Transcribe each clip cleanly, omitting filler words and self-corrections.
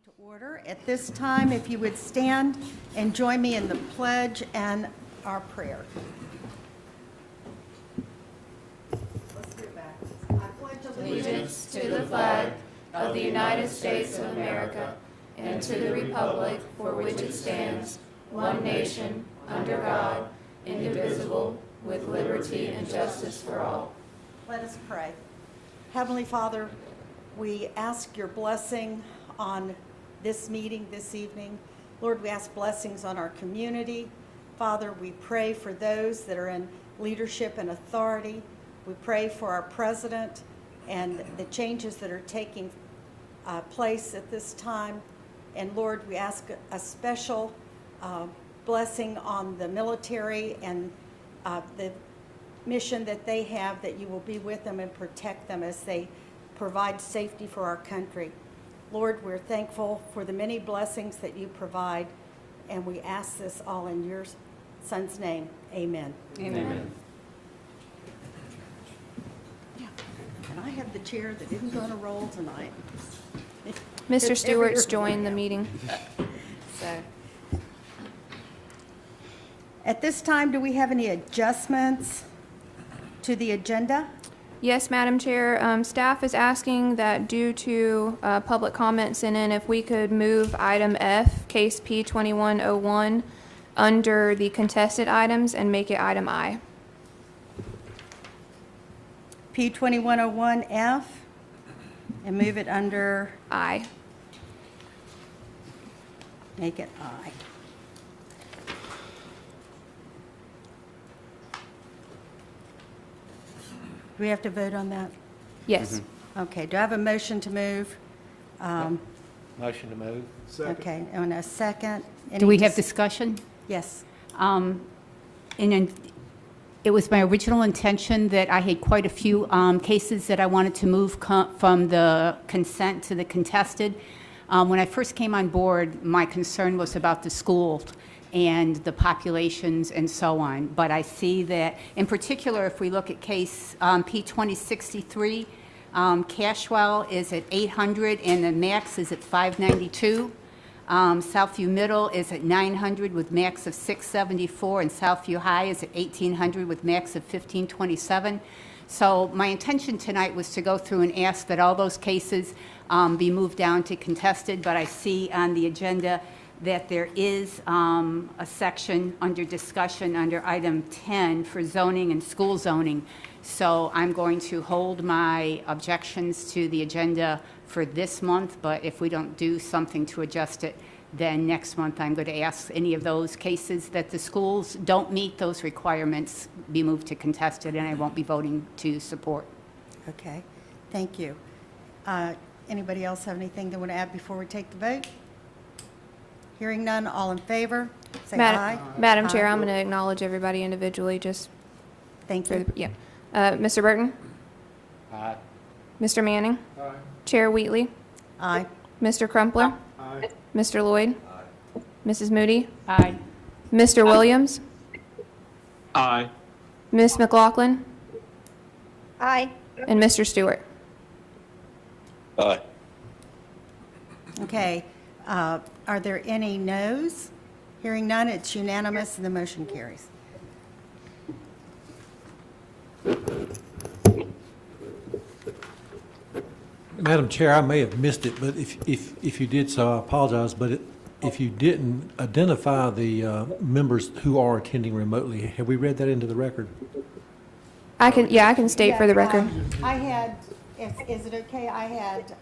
To order. At this time, if you would stand and join me in the pledge and our prayer. Let's do it back. I pledge Allegiance to the flag of the United States of America and to the republic for which it stands, one nation, under God, indivisible, with liberty and justice for all. Let us pray. Heavenly Father, we ask your blessing on this meeting this evening. Lord, we ask blessings on our community. Father, we pray for those that are in leadership and authority. We pray for our president and the changes that are taking place at this time. And Lord, we ask a special blessing on the military and the mission that they have, that you will be with them and protect them as they provide safety for our country. Lord, we're thankful for the many blessings that you provide, and we ask this all in your Son's name. Amen. Amen. Yeah. And I have the chair that isn't going to roll tonight. Mr. Stewart's joined the meeting. So, at this time, do we have any adjustments to the agenda? Yes, Madam Chair. Staff is asking that due to public comments sent in, if we could move item F, case P2101, under the contested items and make it item I. P2101F, and move it under, I. make it I. Do we have to vote on that? Yes. Okay, do I have a motion to move? Motion to move. Okay, and a second. Do we have Any discussion? Yes. It was my original intention that I had quite a few cases that I wanted to move from the consent to the contested. When I first came on board, my concern was about the schools and the populations and so on. But I see that, in particular, if we look at case P2063, Cashwell is at 800 and the max is at 592. Southview Middle is at 900 with max of 674, and Southview High is at 1800 with max of 1527. So my intention tonight was to go through and ask that all those cases be moved down to contested, but I see on the agenda that there is a section under discussion under item 10 for zoning and school zoning. So I'm going to hold my objections to the agenda for this month, but if we don't do something to adjust it, then next month I'm going to ask any of those cases that the schools don't meet those requirements be moved to contested, and I won't be voting to support. Okay, thank you. Anybody else have anything they want to add before we take the vote? Hearing none, all in favor, say aye. Madam Chair, Aye. I'm going to acknowledge everybody individually just Thank for you. the, yeah. Mr. Burton? Aye. Mr. Manning? Chair Wheatley? Aye. Mr. Crumpler? Mr. Lloyd? Mrs. Moody? Aye. Mr. Williams? Aye. Ms. McLaughlin? Aye. And Mr. Stewart? Aye. Okay, are there any noes? Hearing none, it's unanimous and the motion carries. Madam Chair, I may have missed it, but if you did so, I apologize, but if you didn't identify the members who are attending remotely, have we read that into the record? I can state for the record. I had, is it okay? I had,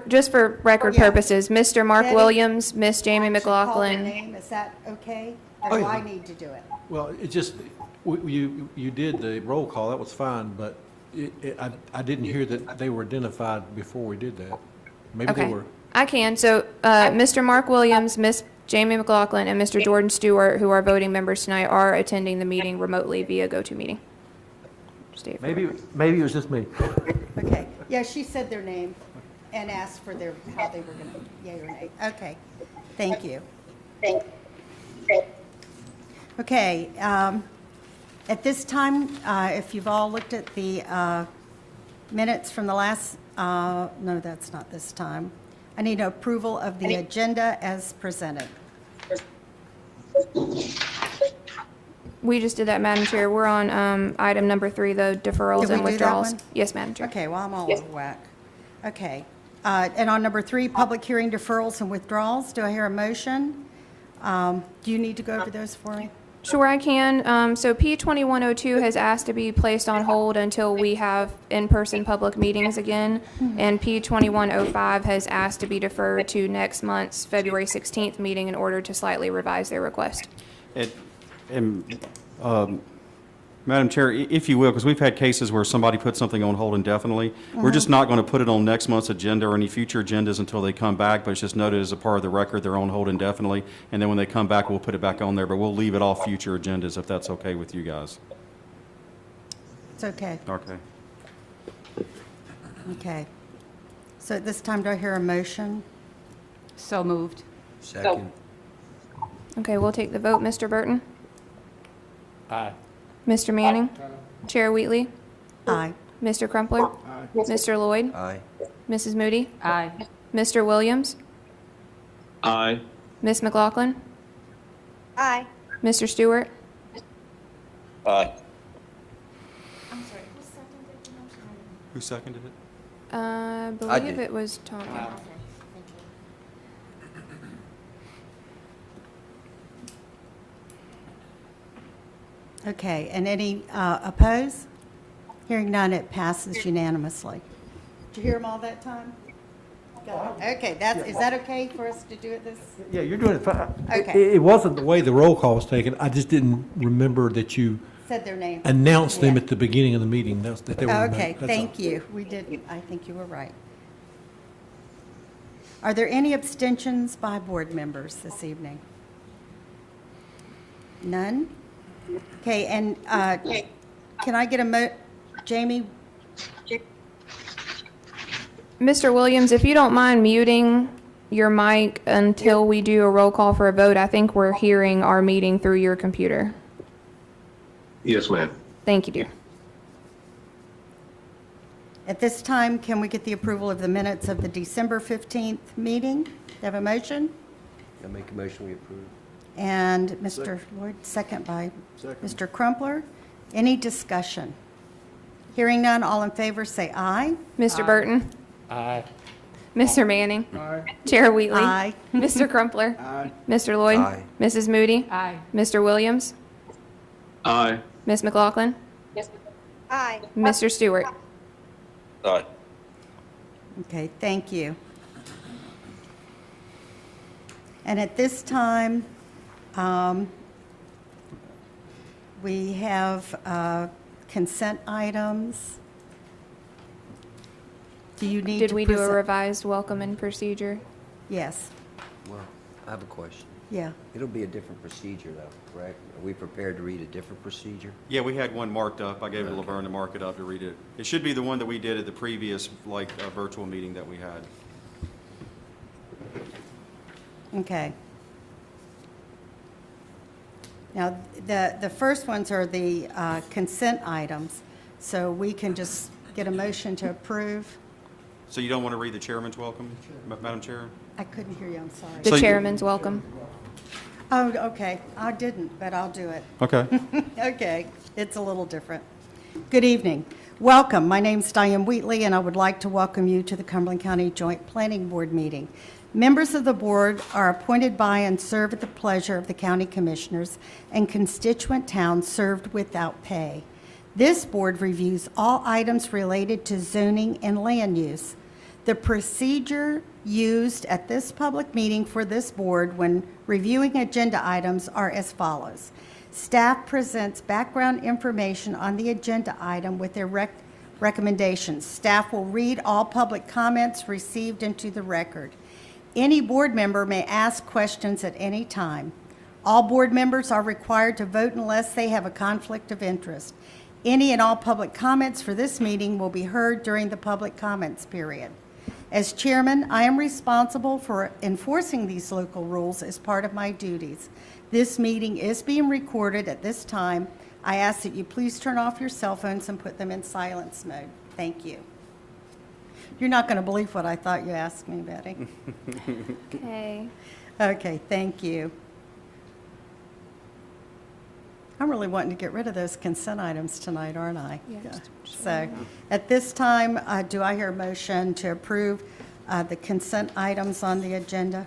Just for record Oh, yeah. purposes, Mr. Mark Betty? Williams, Miss Jamie I should call their McLaughlin. name. Is that okay? Oh, Or do yeah. I need to do it? Well, it just, you did the roll call, that was fine, but I didn't hear that they were identified before we did that. Maybe they Okay, were. I can. So, Mr. Mark Williams, Miss Jamie McLaughlin, and Mr. Jordan Stewart, who are voting members tonight, are attending the meeting remotely via GoToMeeting. State for the record. Maybe it was just me. Okay, yeah, she said their name and asked for how they were going to, yea or nay. Okay, thank you. Okay, at this time, if you've all looked at the minutes from the last no, that's not this time. I need approval of the agenda as presented. We just did that, Madam Chair. We're on item number 3, the deferrals Did we and do that withdrawals. one? Yes, Madam Chair. Okay, well, I'm all over whack. Okay. And on number 3, public hearing deferrals and withdrawals, do I hear a motion? Do you need to go over those for me? Sure, I can. So P2102 has asked to be placed on hold until we have in-person public meetings again, and P2105 has asked to be deferred to next month's February 16th meeting in order to slightly revise their request. Madam Chair, if you will, because we've had cases where somebody put something on hold indefinitely, we're just not going to put it on next month's agenda or any future agendas until they come back, but it's just noted as a part of the record, they're on hold indefinitely, and then when they come back, we'll put it back on there, but we'll leave it off future agendas if that's okay with you guys. It's okay. Okay. Okay. So at this time, do I hear a motion? So moved. Second. Okay, we'll take the vote. Mr. Burton? Aye. Mr. Manning? Chair Wheatley? Aye. Mr. Crumpler? Mr. Lloyd? Aye. Mrs. Moody? Aye. Mr. Williams? Aye. Ms. McLaughlin? Aye. Mr. Stewart? Aye. Who seconded it? I did. believe it was Tom. Okay, and any oppose? Hearing none, it passes unanimously. Did you hear them all that time? Got it. Okay, is that okay for us to do it this? Yeah, you're doing it fine. Okay. It wasn't the way the roll call was taken. I just didn't remember that you Said their name. announced them Yeah. at the beginning of the meeting, that they were. Okay, that's all. thank you. We didn't. I think you were right. Are there any abstentions by board members this evening? None? Okay, and can I get Jamie? Mr. Williams, if you don't mind muting your mic until we do a roll call for a vote, I think we're hearing our meeting through your computer. Yes, ma'am. Thank you, dear. At this time, can we get the approval of the minutes of the December 15th meeting? Do you have a motion? I make a motion we approve. And Mr. Lloyd, second by Mr. Crumpler. Any discussion? Hearing none, all in favor say aye. Mr. Burton? Aye. Mr. Manning? Chair Wheatley? Aye. Mr. Crumpler? Mr. Lloyd? Aye. Mrs. Moody? Aye. Mr. Williams? Aye. Ms. McLaughlin? Aye. Mr. Stewart? Aye. Okay, thank you. And at this time, we have consent items. Do you need to Did we do a present- revised welcome and procedure? Yes, Well, I have a question. yeah. It'll be a different procedure though, correct? Are we prepared to read a different procedure? Yeah, we had one marked up. I gave it to Laverne to mark it up to read it. It should be the one that we did at the previous, virtual meeting that we had. Okay. Now, the first ones are the consent items, so we can just get a motion to approve. So you don't want to read the chairman's welcome, Madam Chair? I couldn't hear you, I'm sorry. The So you- chairman's welcome. Oh, okay, I didn't, but I'll do it. Okay. Okay, it's a little different. Good evening. Welcome. My name's Diane Wheatley, and I would like to welcome you to the Cumberland County Joint Planning Board meeting. Members of the board are appointed by and serve at the pleasure of the county commissioners and constituent towns served without pay. This board reviews all items related to zoning and land use. The procedure used at this public meeting for this board when reviewing agenda items are as follows. Staff presents background information on the agenda item with their recommendations. Staff will read all public comments received into the record. Any board member may ask questions at any time. All board members are required to vote unless they have a conflict of interest. Any and all public comments for this meeting will be heard during the public comments period. As chairman, I am responsible for enforcing these local rules as part of my duties. This meeting is being recorded at this time. I ask that you please turn off your cell phones and put them in silence mode. Thank you. You're not going to believe what I thought you asked me, Betty. Okay. Okay, thank you. I'm really wanting to get rid of those consent items tonight, aren't I? Yes. So, at this time, do I hear a motion to approve the consent items on the agenda?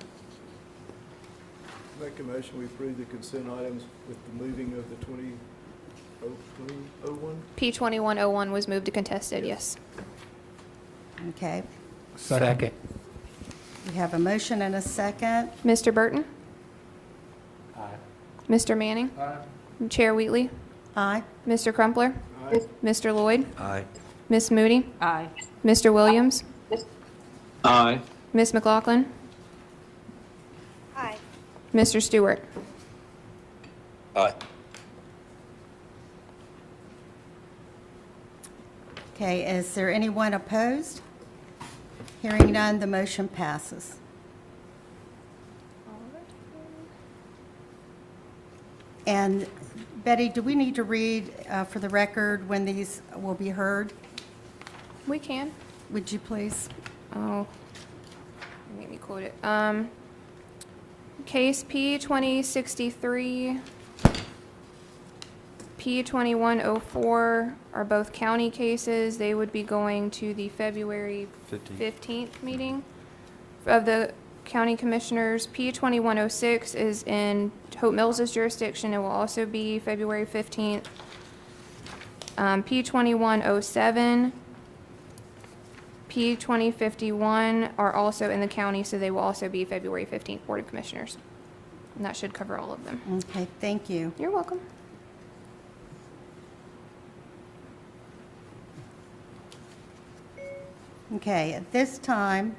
Make a motion, we approve the consent items with the moving of the 2001. P2101 was moved to contested, yes. Okay, Second. we have a motion and a second. Mr. Burton? Aye. Mr. Manning? Aye. Chair Wheatley? Aye. Mr. Crumpler? Aye. Mr. Lloyd? Aye. Miss Moody? Aye. Mr. Williams? Aye. Miss McLaughlin? Aye. Mr. Stewart? Aye. Okay, is there anyone opposed? Hearing none, the motion passes. And Betty, do we need to read for the record when these will be heard? We can. Would you please? Oh, make me quote it. Case P2063, P2104 are both county cases. They would be going to the February 15th meeting of the county commissioners. P2106 is in Hope Mills' jurisdiction. It will also be February 15th. P2107, P2051 are also in the county, so they will also be February 15th Board of Commissioners. And that should cover all of them. Okay, thank you. You're welcome. Okay, at this time,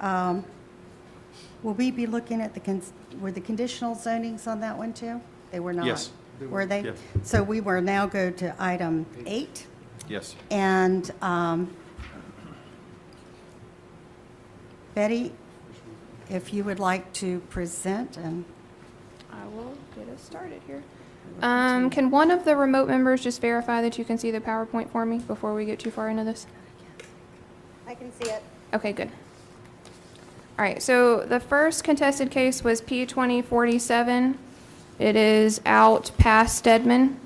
will we be looking at were the conditional zonings on that one too? They were not? Yes. Were they? Yes. So we will now go to item 8. Yes. And Betty, if you would like to present and, I will get us started here. Can one of the remote members just verify that you can see the PowerPoint for me before we get too far into this? I can see it. Okay, good. All right, so the first contested case was P2047. It is out past Stedman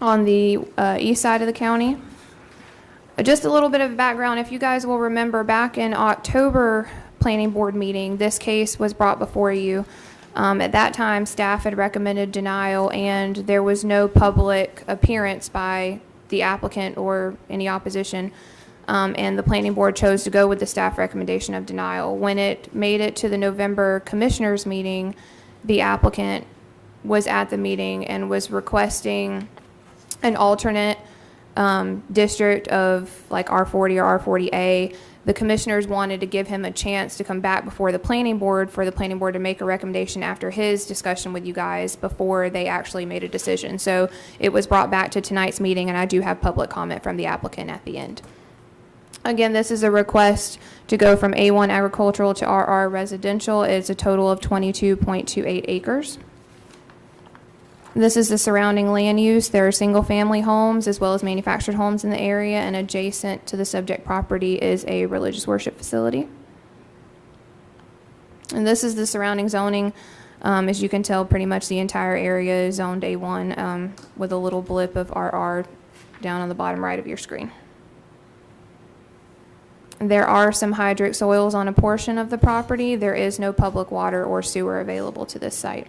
on the east side of the county. Just a little bit of background, if you guys will remember, back in October planning board meeting, this case was brought before you. At that time, staff had recommended denial, and there was no public appearance by the applicant or any opposition. And the planning board chose to go with the staff recommendation of denial. When it made it to the November commissioners meeting, the applicant was at the meeting and was requesting an alternate district of like R40 or R40A. The commissioners wanted to give him a chance to come back before the planning board for the planning board to make a recommendation after his discussion with you guys before they actually made a decision. So it was brought back to tonight's meeting, and I do have public comment from the applicant at the end. Again, this is a request to go from A1 agricultural to RR residential. It's a total of 22.28 acres. This is the surrounding land use. There are single-family homes as well as manufactured homes in the area, and adjacent to the subject property is a religious worship facility. And this is the surrounding zoning. As you can tell, pretty much the entire area is zoned A1 with a little blip of RR down on the bottom right of your screen. There are some hydric soils on a portion of the property. There is no public water or sewer available to this site.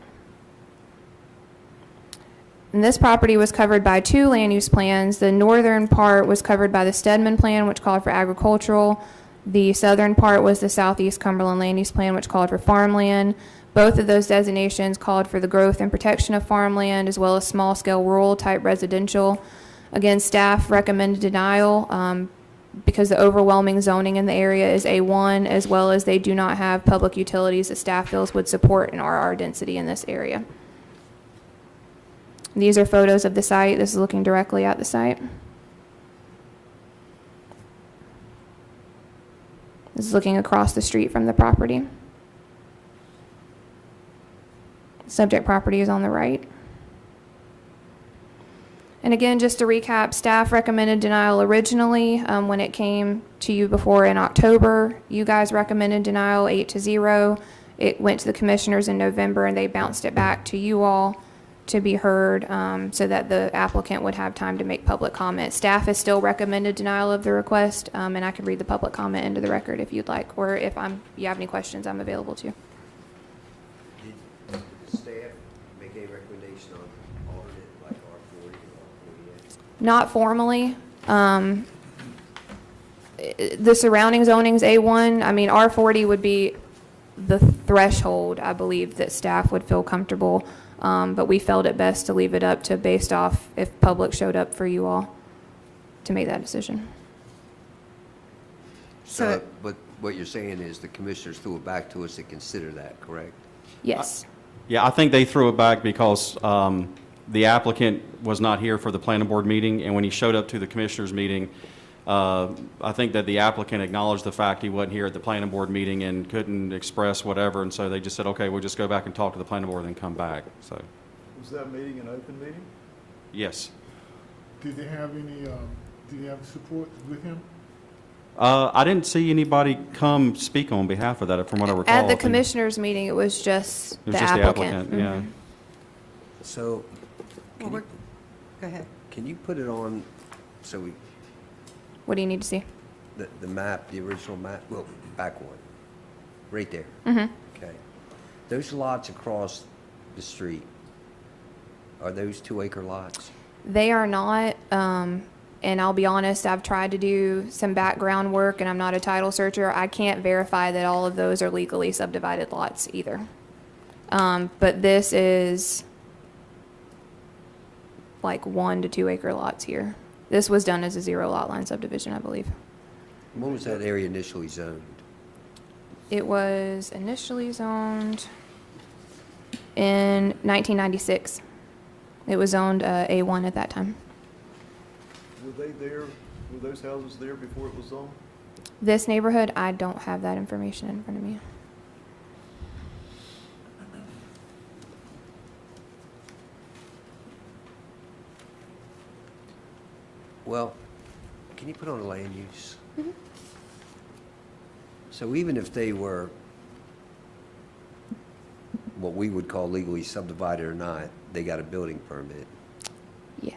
And this property was covered by 2 land use plans. The northern part was covered by the Stedman plan, which called for agricultural. The southern part was the Southeast Cumberland land use plan, which called for farmland. Both of those designations called for the growth and protection of farmland, as well as small-scale rural type residential. Again, staff recommended denial because the overwhelming zoning in the area is A1, as well as they do not have public utilities that staff feels would support an RR density in this area. These are photos of the site. This is looking directly at the site. This is looking across the street from the property. Subject property is on the right. And again, just to recap, staff recommended denial originally when it came to you before in October. You guys recommended denial 8-0. It went to the commissioners in November, and they bounced it back to you all to be heard so that the applicant would have time to make public comment. Staff has still recommended denial of the request, and I can read the public comment into the record if you'd like, or if you have any questions, I'm available to. Did the staff make any recommendation on alternate like R40 or R48? Not formally. The surrounding zoning's A1. I mean, R40 would be the threshold, I believe, that staff would feel comfortable. But we felt it best to leave it up to based off if public showed up for you all to make that decision. So, but what you're saying is the commissioners threw it back to us to consider that, correct? Yes. Yeah, I think they threw it back because the applicant was not here for the planning board meeting, and when he showed up to the commissioners meeting, I think that the applicant acknowledged the fact he wasn't here at the planning board meeting and couldn't express whatever, and so they just said, okay, we'll just go back and talk to the planning board and then come back, so, Was that meeting an open meeting? yes. Did they have any, did they have support with him? I didn't see anybody come speak on behalf of that, from what I recall. At I the think commissioners meeting, it was just It was the just the applicant. applicant, yeah. So, Well, go ahead. can you put it on, so we, What do you need to see? the map, the original map, well, back one, right there. Mm-hmm. Okay. Those lots across the street, are those 2-acre lots? They are not, and I'll be honest, I've tried to do some background work, and I'm not a title searcher. I can't verify that all of those are legally subdivided lots either. But this is like 1 to 2 acre lots here. This was done as a 0 lot line subdivision, I believe. When was that area initially zoned? It was initially zoned in 1996. It was zoned A1 at that time. Were they there, were those houses there before it was zoned? This neighborhood, I don't have that information in front of me. Well, can you put on the land use? So even if they were what we would call legally subdivided or not, they got a building permit. Yeah.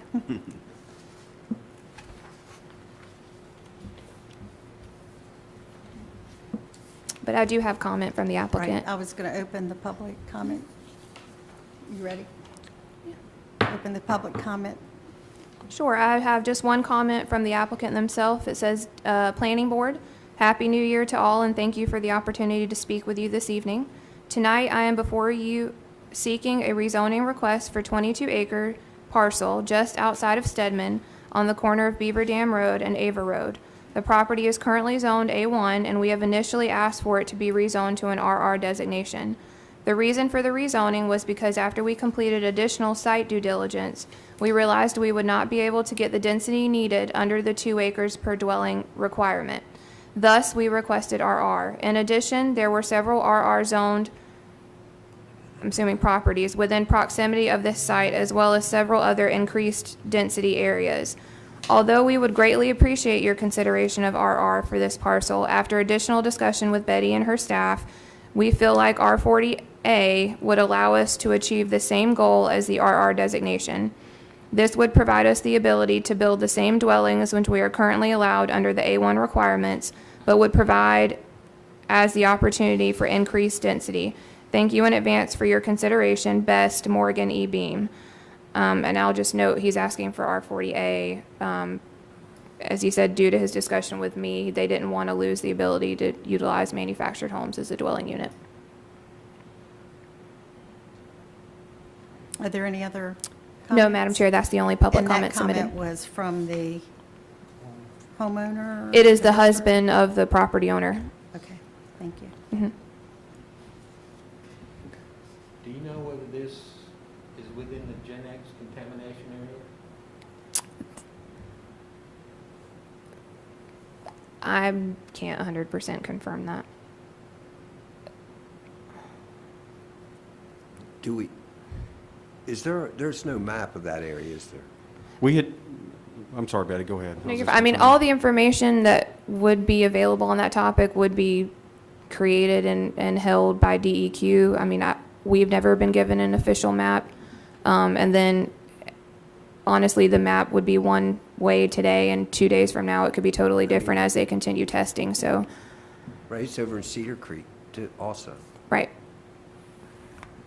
But I do have comment from the Right, applicant. I was going to open the public comment. You ready? Open the public comment. Sure, I have just one comment from the applicant themselves. It says, Planning Board, Happy New Year to all, and thank you for the opportunity to speak with you this evening. Tonight, I am before you seeking a rezoning request for 22-acre parcel just outside of Stedman on the corner of Beaver Dam Road and Ava Road. The property is currently zoned A1, and we have initially asked for it to be rezoned to an RR designation. The reason for the rezoning was because after we completed additional site due diligence, we realized we would not be able to get the density needed under the 2 acres per dwelling requirement. Thus, we requested RR. In addition, there were several RR zoned, I'm assuming properties, within proximity of this site, as well as several other increased density areas. Although we would greatly appreciate your consideration of RR for this parcel, after additional discussion with Betty and her staff, we feel like R40A would allow us to achieve the same goal as the RR designation. This would provide us the ability to build the same dwellings which we are currently allowed under the A1 requirements, but would provide as the opportunity for increased density. Thank you in advance for your consideration. Best, Morgan E. Beam. And I'll just note he's asking for R40A. As he said, due to his discussion with me, they didn't want to lose the ability to utilize manufactured homes as a dwelling unit. Are there any other comments? No, Madam Chair, that's the only public comment And that submitted. comment was from the homeowner? It is the husband of the property owner. Okay, thank you. Mhm. Do you know whether this is within the Gen X contamination area? I can't 100% confirm that. Do we, there's no map of that area, is there? We had, I'm sorry, Betty, go ahead. No, you're fine. I mean, all the information that would be available on that topic would be created and held by DEQ. I mean, we've never been given an official map. And then, honestly, the map would be one way today, and 2 days from now, it could be totally different as they continue testing, so, Right, it's over in Cedar Creek too, also. right.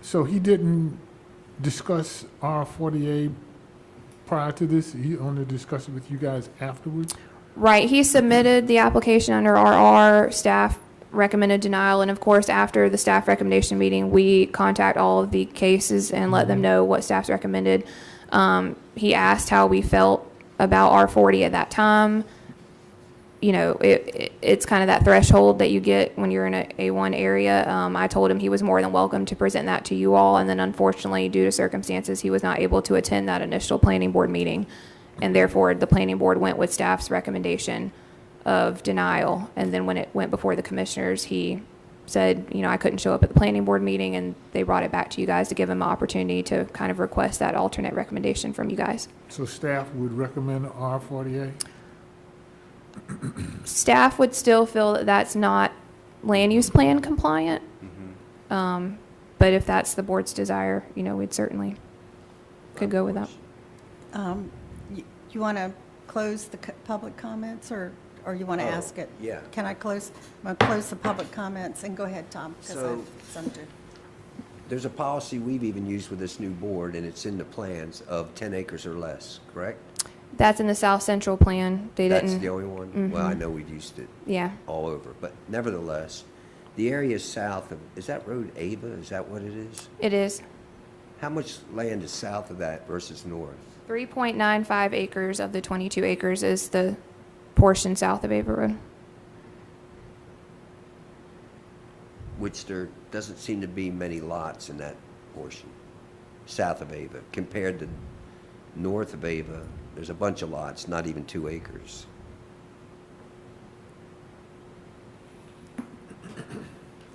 So he didn't discuss R-48 prior to this? He only discussed it with you guys afterwards? Right, he submitted the application under RR, staff recommended denial, and of course, after the staff recommendation meeting, we contact all of the cases and let them know what staff's recommended. He asked how we felt about R40 at that time. You know, it's kind of that threshold that you get when you're in a A1 area. I told him he was more than welcome to present that to you all, and then unfortunately, due to circumstances, he was not able to attend that initial planning board meeting, and therefore, the planning board went with staff's recommendation of denial. And then when it went before the commissioners, he said, you know, I couldn't show up at the planning board meeting, and they brought it back to you guys to give him an opportunity to kind of request that alternate recommendation from you guys. So staff would recommend R-48? Staff would still feel that that's not land use plan compliant. But if that's the board's desire, you know, we'd certainly could go with that. You want to close the public comments, or you want to ask it? yeah. Can I close, I'm going to close the public comments, and go ahead, Tom, because I have some to. There's a policy we've even used with this new board, and it's in the plans of 10 acres or less, correct? That's in the South Central plan. They That's didn't. the only one? Well, I know we've used it Yeah. all over, but nevertheless, the area south of, is that road Ava? Is that what it is? It is. How much land is south of that versus north? 3.95 acres of the 22 acres is the portion south of Ava Road. Which there doesn't seem to be many lots in that portion, south of Ava. Compared to north of Ava, there's a bunch of lots, not even 2 acres.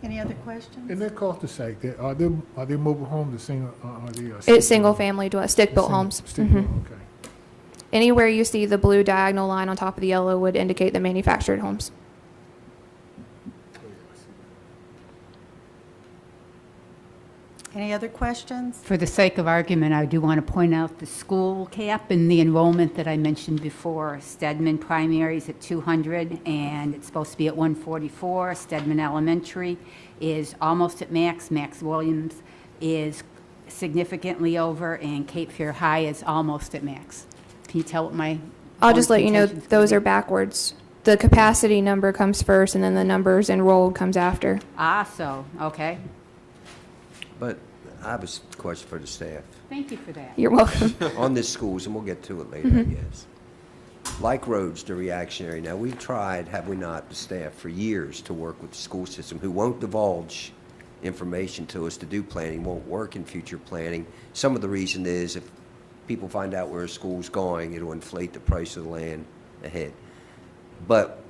Any other questions? In that cul-de-sac, are they mobile homes or single, are they? It's single-family, stick-built homes. Stick-built, Mhm. okay. Anywhere you see the blue diagonal line on top of the yellow would indicate the manufactured homes. Any other questions? For the sake of argument, I do want to point out the school cap and the enrollment that I mentioned before. Stedman Primary is at 200, and it's supposed to be at 144. Stedman Elementary is almost at max. Max Williams is significantly over, and Cape Fear High is almost at max. Can you tell what my... I'll just let you know, contention's gonna those be? are backwards. The capacity number comes first, and then the numbers enrolled comes after. So, okay. But I have a question for the staff. Thank you for that. You're welcome. On this schools, and we'll get to it later, I guess. Like roads, they're reactionary. Now, we've tried, have we not, the staff, for years to work with the school system, who won't divulge information to us to do planning, won't work in future planning. Some of the reason is if people find out where a school's going, it'll inflate the price of the land ahead. But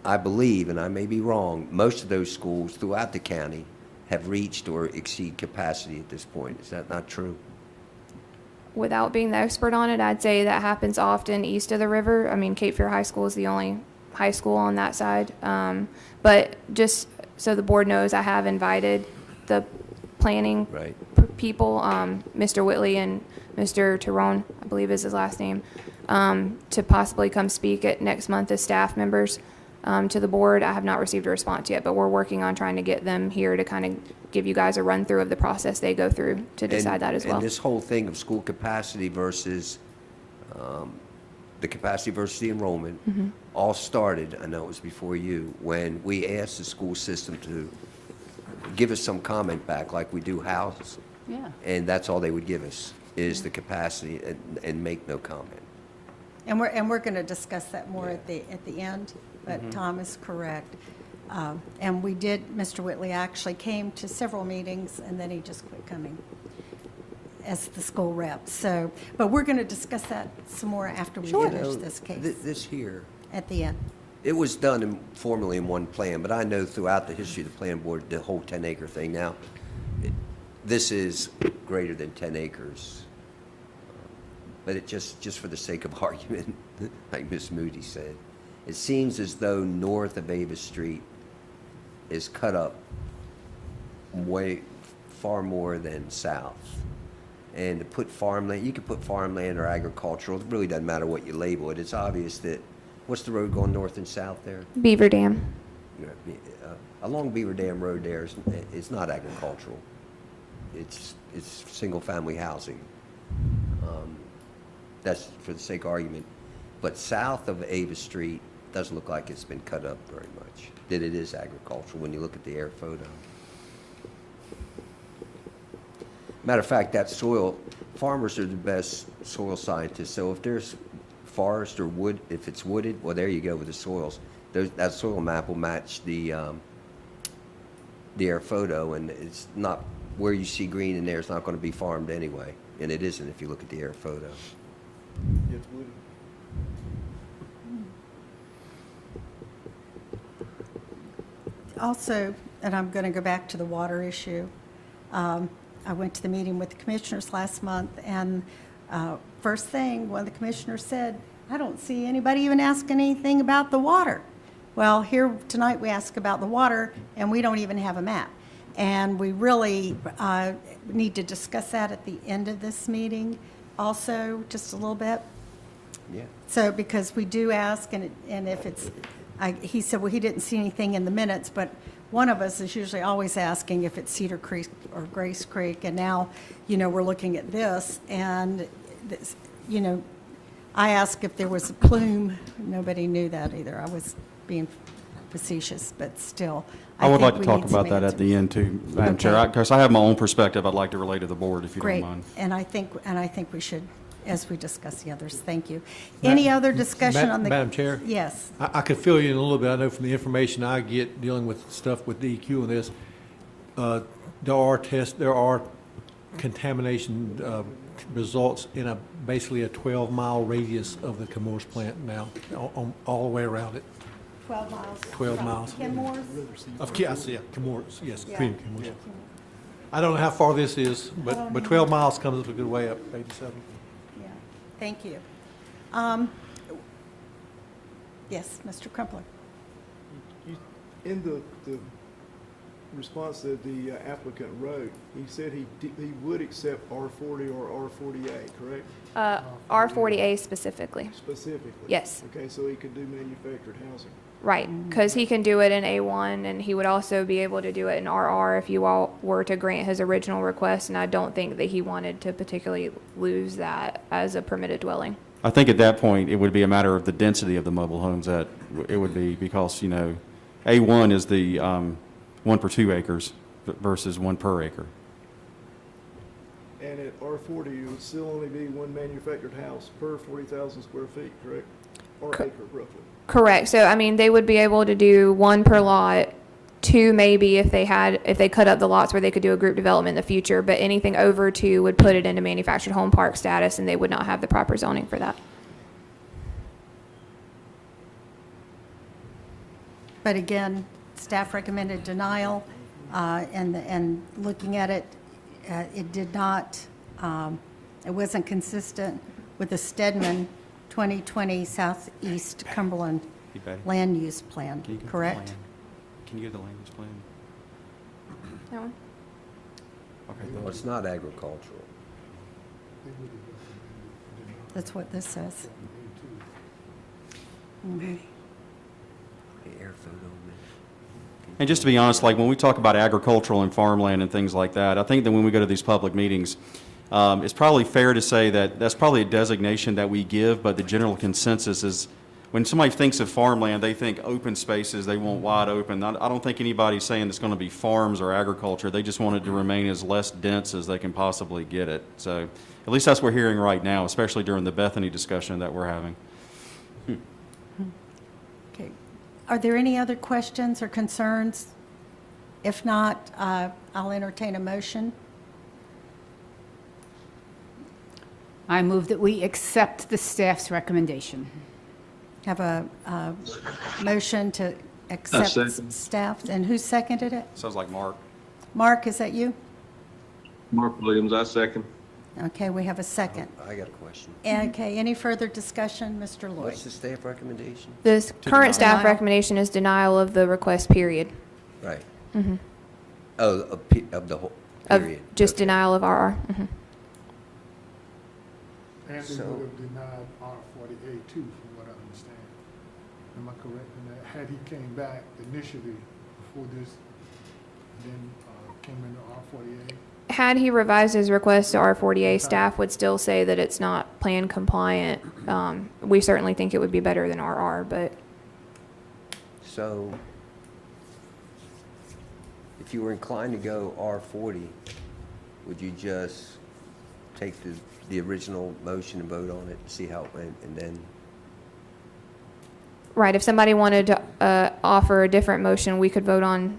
I believe, and I may be wrong, most of those schools throughout the county have reached or exceed capacity at this point. Is that not true? Without being the expert on it, I'd say that happens often east of the river. I mean, Cape Fear High School is the only high school on that side. But just so the board knows, I have invited the planning Right. people, Mr. Whitley and Mr. Tyrone, I believe is his last name, to possibly come speak at next month as staff members to the board. I have not received a response yet, but we're working on trying to get them here to kind of give you guys a run through of the process they go through to decide that as well. And this whole thing of school capacity versus the capacity versus the enrollment all started, I know it was before you, when we asked the school system to give us some comment back like we do House. Yeah. And that's all they would give us, is the capacity and make no comment. And we're going to discuss that more at the end, but Tom is correct. And we did, Mr. Whitley actually came to several meetings, and then he just quit coming as the school rep. So, but we're going to discuss that some more after we finish this case This here, at the end. it was done formally in one plan, but I know throughout the history of the plan board, the whole 10-acre thing now, this is greater than 10 acres. but it just for the sake of argument, like Ms. Moody said, it seems as though north of Avis Street is cut up far more than south. And to put farmland, you could put farmland or agricultural, it really doesn't matter what you label it. It's obvious that, what's the road going north and south there? Beaver Dam. Along Beaver Dam Road there, it's not agricultural. It's single-family housing. That's for the sake of argument. But south of Avis Street, doesn't look like it's been cut up very much, that it is agricultural when you look at the air photo. Matter of fact, that soil, farmers are the best soil scientists, so if there's forest or wood, if it's wooded, well, there you go with the soils. That soil map will match the air photo, and it's not, where you see green in there, it's not going to be farmed anyway, and it isn't if you look at the air photo. It's wooded. Also, and I'm going to go back to the water issue. I went to the meeting with the commissioners last month, and first thing, one of the commissioners said, I don't see anybody even asking anything about the water. Well, here tonight we ask about the water, and we don't even have a map. And we really need to discuss that at the end of this meeting also, just a little bit. Yeah. So, because we do ask, and if it's, he said, well, he didn't see anything in the minutes, but one of us is usually always asking if it's Cedar Creek or Grace Creek, and now, we're looking at this, and, this, I asked if there was a plume. Nobody knew that either. I was being facetious, but still. I would think like to we talk need some about that at answers. the end too, Madam Okay. Chair, because I have my own perspective I'd like to relay to the board, if you don't Great, mind. and I think we should, as we discuss the others. Thank you. Any other discussion on the? Madam Chair? Yes. I could fill you in a little bit. I know from the information I get dealing with stuff with DEQ and this, there are contamination results in basically a 12-mile radius of the Chemours plant now, all the way around it. 12 miles. 12 miles. Kenmore's? Chemours, yes, Yeah. Cream Chemours. I don't know how far this is, but 12 miles comes up a good way up 87. Yeah, thank you. Yes, Mr. Crumpler. In the response that the applicant wrote, he said he would accept R40 or R40A, correct? R40A specifically. Specifically? Yes. Okay, so he could do manufactured housing. Right, because he can do it in A1, and he would also be able to do it in RR if you all were to grant his original request, and I don't think that he wanted to particularly lose that as a permitted dwelling. I think at that point, it would be a matter of the density of the mobile homes that it would be, because, A1 is the 1 per 2 acres versus 1 per acre. And at R40, it would still only be one manufactured house per 40,000 square feet, correct? Or acre, roughly. Correct, so, they would be able to do 1 per lot, 2 maybe if they cut up the lots where they could do a group development in the future, but anything over 2 would put it into manufactured home park status, and they would not have the proper zoning for that. But again, staff recommended denial, and looking at it, it did not, it wasn't consistent with the Stedman 2020 Southeast Cumberland Hey, Betty, land use plan, can you get the correct? plan? Can you get the land use plan? That one? Okay, Well, it's not agricultural. That's what this says. Mhm. The air photo, man. And just to be honest, like when we talk about agricultural and farmland and things like that, I think that when we go to these public meetings, it's probably fair to say that that's probably a designation that we give, but the general consensus is when somebody thinks of farmland, they think open spaces, they want wide open. I don't think anybody's saying it's going to be farms or agriculture. They just want it to remain as less dense as they can possibly get it. So at least that's what we're hearing right now, especially during the Bethany discussion that we're having. Okay. Are there any other questions or concerns? If not, I'll entertain a motion. I move that we accept the staff's recommendation. Have a motion to accept second. staff, and who seconded it? Sounds like Mark. Mark, is that you? Mark Williams, I second. Okay, we have a second. I got a question. Okay, any further discussion, Mr. Lloyd? What's the staff recommendation? The current staff denial. recommendation is denial of the request, period. Right. Mhm. Oh, of the whole Of period? just Okay. denial of RR. Mhm. And they So- would have denied R-40A too, from what I understand. Am I correct in that? Had he came back initially before this, then came into R-40A? Had he revised his request to R40A, staff would still say that it's not plan compliant. We certainly think it would be better than RR, but So, if you were inclined to go R40, would you just take the original motion and vote on it, see how it went, and then? right, if somebody wanted to offer a different motion, we could vote on,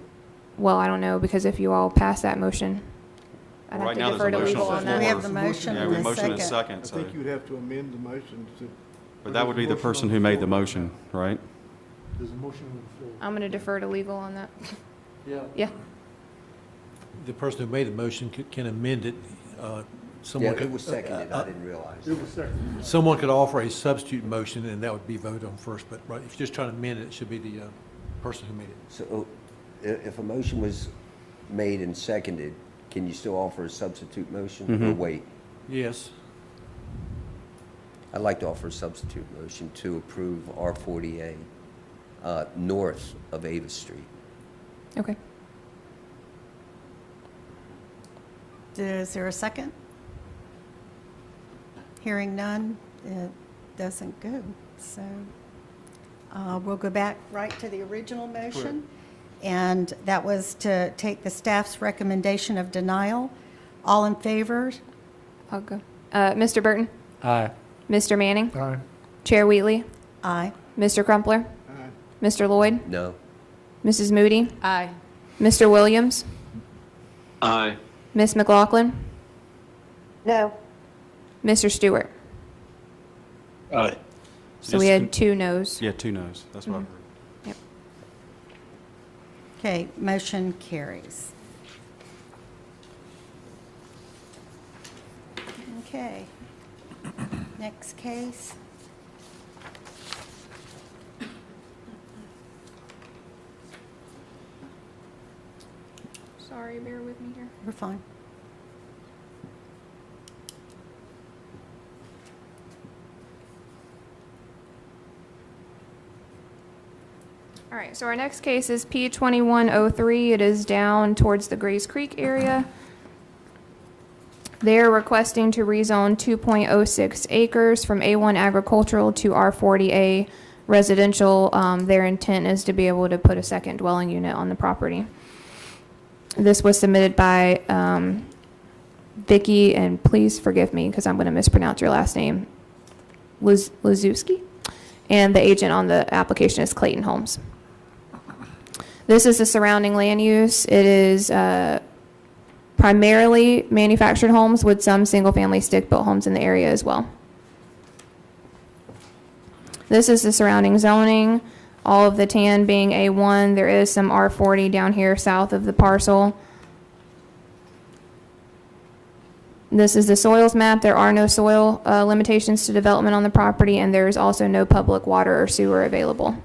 well, I don't know, because if you all pass that motion, I'd have Right to now, defer there's to a motion legal on on the that. We have floor. the motion Yeah, and we the motion in a second. I second, so. think you'd have to amend the motion to. But that would be the There's a motion person on who the made the floor. motion, right? There's a motion on the floor. I'm going to defer to legal on that. Yeah. Yeah. The person who made the motion can amend it. Yeah, Someone it could, was seconded, I didn't realize. It was second. someone could offer a substitute motion, and that would be voted on first. But right, if you're just trying to amend it, it should be the person who made it. So, if a motion was made and seconded, can you still offer a substitute motion, or Mhm. wait? Yes. I'd like to offer a substitute motion to approve R40A north of Avis Street. Okay. Is there a second? Hearing none, it doesn't go. So we'll go back right to the original motion. And that was to take the staff's recommendation of denial. All in favor? I'll go. Mr. Burton? Aye. Mr. Manning? Aye. Chair Wheatley? Aye. Mr. Crumpler? Aye. Mr. Lloyd? No? Mrs. Moody? Aye. Mr. Williams? Aye. Miss McLaughlin? No. Mr. Stewart? Aye. So we had 2 noes. Yeah, 2 noes. That's what I heard. Yep. Okay, motion carries. Okay. Next case. Sorry, bear with me here. We're fine. All right, so our next case is P2103. It is down towards the Grays Creek area. They're requesting to rezone 2.06 acres from A1 agricultural to R40A residential. Their intent is to be able to put a second dwelling unit on the property. This was submitted by Vicky, and please forgive me because I'm going to mispronounce your last name, Lizuski, and the agent on the application is Clayton Holmes. This is the surrounding land use. It is primarily manufactured homes with some single-family stick-built homes in the area as well. This is the surrounding zoning, all of the tan being A1. There is some R40 down here south of the parcel. This is the soils map. There are no soil limitations to development on the property, and there is also no public water or sewer available.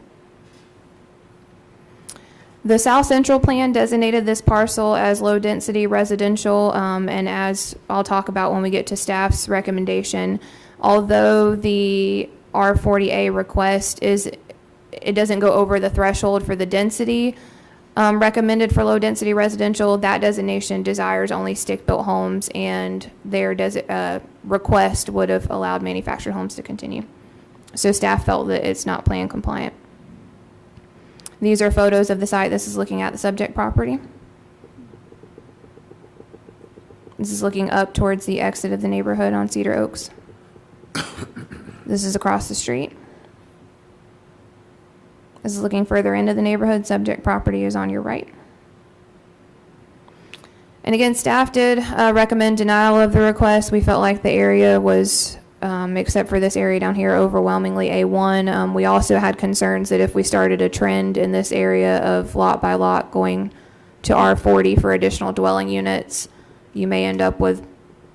The South Central Plan designated this parcel as low-density residential, and as I'll talk about when we get to staff's recommendation, although the R40A request it doesn't go over the threshold for the density recommended for low-density residential, that designation desires only stick-built homes, and their request would have allowed manufactured homes to continue. So staff felt that it's not plan compliant. These are photos of the site. This is looking at the subject property. This is looking up towards the exit of the neighborhood on Cedar Oaks. This is across the street. This is looking further into the neighborhood. Subject property is on your right. And again, staff did recommend denial of the request. We felt like the area was, except for this area down here, overwhelmingly A1. We also had concerns that if we started a trend in this area of lot by lot going to R40 for additional dwelling units, you may end up with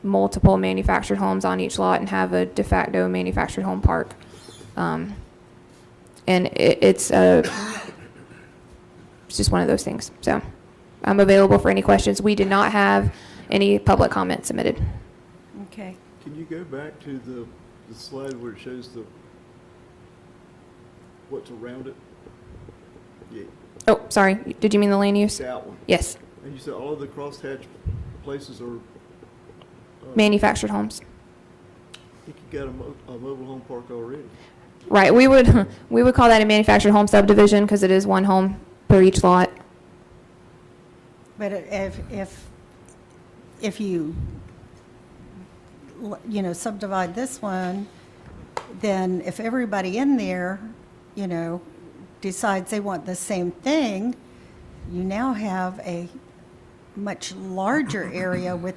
multiple manufactured homes on each lot and have a de facto manufactured home park. And it's just one of those things. So I'm available for any questions. We did not have any public comment submitted. Okay. Can you go back to the slide where it shows what's around it? Yeah, Oh, sorry. Did you mean the land use? that one. Yes. And you said all of the crosshatch places are, Manufactured homes. you could get a mobile home park already. Right. We would call that a manufactured home subdivision because it is one home per each lot. But if you, you know, subdivide this one, then if everybody in there, you know, decides they want the same thing, you now have a much larger area with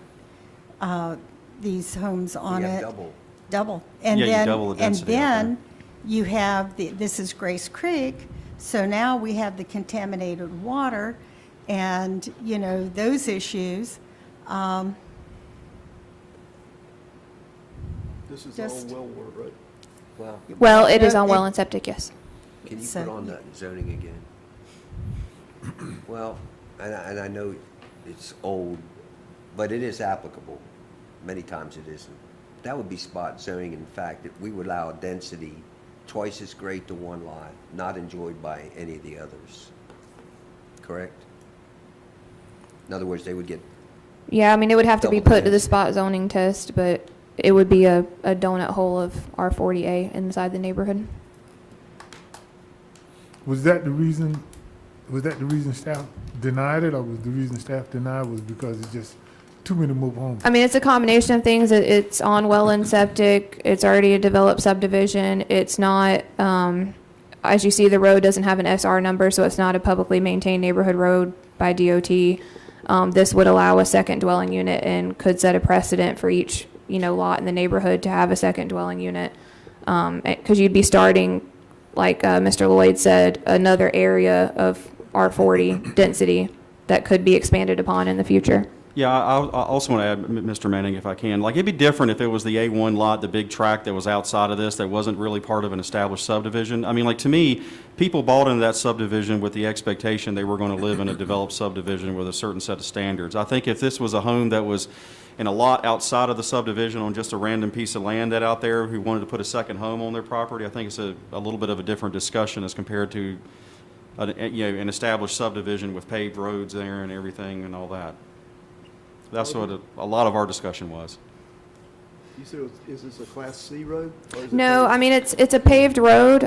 these homes on We it. have double. Double. And Yeah, you then, double the and density out then you have, this is Grace Creek, so now we have the contaminated water and, you know, those issues. This is Just- all well water, right? Well, Well, it is no, on well and septic, yes. can you So- put on that zoning again? Well, and I know it's old, but it is applicable. Many times it isn't. That would be spot zoning. In fact, if we would allow a density twice as great to one lot, not enjoyed by any of the others. Correct? In other words, they would get, Yeah, I mean, it would have to be Double put to the density. spot zoning test, but it would be a donut hole of R40A inside the neighborhood. Was that the reason staff denied it, or was the reason staff denied was because it's just too many mobile homes? I mean, it's a combination of things. It's on well and septic. It's already a developed subdivision. It's not, as you see, the road doesn't have an SR number, so it's not a publicly maintained neighborhood road by DOT. This would allow a second dwelling unit and could set a precedent for each, you know, lot in the neighborhood to have a second dwelling unit. Because you'd be starting, like Mr. Lloyd said, another area of R40 density that could be expanded upon in the future. Yeah, I also want to add, Mr. Manning, if I can, like, it'd be different if it was the A1 lot, the big tract that was outside of this, that wasn't really part of an established subdivision. I mean, like, to me, people bought into that subdivision with the expectation they were going to live in a developed subdivision with a certain set of standards. I think if this was a home that was in a lot outside of the subdivision on just a random piece of land that out there who wanted to put a second home on their property, I think it's a little bit of a different discussion as compared to, an established subdivision with paved roads there and everything and all that. That's what a lot of our discussion was. You said, is this a Class C road? Or is it No, paved? I mean, it's a paved road.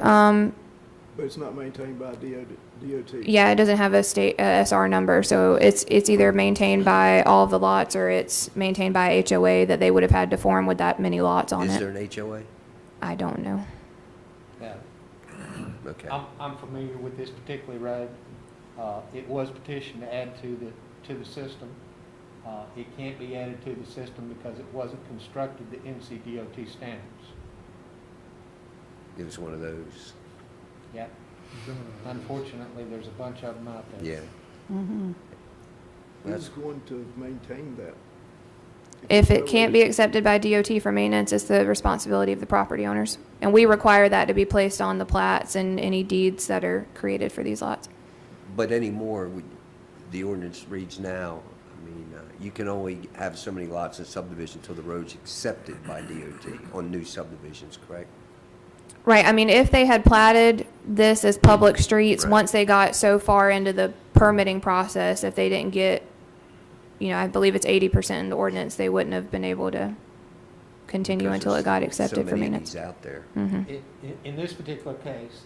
But it's not maintained by DOT? Yeah, it doesn't have a state SR number, so it's either maintained by all of the lots or it's maintained by HOA that they would have had to form with that many lots on is it. there an HOA? I don't know. Yeah. Okay. I'm familiar with this particular road. It was petitioned to add to the system. It can't be added to the system because it wasn't constructed to NCDOT standards. It was one of those. Yeah. Unfortunately, there's a bunch of them out there. Yeah. Mm-hmm. Who's going to maintain that? If it can't be accepted by DOT for maintenance, it's the responsibility of the property owners. And we require that to be placed on the plats and any deeds that are created for these lots. But anymore, the ordinance reads now, I mean, you can only have so many lots in subdivision until the road's accepted by DOT on new subdivisions, correct? Right, I mean, if they had platted this as public streets, Right. once they got so far into the permitting process, if they didn't get, I believe it's 80% in the ordinance, they wouldn't have been able to continue Because until it there's got accepted so for many of maintenance. these out there. Mhm. In this particular case,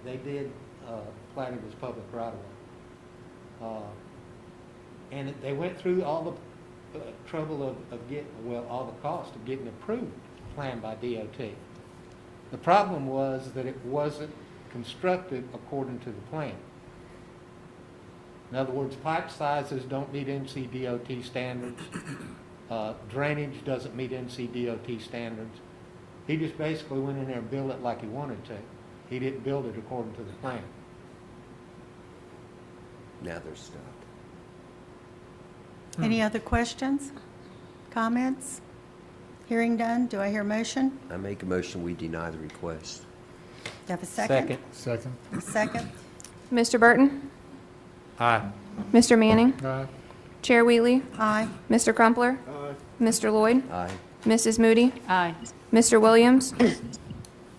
they did plat it as public right-of-way. And they went through all the trouble of getting, all the cost of getting approved planned by DOT. The problem was that it wasn't constructed according to the plan. In other words, pipe sizes don't meet NCDOT standards. Drainage doesn't meet NCDOT standards. He just basically went in there and built it like he wanted to. He didn't build it according to the plan. Now they're stopped. Any other questions, comments? Hearing none, do I hear a motion? I make a motion, we deny the request. Do you have a second? Second. Second. Mr. Burton? Aye. Mr. Manning? Aye. Chair Wheatley? Aye. Mr. Crumpler? Aye. Mr. Lloyd? Aye. Mrs. Moody? Aye. Mr. Williams?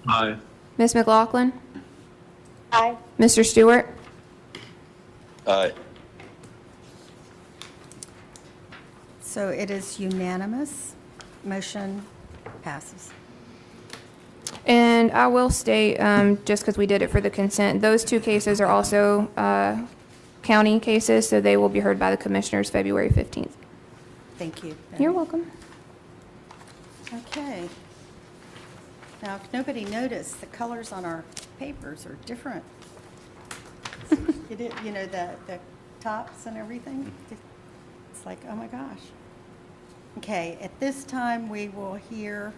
Aye. Ms. McLaughlin? Aye. Mr. Stewart? Aye. So it is unanimous. Motion passes. And I will state, just because we did it for the consent, those two cases are also county cases, so they will be heard by the commissioners February 15th. Thank you. You're welcome. Okay. Now, if nobody noticed, the colors on our papers are different. You know, the tops and everything. It's like, oh my gosh. Okay, at this time, we will hear,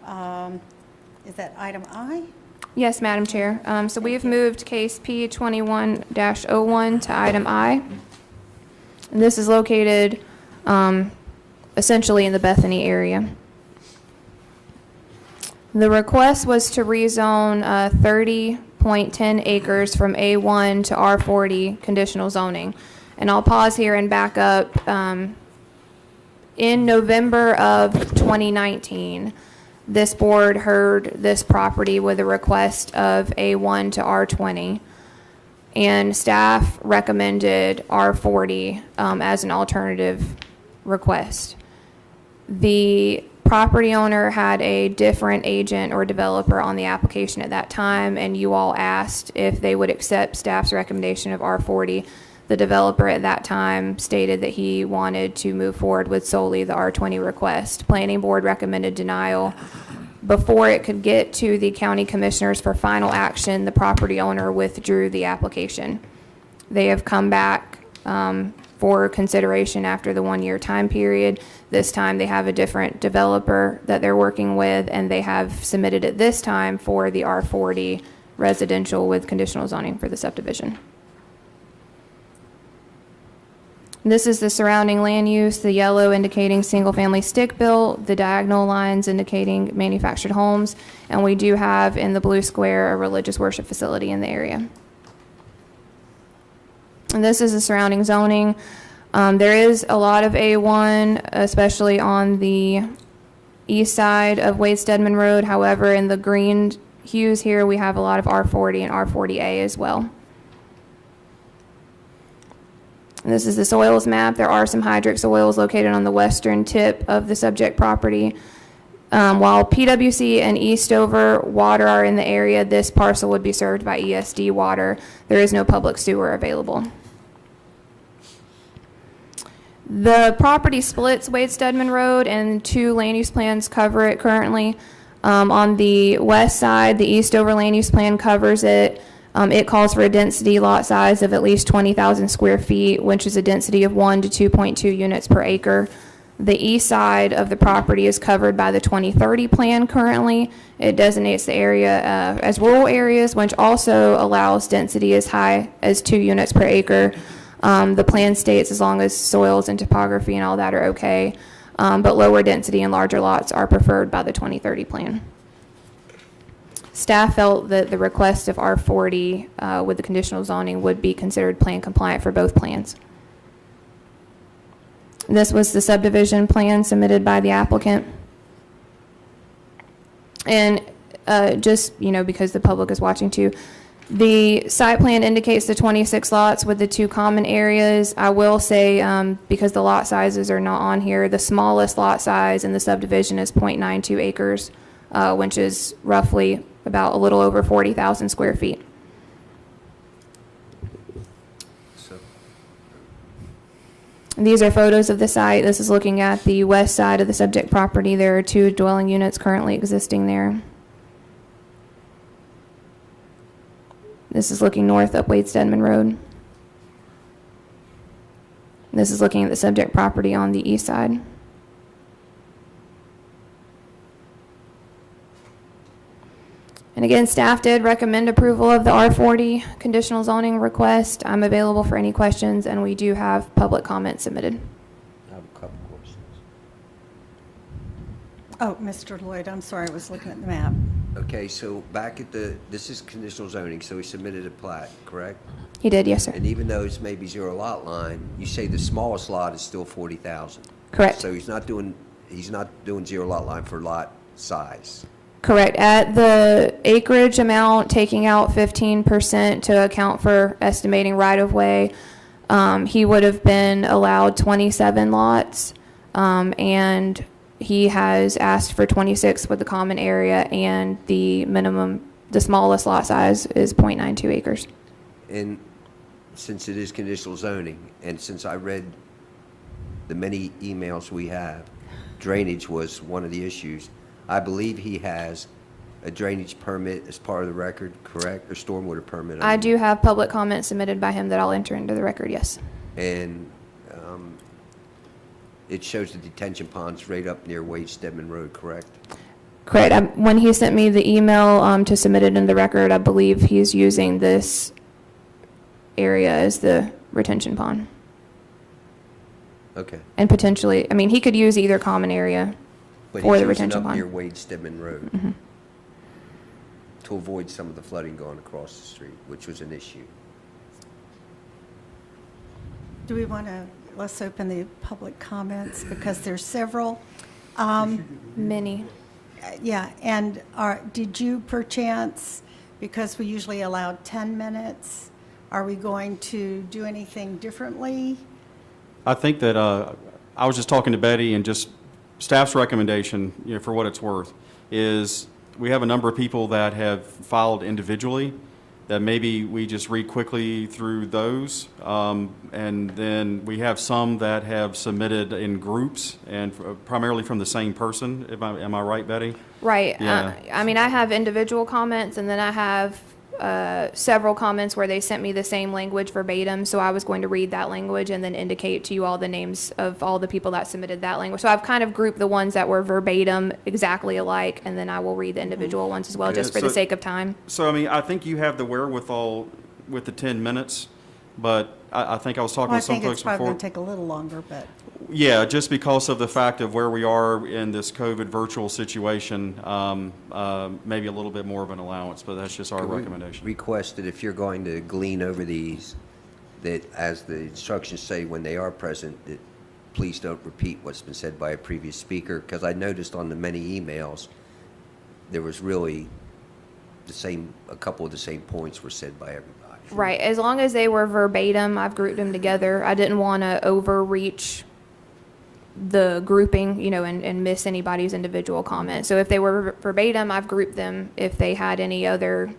is that item I? Yes, Madam Chair. So we have moved case P21-01 to item I. And this is located essentially in the Bethany area. The request was to rezone 30.10 acres from A1 to R40 conditional zoning. And I'll pause here and back up. In November of 2019, this board heard this property with a request of A1 to R20, and staff recommended R40 as an alternative request. The property owner had a different agent or developer on the application at that time, and you all asked if they would accept staff's recommendation of R40. The developer at that time stated that he wanted to move forward with solely the R20 request. Planning board recommended denial. Before it could get to the county commissioners for final action, the property owner withdrew the application. They have come back for consideration after the 1-year time period. This time they have a different developer that they're working with, and they have submitted it this time for the R40 residential with conditional zoning for the subdivision. This is the surrounding land use, the yellow indicating single-family stick-built, the diagonal lines indicating manufactured homes, and we do have in the blue square a religious worship facility in the area. And this is the surrounding zoning. There is a lot of A1, especially on the east side of Wade Stedman Road. However, in the green hues here, we have a lot of R40 and R40A as well. And this is the soils map. There are some hydric soils located on the western tip of the subject property. While PWC and Eastover water are in the area, this parcel would be served by ESD water. There is no public sewer available. The property splits Wade Stedman Road, and 2 land use plans cover it currently. On the west side, the Eastover land use plan covers it. It calls for a density lot size of at least 20,000 square feet, which is a density of 1 to 2.2 units per acre. The east side of the property is covered by the 2030 plan currently. It designates the area as rural areas, which also allows density as high as 2 units per acre. The plan states as long as soils and topography and all that are okay, but lower density and larger lots are preferred by the 2030 plan. Staff felt that the request of R40 with the conditional zoning would be considered plan compliant for both plans. This was the subdivision plan submitted by the applicant. And just, because the public is watching too, the site plan indicates the 26 lots with the 2 common areas. I will say, because the lot sizes are not on here, the smallest lot size in the subdivision is 0.92 acres, which is roughly about a little over 40,000 square feet. These are photos of the site. This is looking at the west side of the subject property. There are 2 dwelling units currently existing there. This is looking north up Wade Stedman Road. This is looking at the subject property on the east side. And again, staff did recommend approval of the R40 conditional zoning request. I'm available for any questions, and we do have public comment submitted. I have a couple questions. Oh, Mr. Lloyd, I'm sorry, I was looking at the map. Okay, so back at this is conditional zoning, so he submitted a plat, correct? He did, yes, sir. And even though it's maybe zero lot line, you say the smallest lot is still 40,000. Correct. So he's not doing zero lot line for lot size. Correct. At the acreage amount, taking out 15% to account for estimating right-of-way, he would have been allowed 27 lots, and he has asked for 26 with the common area, and the smallest lot size is 0.92 acres. And since it is conditional zoning, and since I read the many emails we have, drainage was one of the issues. I believe he has a drainage permit as part of the record, correct? Or stormwater permit? I do have public comments submitted by him that I'll enter into the record, yes. And it shows the detention ponds right up near Wade Stedman Road, correct? Correct. When he sent me the email to submit it in the record, I believe he's using this area as the retention pond. Okay. And potentially, I mean, he could use either common area But for he's the using retention up pond. near Wade Stedman Road Mhm. to avoid some of the flooding going across the street, which was an issue. Do we want to, let's open the public comments because there's several. Many. Yeah, and did you perchance, because we usually allow 10 minutes, are we going to do anything differently? I think that, I was just talking to Betty, and just staff's recommendation, for what it's worth, is we have a number of people that have filed individually, that maybe we just read quickly through those. And then we have some that have submitted in groups, and primarily from the same person. Am I right, Betty? Right. Yeah. I mean, I have individual comments, and then I have several comments where they sent me the same language verbatim. So I was going to read that language and then indicate to you all the names of all the people that submitted that language. So I've kind of grouped the ones that were verbatim, exactly alike, and then I will read the individual ones as well, just for the sake of time. So, I mean, I think you have the wherewithal with the 10 minutes, but I think I was talking Well, I with some think folks it's probably before. going to take a little longer, but Yeah, just because of the fact of where we are in this COVID virtual situation, maybe a little bit more of an allowance, but that's just our Can we recommendation. request that if you're going to glean over these, that as the instructions say when they are present, that please don't repeat what's been said by a previous speaker, because I noticed on the many emails, there was really a couple of the same points were said by everybody. Right. As long as they were verbatim, I've grouped them together. I didn't want to overreach the grouping, and miss anybody's individual comment. So if they were verbatim, I've grouped them. If they had any other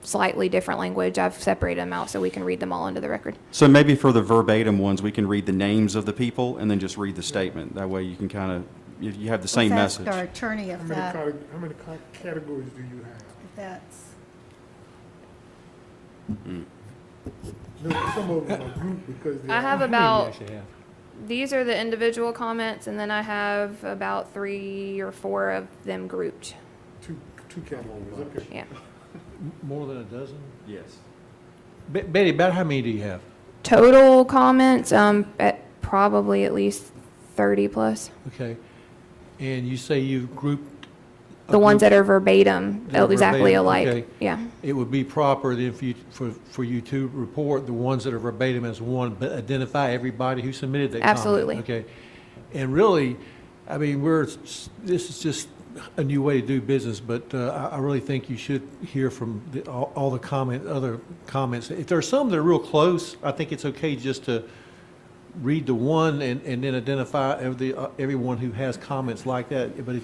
slightly different language, I've separated them out so we can read them all into the record. So maybe for the verbatim ones, we can read the names of the people and then just read the statement. That way you can kind of, you have the same let's message. ask our attorney if How many categories do you have? that's, No, some of them are grouped because they're. I have How many do you about, actually have? these are the individual comments, and then I have about 3 or 4 of them grouped. Two categories, okay. Yeah. More than a dozen? Yes. Betty, about how many do you have? Total comments, at probably at least 30 plus. Okay. And you say you've grouped? The ones that are verbatim, That are exactly verbatim, alike. okay. Yeah. It would be proper then for you to report the ones that are verbatim as one, but identify everybody who submitted that comment. Absolutely. Okay. And really, I mean, this is just a new way to do business, but I really think you should hear from all the other comments. If there are some that are real close, I think it's okay just to read the one and then identify everyone who has comments like that. But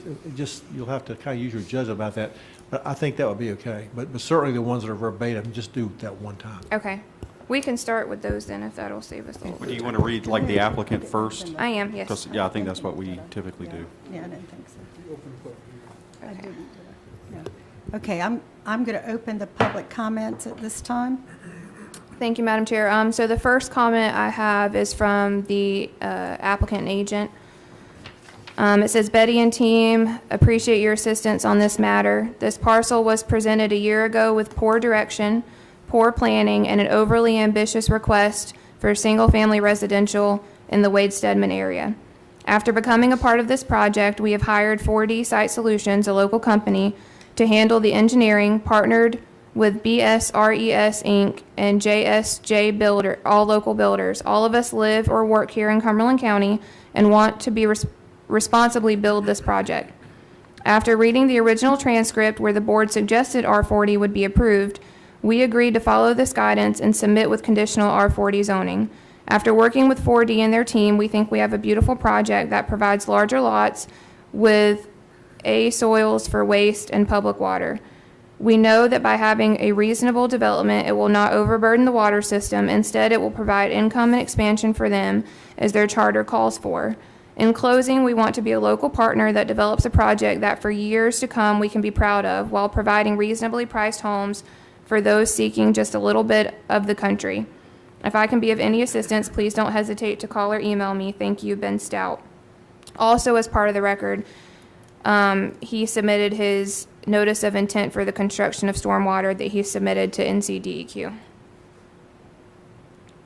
you'll have to kind of use your judgment about that. But I think that would be okay. But certainly the ones that are verbatim, just do that one time. Okay. We can start with those then, if that'll save us a little Do bit. you want to read like the applicant first? I am, yes. 'Cause, yeah, I think that's what we typically do. yeah, I didn't think so. You open the public hearing. I didn't, yeah. Okay, I'm going to open the public comments at this time. Thank you, Madam Chair. So the first comment I have is from the applicant and agent. It says, Betty and team, appreciate your assistance on this matter. This parcel was presented a year ago with poor direction, poor planning, and an overly ambitious request for single-family residential in the Wade Stedman area. After becoming a part of this project, we have hired 4D Site Solutions, a local company, to handle the engineering, partnered with BSRES Inc. and JSJ Builder, all local builders. All of us live or work here in Cumberland County and want to be responsibly build this project. After reading the original transcript where the board suggested R40 would be approved, we agreed to follow this guidance and submit with conditional R40 zoning. After working with 4D and their team, we think we have a beautiful project that provides larger lots with A soils for waste and public water. We know that by having a reasonable development, it will not overburden the water system. Instead, it will provide income and expansion for them as their charter calls for. In closing, we want to be a local partner that develops a project that for years to come we can be proud of while providing reasonably priced homes for those seeking just a little bit of the country. If I can be of any assistance, please don't hesitate to call or email me. Thank you, Ben Stout. Also, as part of the record, he submitted his notice of intent for the construction of stormwater that he submitted to NCDEQ.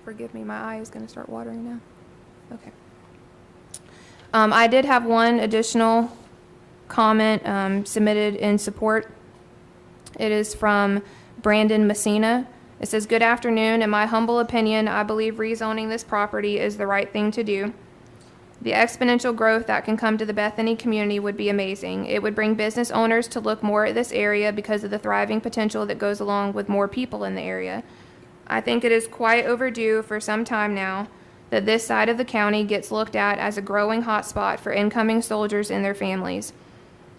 Forgive me, my eye is going to start watering now. Okay. I did have one additional comment submitted in support. It is from Brandon Messina. It says, "Good afternoon. In my humble opinion, I believe rezoning this property is the right thing to do. The exponential growth that can come to the Bethany community would be amazing. It would bring business owners to look more at this area because of the thriving potential that goes along with more people in the area. I think it is quite overdue for some time now that this side of the county gets looked at as a growing hotspot for incoming soldiers and their families.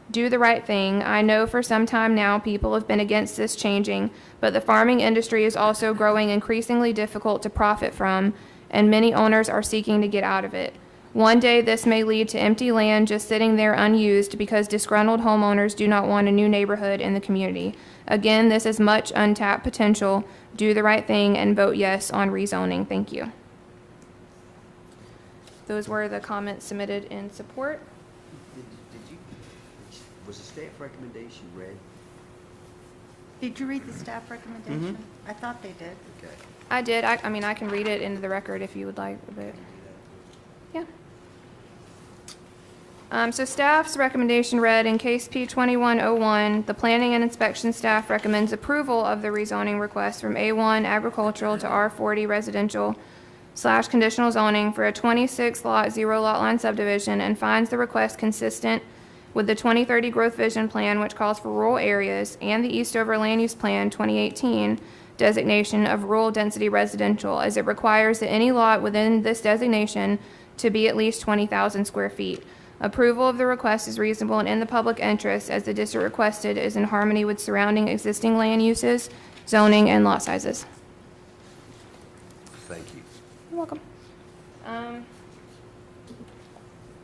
Do the right thing. I know for some time now people have been against this changing, but the farming industry is also growing increasingly difficult to profit from, and many owners are seeking to get out of it. One day this may lead to empty land just sitting there unused because disgruntled homeowners do not want a new neighborhood in the community. Again, this is much untapped potential. Do the right thing and vote yes on rezoning. Thank you." Those were the comments submitted in support. Was the staff recommendation read? Did you read the staff recommendation? I thought they did. Okay. I did. I mean, I can read it into the record if you would like a bit. Yeah. So staff's recommendation read, in case P2101, the planning and inspection staff recommends approval of the rezoning request from A1 agricultural to R40 residential / conditional zoning for a 26 lot, 0 lot line subdivision and finds the request consistent with the 2030 growth vision plan, which calls for rural areas, and the Eastover Land Use Plan 2018 designation of rural density residential, as it requires that any lot within this designation to be at least 20,000 square feet. Approval of the request is reasonable and in the public interest, as the district requested is in harmony with surrounding existing land uses, zoning, and lot sizes. Thank you. You're welcome.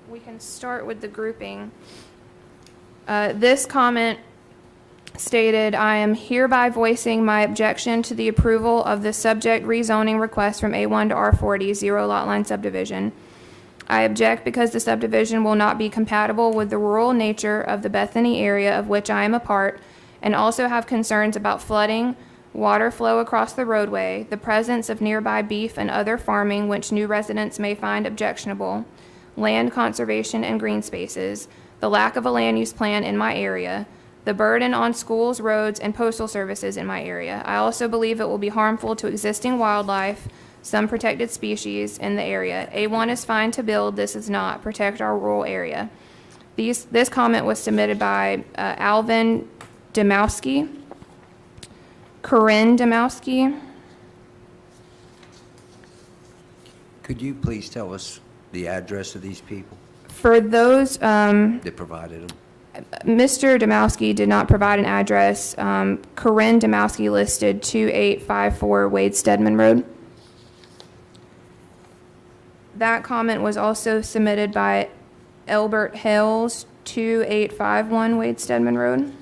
We can start with the grouping. This comment stated, "I am hereby voicing my objection to the approval of the subject rezoning request from A1 to R40 0 lot line subdivision. I object because the subdivision will not be compatible with the rural nature of the Bethany area of which I am a part, and also have concerns about flooding, water flow across the roadway, the presence of nearby beef and other farming which new residents may find objectionable, land conservation and green spaces, the lack of a land use plan in my area, the burden on schools, roads, and postal services in my area. I also believe it will be harmful to existing wildlife, some protected species in the area. A1 is fine to build, this is not. Protect our rural area." This comment was submitted by Alvin Demowski, Corinne Demowski. Could you please tell us the address of these people For those, that provided them? Mr. Demowski did not provide an address. Corinne Demowski listed 2854 Wade Stedman Road. That comment was also submitted by Elbert Hales, 2851 Wade Stedman Road.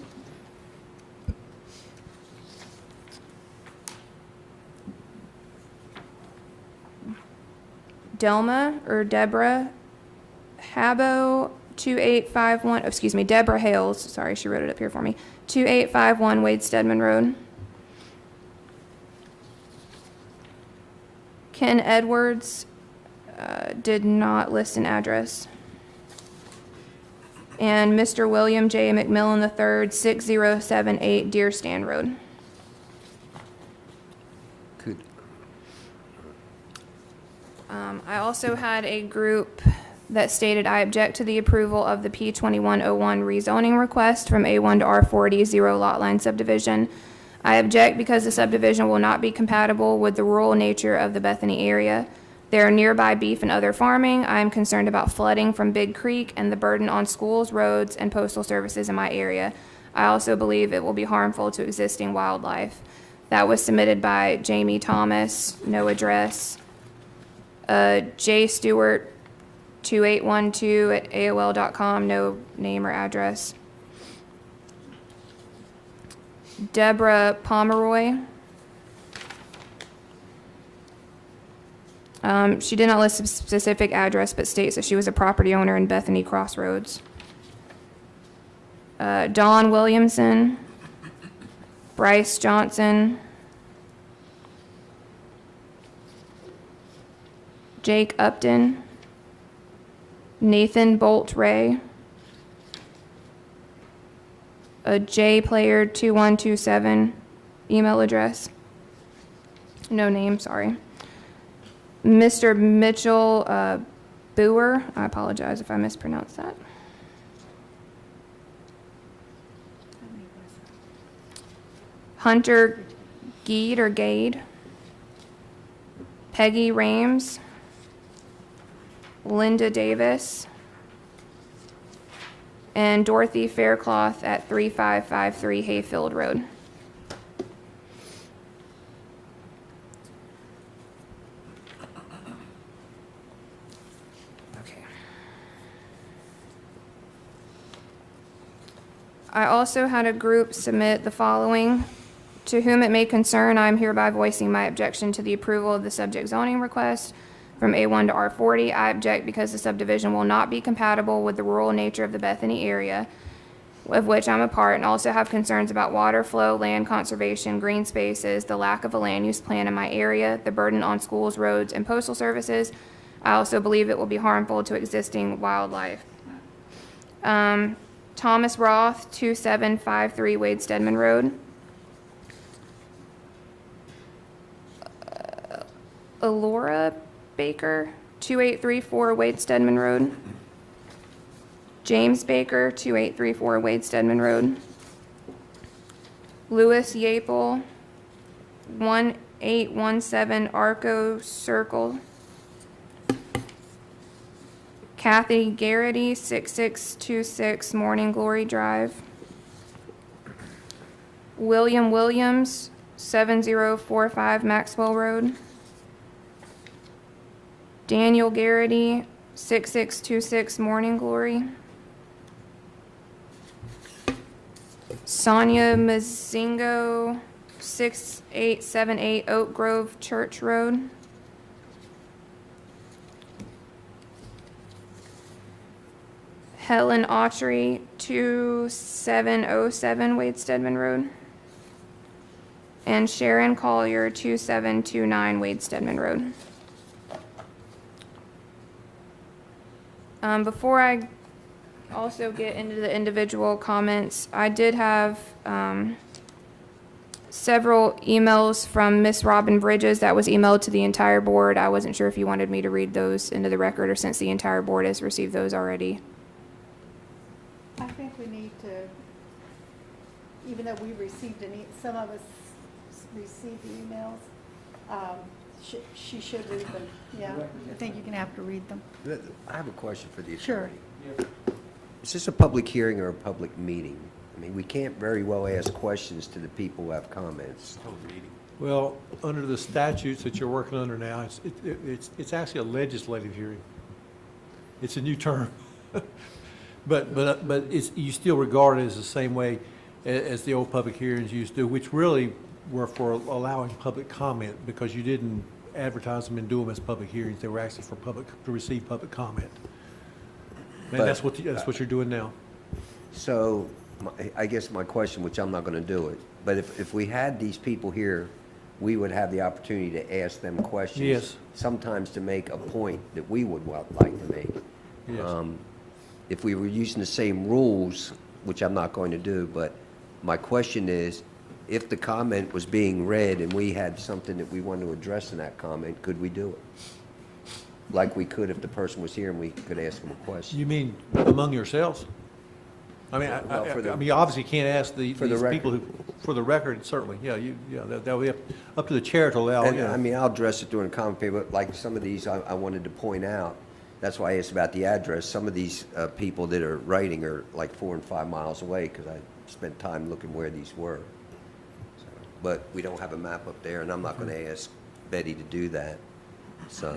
Delma or Deborah Habo, 2851, Deborah Hales, sorry, she wrote it up here for me, 2851 Wade Stedman Road. Ken Edwards did not list an address. and Mr. William J. McMillan III, 6078 Deer Stand Road. Could, I also had a group that stated, I object to the approval of the P2101 rezoning request from A1 to R40 zero lot line subdivision. I object because the subdivision will not be compatible with the rural nature of the Bethany area. There are nearby beef and other farming. I am concerned about flooding from Big Creek and the burden on schools, roads, and postal services in my area. I also believe it will be harmful to existing wildlife. That was submitted by Jamie Thomas, no address. J. Stewart, 2812 at AOL.com, no name or address. Deborah Pomeroy. She did not list a specific address, but states that she was a property owner in Bethany Crossroads. Dawn Williamson, Bryce Johnson, Jake Upton, Nathan Bolt Ray, a J Player 2127 email address. No name, sorry. Mr. Mitchell Boer, I apologize if I mispronounced that. Hunter Geed or Gade, Peggy Rames, Linda Davis, and Dorothy Faircloth at 3553 Hayfield Road. Okay. I also had a group submit the following. To whom it may concern, I am hereby voicing my objection to the approval of the subject zoning request from A1 to R40. I object because the subdivision will not be compatible with the rural nature of the Bethany area, of which I'm a part, and also have concerns about water flow, land conservation, green spaces, the lack of a land use plan in my area, the burden on schools, roads, and postal services. I also believe it will be harmful to existing wildlife. Thomas Roth, 2753 Wade Stedman Road. Elora Baker, 2834 Wade Stedman Road. James Baker, 2834 Wade Stedman Road. Louis Yapel, 1817 Arco Circle. Kathy Garrity, 6626 Morning Glory Drive. William Williams, 7045 Maxwell Road. Daniel Garrity, 6626 Morning Glory. Sonia Mazingo, 6878 Oak Grove Church Road. Helen Autry, 2707 Wade Stedman Road. And Sharon Collier, 2729 Wade Stedman Road. Before I also get into the individual comments, I did have several emails from Miss Robin Bridges that was emailed to the entire board. I wasn't sure if you wanted me to read those into the record, or since the entire board has received those already. I think we need to, even though we received some of us received the emails, she should read them. Yeah, I think you're going to have to read them. I have a question for the attorney. Sure. Is this a public hearing or a public meeting? I mean, we can't very well ask questions to the people who have comments. Well, under the statutes that you're working under now, it's actually a legislative hearing. It's a new term. But you still regard it as the same way as the old public hearings used to, which really were for allowing public comment, because you didn't advertise them and do them as public hearings. They were actually for to receive public comment. And that's what you're doing now. So I guess my question, which I'm not going to do it, but if we had these people here, we would have the opportunity to ask them questions. Yes. Sometimes to make a point that we would like to make. Yes. if we were using the same rules, which I'm not going to do, but my question is, if the comment was being read and we had something that we wanted to address in that comment, could we do it? Like we could if the person was here and we could ask them a question? You mean among yourselves? I mean, Well, for the- I mean, you obviously can't ask these For the people who, for the record, certainly, yeah, that would be up to the chair to allow, And, you I know. mean, I'll address it during the comment period, but like some of these, I wanted to point out, that's why I asked about the address. Some of these people that are writing are like 4 and 5 miles away, because I spent time looking where these were. So, but we don't have a map up there, and I'm not going to ask Betty to do that, so.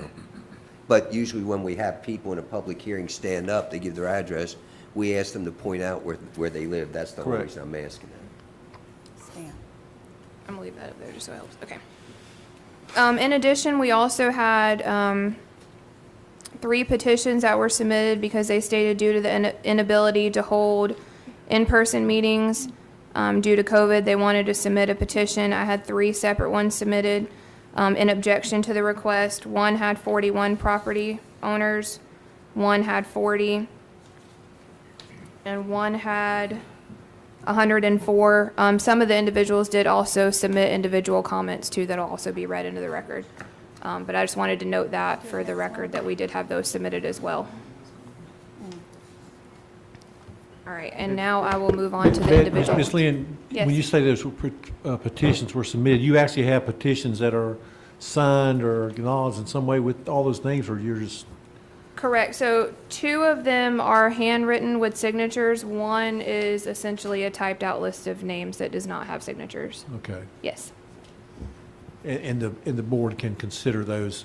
But usually when we have people in a public hearing stand up, they give their address, we ask them to point out where they live. That's the only Correct. reason I'm asking that. Stan. I'm gonna leave that up there just so it helps. Okay. In addition, we also had 3 petitions that were submitted because they stated due to the inability to hold in-person meetings due to COVID, they wanted to submit a petition. I had 3 separate ones submitted in objection to the request. One had 41 property owners, one had 40, and one had 104. Some of the individuals did also submit individual comments too that'll also be read into the record. But I just wanted to note that for the record that we did have those submitted as well. All right, and now I will move on to the individual. Ms. Lynn, Yes. when you say those petitions were submitted, you actually have petitions that are signed or acknowledged in some way with all those names, or you're just? Correct. So 2 of them are handwritten with signatures. One is essentially a typed out list of names that does not have signatures. Okay. Yes. And the board can consider those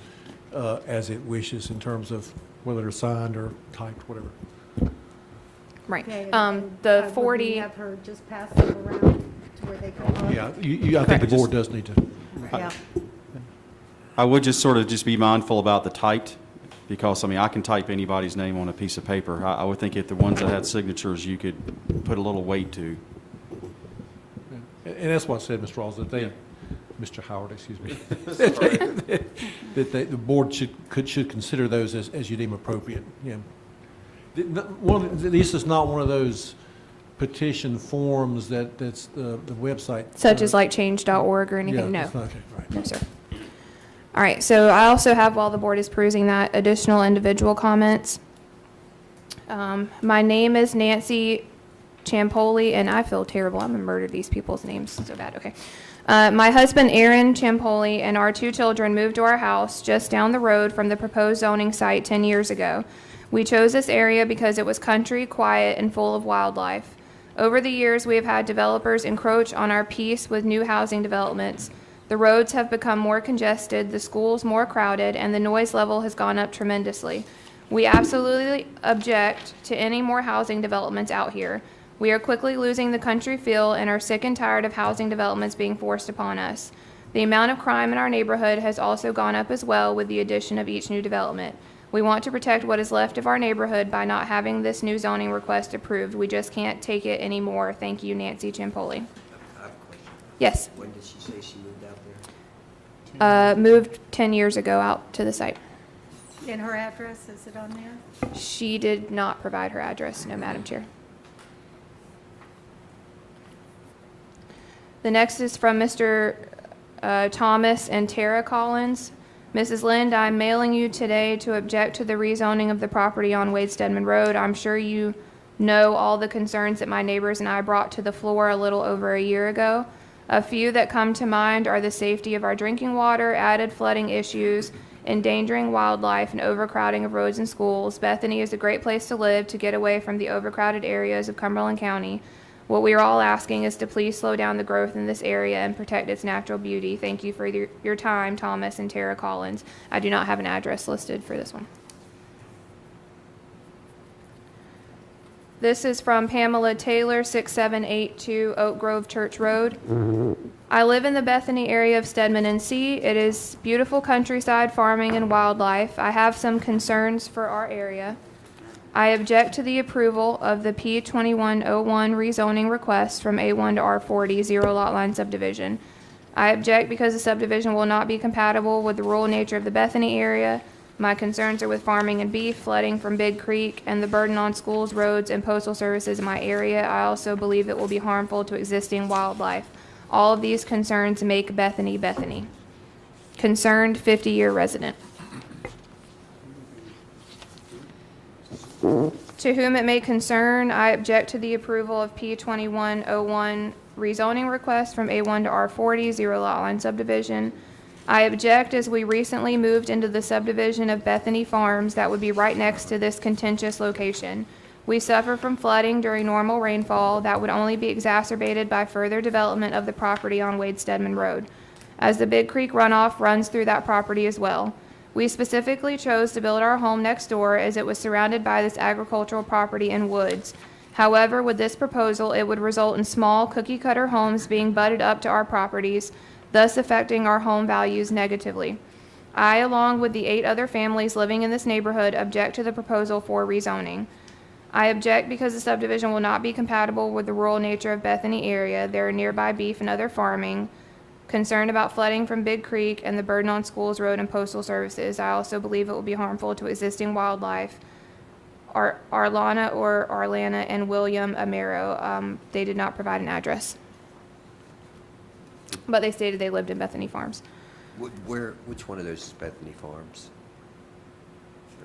as it wishes in terms of whether they're signed or typed, whatever. Right. Okay, The would we 40, have her just pass them around to where they can look? Yeah, I think the Correct. board does need to. Yeah. I would just sort of just be mindful about the typed, because, I mean, I can type anybody's name on a piece of paper. I would think if the ones that had signatures, you could put a little weight to. And that's what I said, Mr. Rawls, that they, Mr. Howard, excuse me, that the board should consider those as you deem appropriate, yeah. This is not one of those petition forms that's the website. such as like change.org or anything? Yeah, No. it's not- okay, right. No, sir. All right, so I also have, while the board is perusing that, additional individual comments. My name is Nancy Champoli, and I feel terrible. I'm going to murder these people's names so bad. Okay. My husband, Aaron Champoli, and our 2 children moved to our house just down the road from the proposed zoning site 10 years ago. We chose this area because it was country, quiet, and full of wildlife. Over the years, we have had developers encroach on our peace with new housing developments. The roads have become more congested, the schools more crowded, and the noise level has gone up tremendously. We absolutely object to any more housing developments out here. We are quickly losing the country feel and are sick and tired of housing developments being forced upon us. The amount of crime in our neighborhood has also gone up as well with the addition of each new development. We want to protect what is left of our neighborhood by not having this new zoning request approved. We just can't take it anymore. Thank you, Nancy Champoli. I have a question. Yes, When did she say she moved out there? moved 10 years ago out to the site. And her address, is it on there? She did not provide her address, no, Madam Chair. The next is from Mr. Thomas and Tara Collins. Mrs. Lind, I'm mailing you today to object to the rezoning of the property on Wade Stedman Road. I'm sure you know all the concerns that my neighbors and I brought to the floor a little over a year ago. A few that come to mind are the safety of our drinking water, added flooding issues, endangering wildlife, and overcrowding of roads and schools. Bethany is a great place to live to get away from the overcrowded areas of Cumberland County. What we are all asking is to please slow down the growth in this area and protect its natural beauty. Thank you for your time, Thomas and Tara Collins. I do not have an address listed for this one. This is from Pamela Taylor, 6782 Oak Grove Church Road. I live in the Bethany area of Stedman NC. It is beautiful countryside, farming, and wildlife. I have some concerns for our area. I object to the approval of the P2101 rezoning request from A1 to R40 zero lot line subdivision. I object because the subdivision will not be compatible with the rural nature of the Bethany area. My concerns are with farming and beef, flooding from Big Creek, and the burden on schools, roads, and postal services in my area. I also believe it will be harmful to existing wildlife. All of these concerns make Bethany, Bethany. Concerned 50-year resident. To whom it may concern, I object to the approval of P2101 rezoning request from A1 to R40, 0 lot line subdivision. I object as we recently moved into the subdivision of Bethany Farms that would be right next to this contentious location. We suffer from flooding during normal rainfall that would only be exacerbated by further development of the property on Wade Stedman Road, as the Big Creek runoff runs through that property as well. We specifically chose to build our home next door as it was surrounded by this agricultural property and woods. However, with this proposal, it would result in small cookie-cutter homes being butted up to our properties, thus affecting our home values negatively. I, along with the 8 other families living in this neighborhood, object to the proposal for rezoning. I object because the subdivision will not be compatible with the rural nature of Bethany area. There are nearby beef and other farming. Concerned about flooding from Big Creek and the burden on schools, road, and postal services. I also believe it will be harmful to existing wildlife. Arlana or Arlana and William Amaro, they did not provide an address, but they stated they lived in Bethany Farms. Which one of those is Bethany Farms?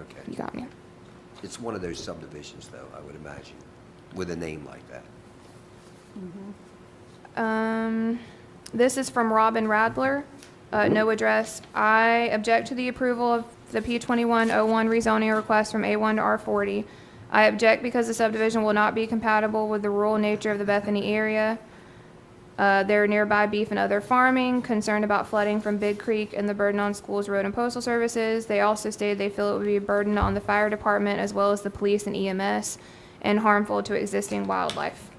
Okay. You got me. It's one of those subdivisions, though, I would imagine, with a name like that. This is from Robin Radler, no address. I object to the approval of the P2101 rezoning request from A1 to R40. I object because the subdivision will not be compatible with the rural nature of the Bethany area. There are nearby beef and other farming, concerned about flooding from Big Creek and the burden on schools, road, and postal services. They also stated they feel it would be a burden on the fire department as well as the police and EMS and harmful to existing wildlife.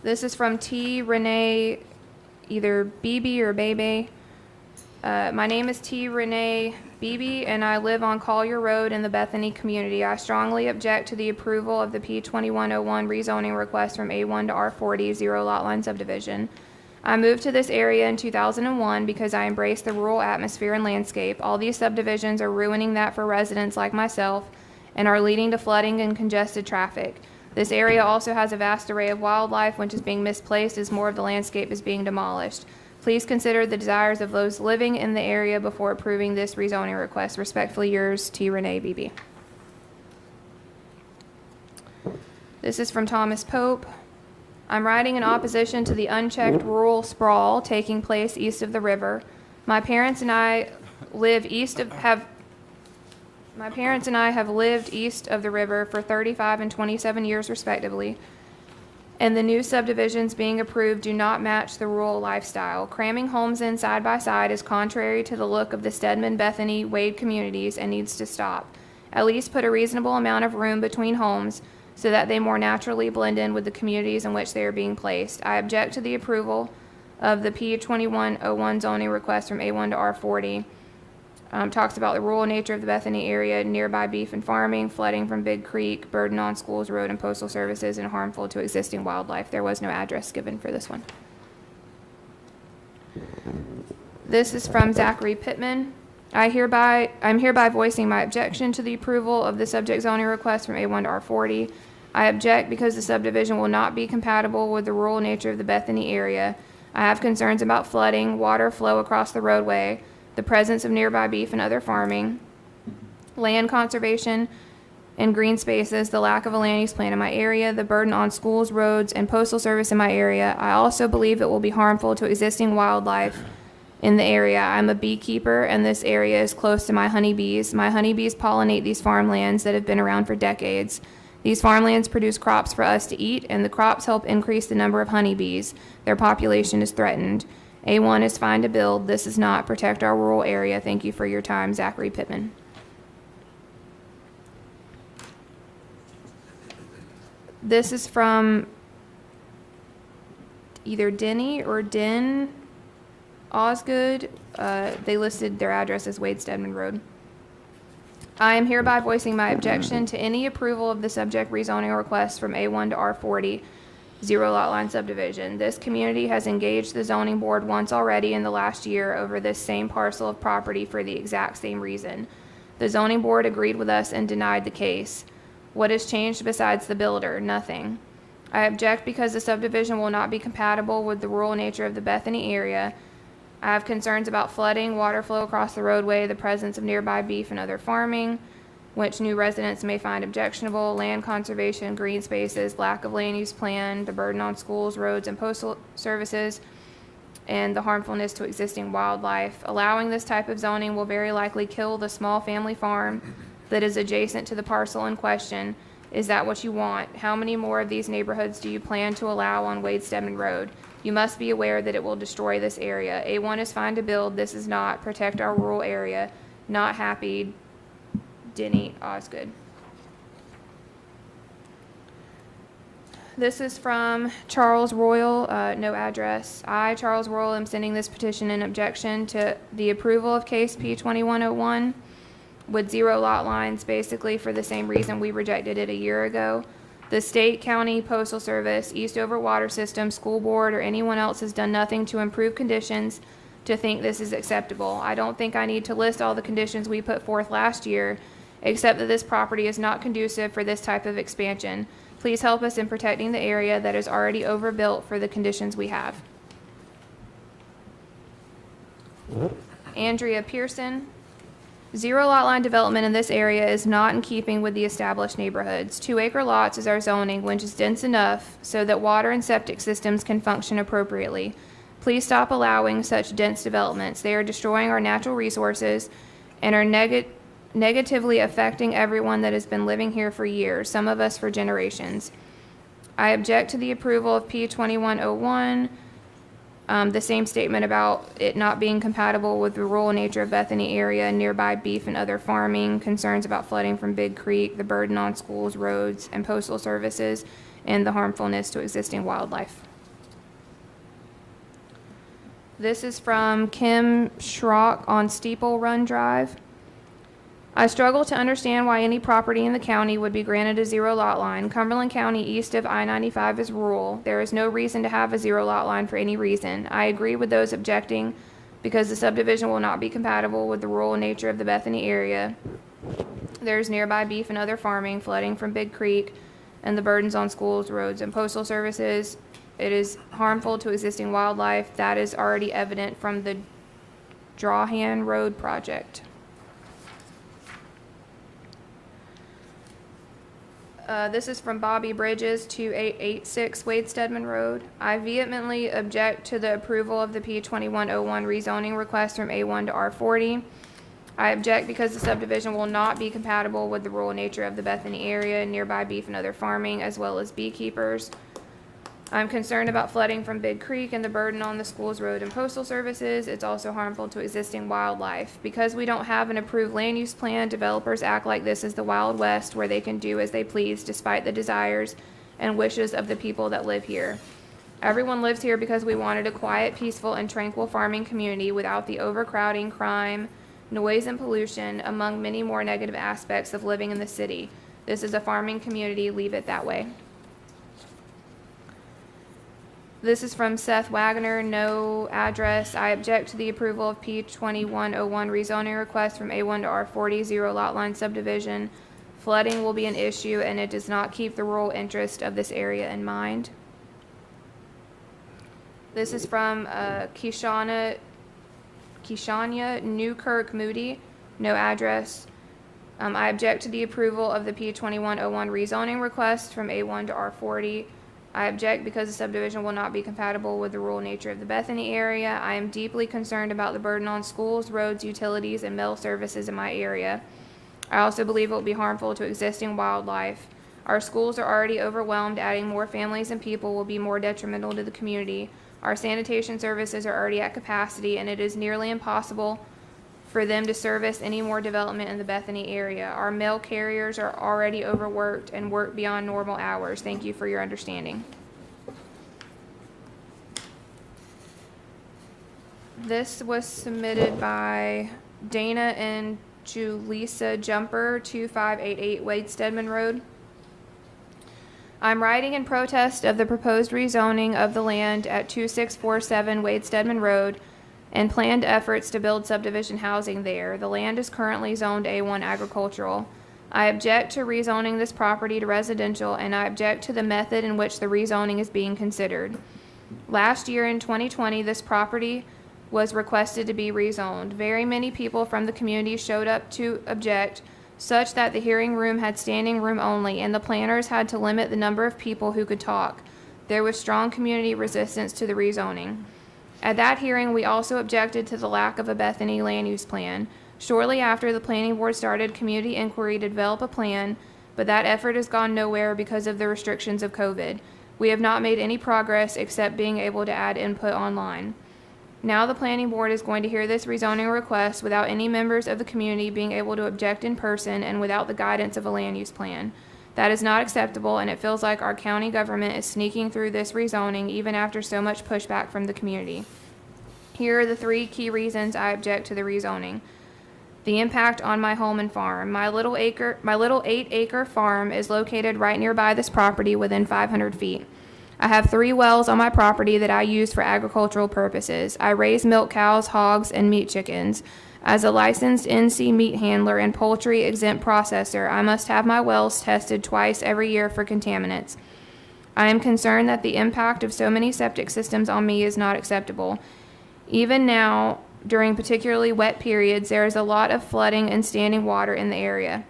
This is from T. Renee, either Beebe or Bebe. My name is T. Renee Beebe, and I live on Collier Road in the Bethany community. I strongly object to the approval of the P2101 rezoning request from A1 to R40, 0 lot line subdivision. I moved to this area in 2001 because I embrace the rural atmosphere and landscape. All these subdivisions are ruining that for residents like myself and are leading to flooding and congested traffic. This area also has a vast array of wildlife, which is being misplaced as more of the landscape is being demolished. Please consider the desires of those living in the area before approving this rezoning request. Respectfully yours, T. Renee Beebe. This is from Thomas Pope. I'm writing in opposition to the unchecked rural sprawl taking place east of the river. My parents and I have lived east of the river for 35 and 27 years respectively, and the new subdivisions being approved do not match the rural lifestyle. Cramming homes in side by side is contrary to the look of the Stedman, Bethany, Wade communities and needs to stop. At least put a reasonable amount of room between homes so that they more naturally blend in with the communities in which they are being placed. I object to the approval of the P2101 zoning request from A1 to R40. Talks about the rural nature of the Bethany area, nearby beef and farming, flooding from Big Creek, burden on schools, road, and postal services, and harmful to existing wildlife. There was no address given for this one. This is from Zachary Pittman. I'm hereby voicing my objection to the approval of the subject zoning request from A1 to R40. I object because the subdivision will not be compatible with the rural nature of the Bethany area. I have concerns about flooding, water flow across the roadway, the presence of nearby beef and other farming, land conservation and green spaces, the lack of a land use plan in my area, the burden on schools, roads, and postal service in my area. I also believe it will be harmful to existing wildlife in the area. I'm a beekeeper, and this area is close to my honeybees. My honeybees pollinate these farmlands that have been around for decades. These farmlands produce crops for us to eat, and the crops help increase the number of honeybees. Their population is threatened. A1 is fine to build. This is not. Protect our rural area. Thank you for your time. Zachary Pittman. This is from either Denny or Den Osgood. They listed their address as Wade Stedman Road. I am hereby voicing my objection to any approval of the subject rezoning request from A1 to R40. zero lot line subdivision. This community has engaged the zoning board once already in the last year over this same parcel of property for the exact same reason. The zoning board agreed with us and denied the case. What has changed besides the builder? Nothing. I object because the subdivision will not be compatible with the rural nature of the Bethany area. I have concerns about flooding, water flow across the roadway, the presence of nearby beef and other farming, which new residents may find objectionable, land conservation, green spaces, lack of land use plan, the burden on schools, roads, and postal services, and the harmfulness to existing wildlife. Allowing this type of zoning will very likely kill the small family farm that is adjacent to the parcel in question. Is that what you want? How many more of these neighborhoods do you plan to allow on Wade Stedman Road? You must be aware that it will destroy this area. A1 is fine to build, this is not. Protect our rural area. Not happy, Denny Osgood. This is from Charles Royal, no address. I, Charles Royal, am sending this petition in objection to the approval of case P2101 with zero lot lines, basically for the same reason we rejected it a year ago. The state, county, postal service, Eastover water system, school board, or anyone else has done nothing to improve conditions to think this is acceptable. I don't think I need to list all the conditions we put forth last year, except that this property is not conducive for this type of expansion. Please help us in protecting the area that is already overbuilt for the conditions we have. Andrea Pearson. Zero lot line development in this area is not in keeping with the established neighborhoods. 2-acre lots is our zoning, which is dense enough so that water and septic systems can function appropriately. Please stop allowing such dense developments. They are destroying our natural resources and are negatively affecting everyone that has been living here for years, some of us for generations. I object to the approval of P2101. The same statement about it not being compatible with the rural nature of Bethany area, nearby beef and other farming, concerns about flooding from Big Creek, the burden on schools, roads, and postal services, and the harmfulness to existing wildlife. This is from Kim Schrock on Steeple Run Drive. I struggle to understand why any property in the county would be granted a zero lot line. Cumberland County east of I-95 is rural. There is no reason to have a zero lot line for any reason. I agree with those objecting because the subdivision will not be compatible with the rural nature of the Bethany area. There's nearby beef and other farming, flooding from Big Creek, and the burdens on schools, roads, and postal services. It is harmful to existing wildlife. That is already evident from the Drawhan Road project. This is from Bobby Bridges, 2886 Wade Stedman Road. I vehemently object to the approval of the P2101 rezoning request from A1 to R40. I object because the subdivision will not be compatible with the rural nature of the Bethany area, nearby beef and other farming, as well as beekeepers. I'm concerned about flooding from Big Creek and the burden on the schools, road, and postal services. It's also harmful to existing wildlife. Because we don't have an approved land use plan, developers act like this is the Wild West where they can do as they please despite the desires and wishes of the people that live here. Everyone lives here because we wanted a quiet, peaceful, and tranquil farming community without the overcrowding, crime, noise, and pollution, among many more negative aspects of living in the city. This is a farming community. Leave it that way. This is from Seth Wagner, no address. I object to the approval of P2101 rezoning request from A1 to R40, zero lot line subdivision. Flooding will be an issue and it does not keep the rural interest of this area in mind. This is from Kishania Newkirk Moody, no address. I object to the approval of the P2101 rezoning request from A1 to R40. I object because the subdivision will not be compatible with the rural nature of the Bethany area. I am deeply concerned about the burden on schools, roads, utilities, and mail services in my area. I also believe it will be harmful to existing wildlife. Our schools are already overwhelmed. Adding more families and people will be more detrimental to the community. Our sanitation services are already at capacity, and it is nearly impossible for them to service any more development in the Bethany area. Our mail carriers are already overworked and work beyond normal hours. Thank you for your understanding. This was submitted by Dana and Julissa Jumper, 2588 Wade Stedman Road. I'm writing in protest of the proposed rezoning of the land at 2647 Wade Stedman Road and planned efforts to build subdivision housing there. The land is currently zoned A1 agricultural. I object to rezoning this property to residential, and I object to the method in which the rezoning is being considered. Last year in 2020, this property was requested to be rezoned. Very many people from the community showed up to object, such that the hearing room had standing room only, and the planners had to limit the number of people who could talk. There was strong community resistance to the rezoning. At that hearing, we also objected to the lack of a Bethany land use plan. Shortly after, the planning board started community inquiry to develop a plan, but that effort has gone nowhere because of the restrictions of COVID. We have not made any progress except being able to add input online. Now the planning board is going to hear this rezoning request without any members of the community being able to object in person and without the guidance of a land use plan. That is not acceptable, and it feels like our county government is sneaking through this rezoning even after so much pushback from the community. Here are the 3 key reasons I object to the rezoning. The impact on my home and farm. My little 8-acre farm is located right nearby this property within 500 feet. I have 3 wells on my property that I use for agricultural purposes. I raise milk cows, hogs, and meat chickens. As a licensed NC meat handler and poultry exempt processor, I must have my wells tested twice every year for contaminants. I am concerned that the impact of so many septic systems on me is not acceptable. Even now, during particularly wet periods, there is a lot of flooding and standing water in the area.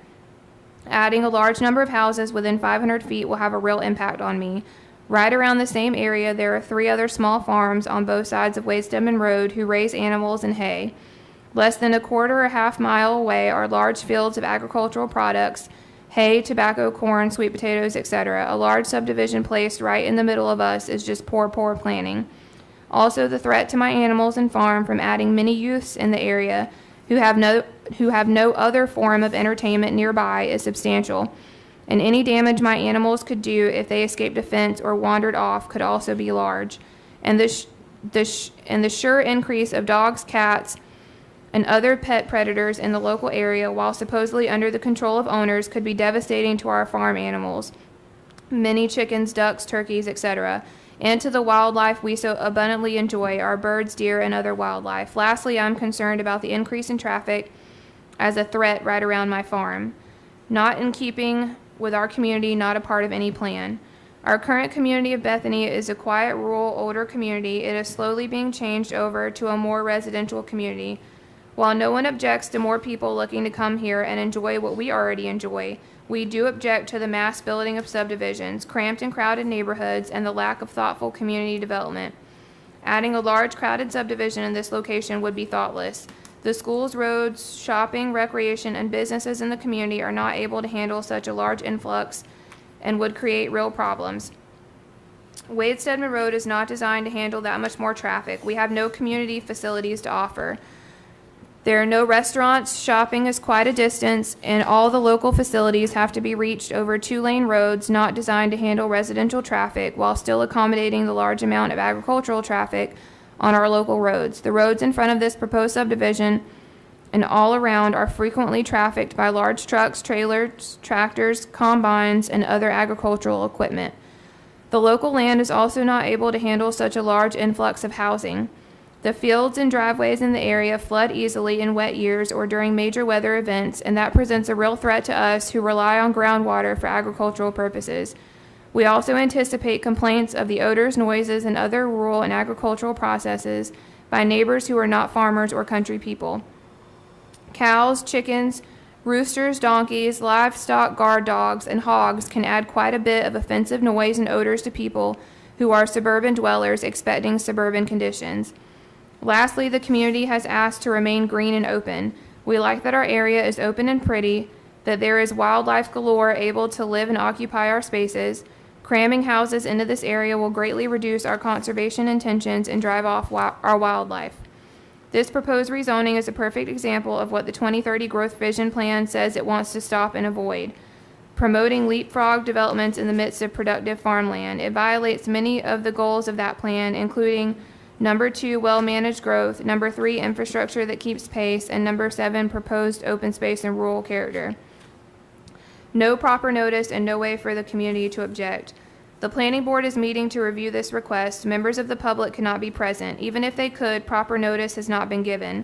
Adding a large number of houses within 500 feet will have a real impact on me. Right around the same area, there are 3 other small farms on both sides of Wade Stedman Road who raise animals and hay. Less than a quarter or half mile away are large fields of agricultural products, hay, tobacco, corn, sweet potatoes, etc. A large subdivision placed right in the middle of us is just poor planning. Also, the threat to my animals and farm from adding many youths in the area who have no other form of entertainment nearby is substantial. And any damage my animals could do if they escaped a fence or wandered off could also be large. And the sure increase of dogs, cats, and other pet predators in the local area, while supposedly under the control of owners, could be devastating to our farm animals, many chickens, ducks, turkeys, etc., and to the wildlife we so abundantly enjoy, our birds, deer, and other wildlife. Lastly, I'm concerned about the increase in traffic as a threat right around my farm. Not in keeping with our community, not a part of any plan. Our current community of Bethany is a quiet, rural, older community. It is slowly being changed over to a more residential community. While no one objects to more people looking to come here and enjoy what we already enjoy, we do object to the mass building of subdivisions, cramped and crowded neighborhoods, and the lack of thoughtful community development. Adding a large, crowded subdivision in this location would be thoughtless. The schools, roads, shopping, recreation, and businesses in the community are not able to handle such a large influx and would create real problems. Wade Stedman Road is not designed to handle that much more traffic. We have no community facilities to offer. There are no restaurants, shopping is quite a distance, and all the local facilities have to be reached over 2-lane roads not designed to handle residential traffic while still accommodating the large amount of agricultural traffic on our local roads. The roads in front of this proposed subdivision and all around are frequently trafficked by large trucks, trailers, tractors, combines, and other agricultural equipment. The local land is also not able to handle such a large influx of housing. The fields and driveways in the area flood easily in wet years or during major weather events, and that presents a real threat to us who rely on groundwater for agricultural purposes. We also anticipate complaints of the odors, noises, and other rural and agricultural processes by neighbors who are not farmers or country people. Cows, chickens, roosters, donkeys, livestock, guard dogs, and hogs can add quite a bit of offensive noise and odors to people who are suburban dwellers expecting suburban conditions. Lastly, the community has asked to remain green and open. We like that our area is open and pretty, that there is wildlife galore able to live and occupy our spaces. Cramming houses into this area will greatly reduce our conservation intentions and drive off our wildlife. This proposed rezoning is a perfect example of what the 2030 Growth Vision Plan says it wants to stop and avoid. Promoting leapfrog developments in the midst of productive farmland. It violates many of the goals of that plan, including number 2, well-managed growth, number 3, infrastructure that keeps pace, and number 7, proposed open space and rural character. No proper notice and no way for the community to object. The planning board is meeting to review this request. Members of the public cannot be present. Even if they could, proper notice has not been given.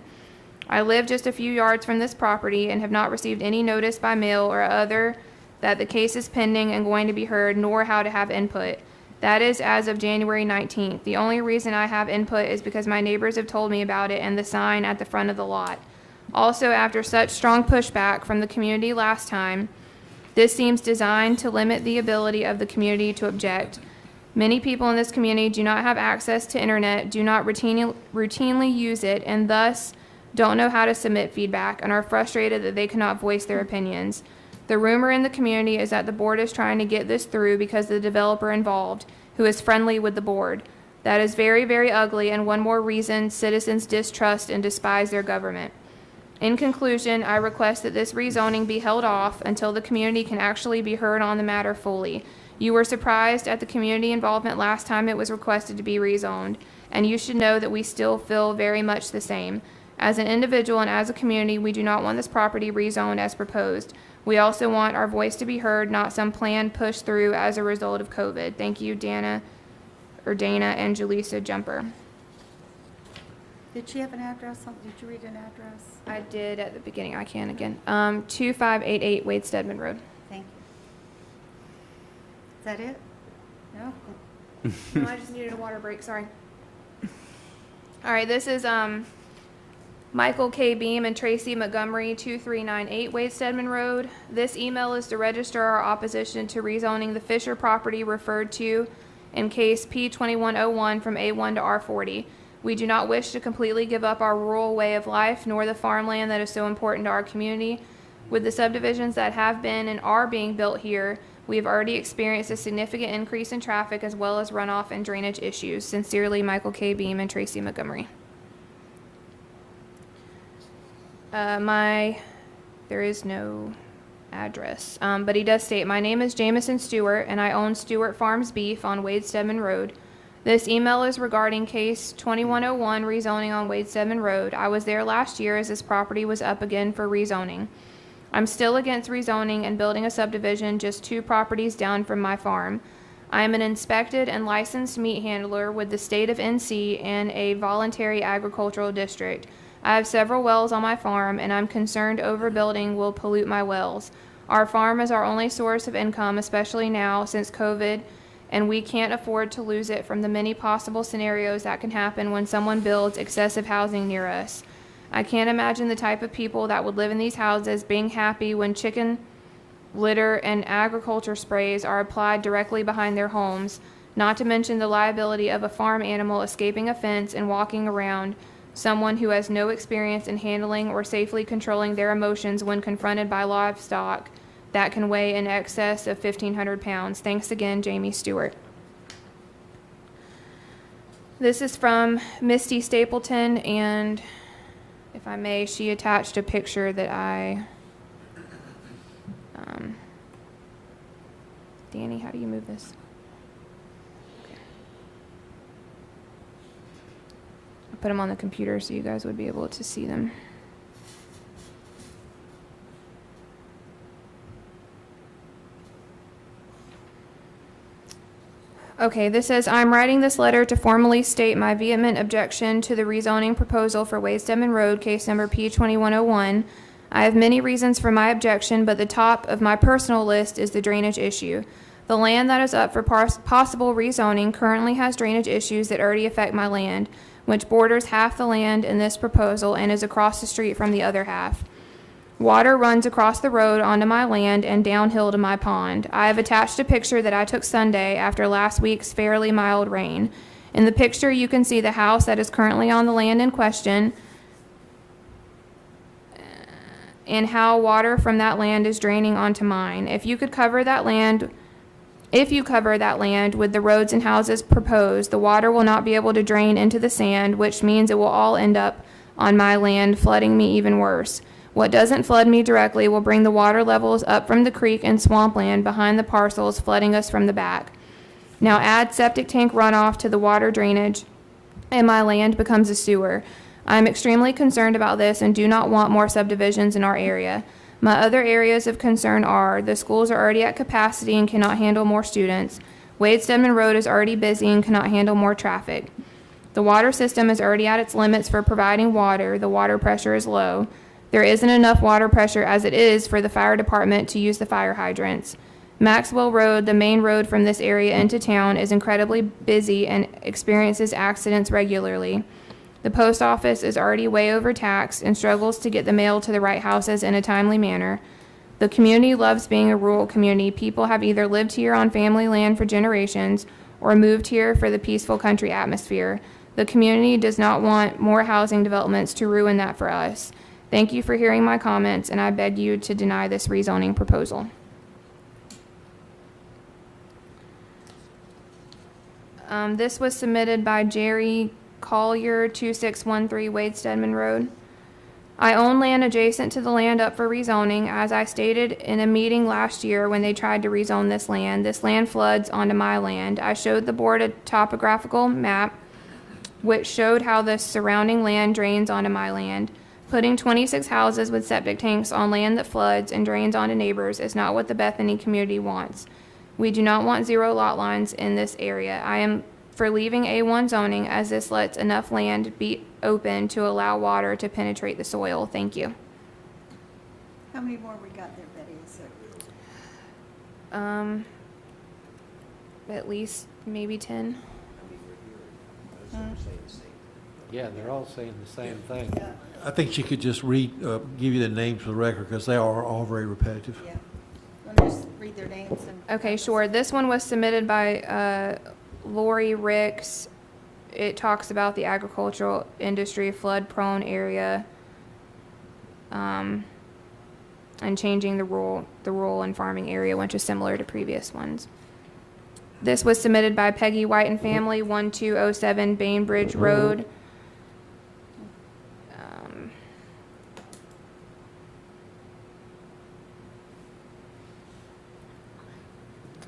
I live just a few yards from this property and have not received any notice by mail or other that the case is pending and going to be heard, nor how to have input. That is as of January 19th. The only reason I have input is because my neighbors have told me about it and the sign at the front of the lot. Also, after such strong pushback from the community last time, this seems designed to limit the ability of the community to object. Many people in this community do not have access to internet, do not routinely use it, and thus don't know how to submit feedback and are frustrated that they cannot voice their opinions. The rumor in the community is that the board is trying to get this through because the developer involved, who is friendly with the board. That is very, very ugly, and one more reason citizens distrust and despise their government. In conclusion, I request that this rezoning be held off until the community can actually be heard on the matter fully. You were surprised at the community involvement last time it was requested to be rezoned, and you should know that we still feel very much the same. As an individual and as a community, we do not want this property rezoned as proposed. We also want our voice to be heard, not some plan pushed through as a result of COVID. Thank you, Dana and Julissa Jumper. Did she have an address? Did you read an address? I did at the beginning. I can again. 2588 Wade Stedman Road. Thank you. Is that it? No? No, I just needed a water break. Sorry. All right, this is Michael K. Beam and Tracy Montgomery, 2398 Wade Stedman Road. This email is to register our opposition to rezoning the Fisher property referred to in case P2101 from A1 to R40. We do not wish to completely give up our rural way of life, nor the farmland that is so important to our community. With the subdivisions that have been and are being built here, we have already experienced a significant increase in traffic as well as runoff and drainage issues. Sincerely, Michael K. Beam and Tracy Montgomery. There is no address, but he does state, my name is Jamison Stewart and I own Stewart Farms Beef on Wade Stedman Road. This email is regarding case 2101 rezoning on Wade Stedman Road. I was there last year as this property was up again for rezoning. I'm still against rezoning and building a subdivision just 2 properties down from my farm. I am an inspected and licensed meat handler with the state of NC and a voluntary agricultural district. I have several wells on my farm, and I'm concerned overbuilding will pollute my wells. Our farm is our only source of income, especially now since COVID, and we can't afford to lose it from the many possible scenarios that can happen when someone builds excessive housing near us. I can't imagine the type of people that would live in these houses being happy when chicken litter and agriculture sprays are applied directly behind their homes, not to mention the liability of a farm animal escaping a fence and walking around, someone who has no experience in handling or safely controlling their emotions when confronted by livestock that can weigh in excess of 1,500 pounds. Thanks again, Jamie Stewart. This is from Misty Stapleton, and if I may, she attached a picture that Danny, how do you move this? Okay. I'll put them on the computer so you guys would be able to see them. Okay, this says, I'm writing this letter to formally state my vehement objection to the rezoning proposal for Wade Stedman Road, case number P2101. I have many reasons for my objection, but the top of my personal list is the drainage issue. The land that is up for possible rezoning currently has drainage issues that already affect my land, which borders half the land in this proposal and is across the street from the other half. Water runs across the road onto my land and downhill to my pond. I have attached a picture that I took Sunday after last week's fairly mild rain. In the picture, you can see the house that is currently on the land in question and how water from that land is draining onto mine. If you cover that land with the roads and houses proposed, the water will not be able to drain into the sand, which means it will all end up on my land, flooding me even worse. What doesn't flood me directly will bring the water levels up from the creek and swampland behind the parcels, flooding us from the back. Now add septic tank runoff to the water drainage, and my land becomes a sewer. I am extremely concerned about this and do not want more subdivisions in our area. My other areas of concern are the schools are already at capacity and cannot handle more students. Wade Stedman Road is already busy and cannot handle more traffic. The water system is already at its limits for providing water. The water pressure is low. There isn't enough water pressure as it is for the fire department to use the fire hydrants. Maxwell Road, the main road from this area into town, is incredibly busy and experiences accidents regularly. The post office is already way overtaxed and struggles to get the mail to the right houses in a timely manner. The community loves being a rural community. People have either lived here on family land for generations or moved here for the peaceful country atmosphere. The community does not want more housing developments to ruin that for us. Thank you for hearing my comments, and I beg you to deny this rezoning proposal. This was submitted by Jerry Collier, 2613 Wade Stedman Road. I own land adjacent to the land up for rezoning. As I stated in a meeting last year when they tried to rezone this land floods onto my land. I showed the board a topographical map which showed how the surrounding land drains onto my land. Putting 26 houses with septic tanks on land that floods and drains onto neighbors is not what the Bethany community wants. We do not want 0 lot lines in this area. I am for leaving A1 zoning as this lets enough land be open to allow water to penetrate the soil. Thank you. How many more we got there, Betty? Is it? At least maybe 10. Yeah, they're all saying the same thing. I think she could just read, give you the names for the record, because they are all very repetitive. Yeah. Let me just read their names and. Okay, sure. This one was submitted by Lori Ricks. It talks about the agricultural industry, flood-prone area, and changing the rural and farming area, which is similar to previous ones. This was submitted by Peggy White and Family, 1207 Bainbridge Road.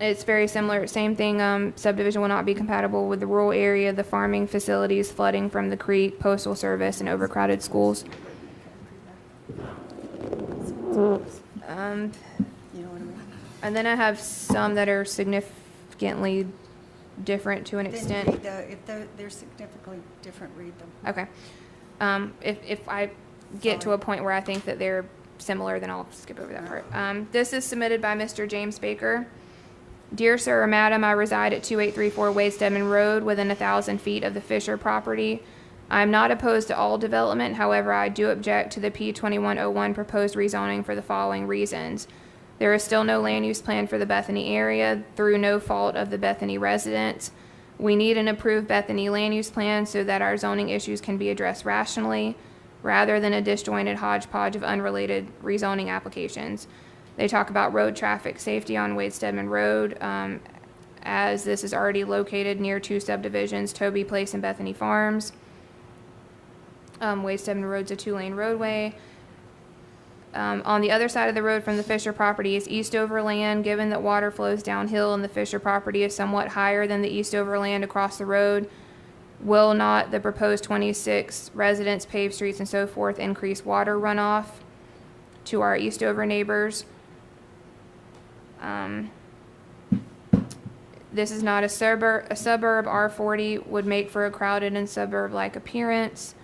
It's very similar, same thing, subdivision will not be compatible with the rural area, the farming facilities, flooding from the creek, postal service, and overcrowded schools. You know what I mean? And then I have some that are significantly different to an extent. Then read if they're significantly different, read them. Okay. If I get to a point where I think that they're similar, then I'll skip over that part. This is submitted by Mr. James Baker. Dear Sir or Madam, I reside at 2834 Wade Stedman Road within 1,000 feet of the Fisher property. I am not opposed to all development. However, I do object to the P2101 proposed rezoning for the following reasons. There is still no land use plan for the Bethany area through no fault of the Bethany residents. We need an approved Bethany land use plan so that our zoning issues can be addressed rationally rather than a disjointed hodgepodge of unrelated rezoning applications. They talk about road traffic safety on Wade Stedman Road, as this is already located near 2 subdivisions, Toby Place and Bethany Farms. Wade Stedman Road's a 2-lane roadway. On the other side of the road from the Fisher property is Eastover land. Given that water flows downhill and the Fisher property is somewhat higher than the Eastover land across the road, will not the proposed 26 residents, paved streets, and so forth increase water runoff to our Eastover neighbors? This is not a suburb. A suburb. R40 would make for a crowded and suburb-like appearance.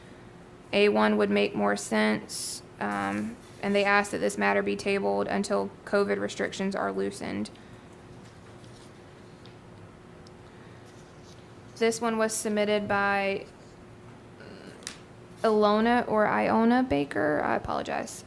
A1 would make more sense. And they ask that this matter be tabled until COVID restrictions are loosened. This one was submitted by Iona Baker. I apologize.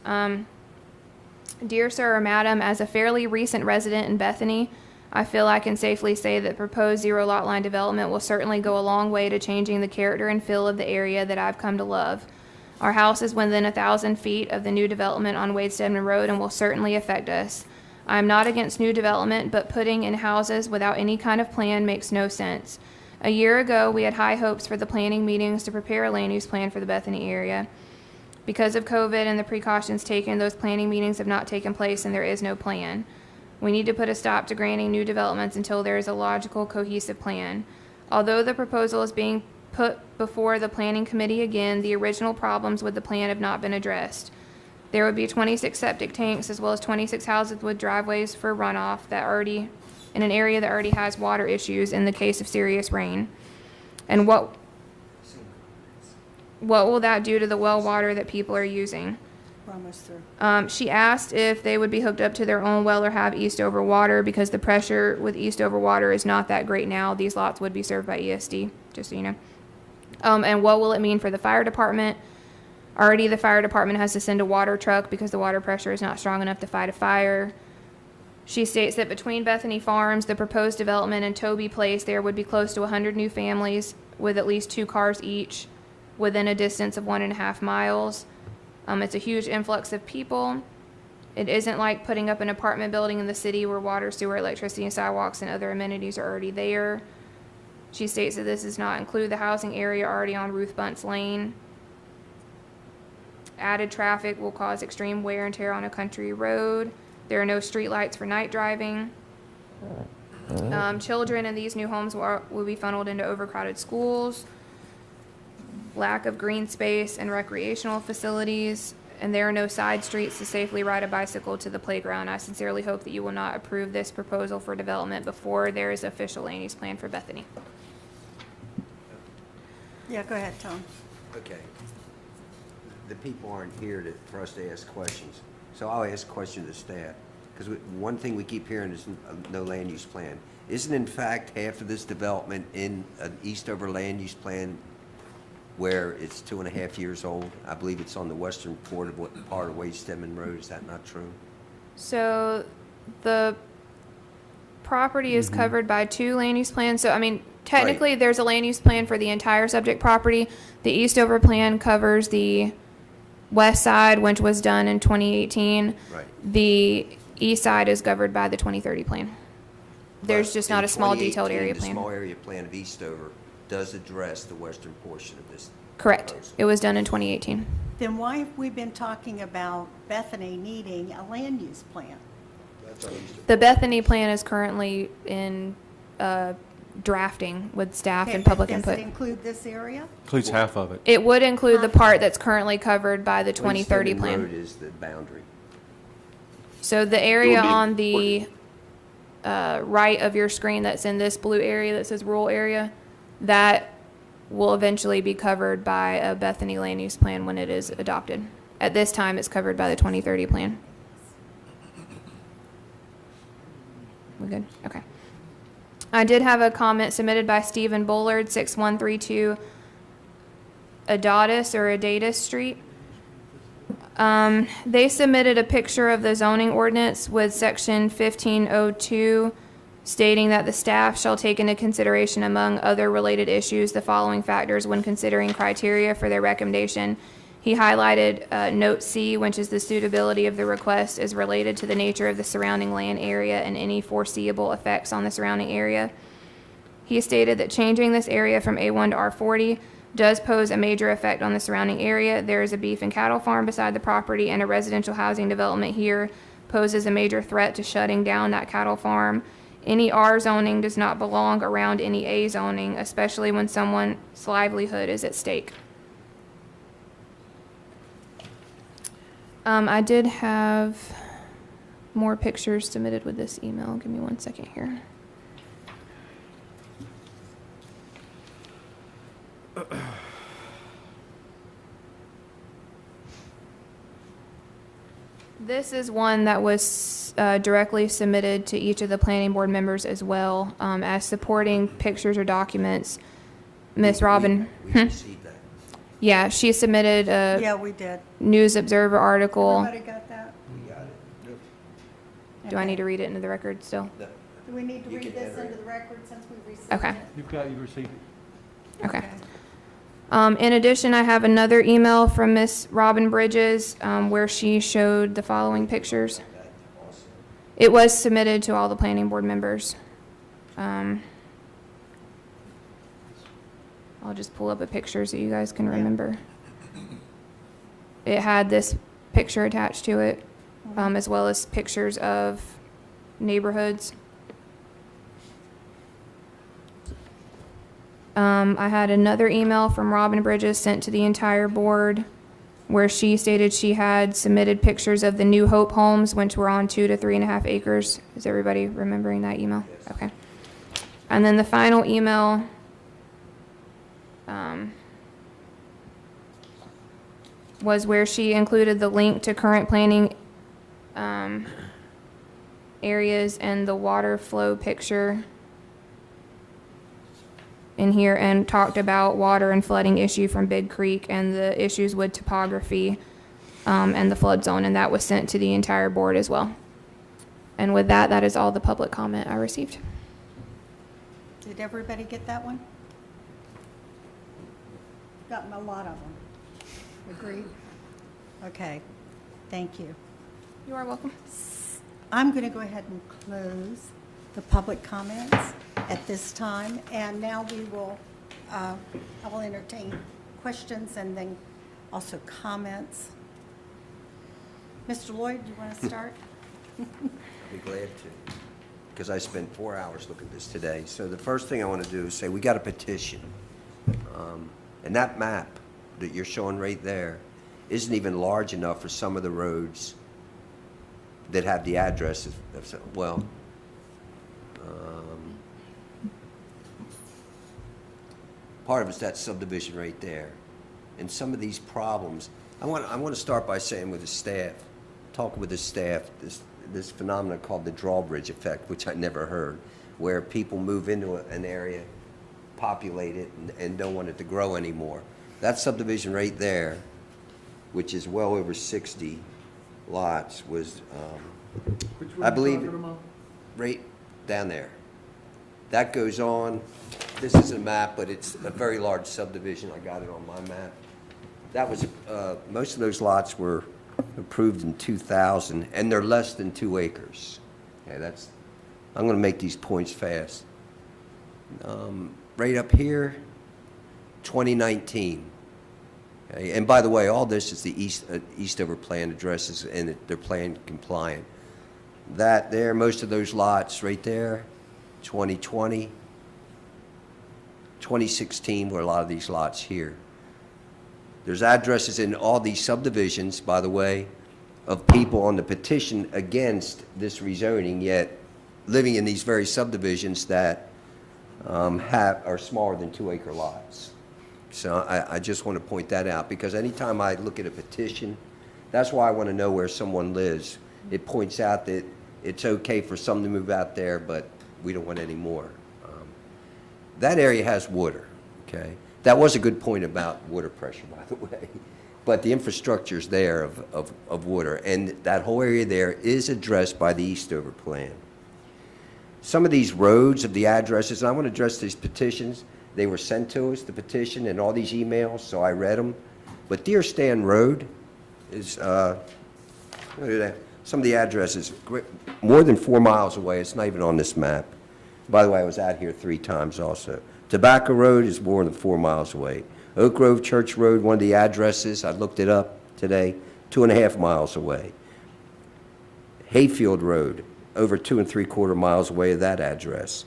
Dear Sir or Madam, as a fairly recent resident in Bethany, I feel I can safely say that proposed 0 lot line development will certainly go a long way to changing the character and feel of the area that I've come to love. Our house is within 1,000 feet of the new development on Wade Stedman Road and will certainly affect us. I am not against new development, but putting in houses without any kind of plan makes no sense. A year ago, we had high hopes for the planning meetings to prepare a land use plan for the Bethany area. Because of COVID and the precautions taken, those planning meetings have not taken place and there is no plan. We need to put a stop to granting new developments until there is a logical, cohesive plan. Although the proposal is being put before the planning committee again, the original problems with the plan have not been addressed. There would be 26 septic tanks as well as 26 houses with driveways for runoff that already in an area that already has water issues in the case of serious rain? And what will that do to the well water that people are using? We're almost through. She asked if they would be hooked up to their own well or have Eastover water, because the pressure with Eastover water is not that great now. These lots would be served by ESD, just so you know. And what will it mean for the fire department? Already the fire department has to send a water truck because the water pressure is not strong enough to fight a fire. She states that between Bethany Farms, the proposed development, and Toby Place, there would be close to 100 new families with at least 2 cars each within a distance of 1.5 miles. It's a huge influx of people. It isn't like putting up an apartment building in the city where water, sewer, electricity, and sidewalks and other amenities are already there. She states that this does not include the housing area already on Ruth Bunce Lane. Added traffic will cause extreme wear and tear on a country road. There are no streetlights for night driving. Children in these new homes will be funneled into overcrowded schools. Lack of green space and recreational facilities, and there are no side streets to safely ride a bicycle to the playground. I sincerely hope that you will not approve this proposal for development before there is official land use plan for Bethany. Yeah, go ahead, Tom. Okay. The people aren't here for us to ask questions, so I'll ask questions of staff. Because one thing we keep hearing is no land use plan. Isn't in fact half of this development in an Eastover land use plan where it's 2.5 years old? I believe it's on the western part of Wade Stedman Road. Is that not true? So the property is covered by 2 land use plans. So, I mean, technically Right. there's a land use plan for the entire subject property. The Eastover plan covers the west side, which was done in 2018. Right. The east side is governed by the 2030 plan. There's But just not in a small detailed 2018, area The plan. small area plan of Eastover does address the western portion of this. Correct. proposal. It was done in 2018. Then why have we been talking about Bethany needing a land use plan? That's on Eastover. The Bethany plan is currently in drafting with staff Okay, and but public does input. it include this area? Includes half of it. It would include the part that's currently covered by the Wade 2030 Stedman plan. Road is the boundary. So the area be on the right of your screen that's in this blue area that says rural area, that will eventually be covered by a Bethany land use plan when it is adopted. At this time, it's covered by the 2030 plan. We good? Okay. I did have a comment submitted by Stephen Bullard, 6132 Adatus Street. They submitted a picture of the zoning ordinance with section 1502 stating that the staff shall take into consideration, among other related issues, the following factors when considering criteria for their recommendation. He highlighted note C, which is the suitability of the request is related to the nature of the surrounding land area and any foreseeable effects on the surrounding area. He stated that changing this area from A1 to R40 does pose a major effect on the surrounding area. There is a beef and cattle farm beside the property, and a residential housing development here poses a major threat to shutting down that cattle farm. Any R zoning does not belong around any A zoning, especially when someone's livelihood is at stake. I did have more pictures submitted with this email. Give me 1 second here. This is one that was directly submitted to each of the planning board members as well, as supporting pictures or documents. Miss Robin, We received that. yeah, she submitted a Yeah, we did. News Observer article. Everybody got that? We got it. Do I need to read it into the record still? No. Do we need to You read can this enter into it. the record since we received Okay. it? You received it. Okay. In addition, I have another email from Miss Robin Bridges where she showed the following pictures. It was submitted to all the planning board members. I'll just pull up a picture so you guys can remember. It had this picture attached to it, as well as pictures of neighborhoods. I had another email from Robin Bridges sent to the entire board where she stated she had submitted pictures of the New Hope homes, which were on 2 to 3.5 acres. Is everybody remembering that email? Okay. And then the final email, was where she included the link to current planning areas and the water flow picture in here, and talked about water and flooding issue from Big Creek and the issues with topography and the flood zone, and that was sent to the entire board as well. And with that, that is all the public comment I received. Did everybody get that one? Gotten a lot of them. Agreed? Okay, thank you. You are welcome. I'm going to go ahead and close the public comments at this time, and now we will, I will entertain questions and then also comments. Mr. Lloyd, do you want to start? I'll be glad to, because I spent 4 hours looking at this today. So the first thing I want to do is say, we got a petition. And that map that you're showing right there isn't even large enough for some of the roads that have the addresses. Well, part of it's that subdivision right there. And some of these problems, I want to start by saying with the staff, talking with the staff, this phenomenon called the drawbridge effect, which I never heard, where people move into an area, populate it, and don't want it to grow anymore. That subdivision right there, which is well over 60 lots, was, Which one I you believe, talking about? right down there. That goes on, this is a map, but it's a very large subdivision. I got it on my map. That was, most of those lots were approved in 2000, and they're less than 2 acres. Okay, I'm going to make these points fast. Right up here, 2019. Okay, and by the way, all this is the Eastover plan addresses, and they're plan compliant. That there, most of those lots right there, 2020, 2016 were a lot of these lots here. There's addresses in all these subdivisions, by the way, of people on the petition against this rezoning, yet living in these very subdivisions that are smaller than 2 acre lots. So I just want to point that out, because anytime I look at a petition, that's why I want to know where someone lives. It points out that it's okay for some to move out there, but we don't want any more. That area has water, okay? That was a good point about water pressure, by the way. But the infrastructure's there of water, and that whole area there is addressed by the Eastover plan. Some of these roads of the addresses, and I want to address these petitions, they were sent to us, the petition, and all these emails, so I read them. But Deer Stand Road is, look at that. Some of the addresses, more than 4 miles away. It's not even on this map. By the way, I was out here 3 times also. Tobacco Road is more than 4 miles away. Oak Grove Church Road, one of the addresses, I looked it up today, 2.5 miles away. Hayfield Road, over 2 3/4 miles away of that address.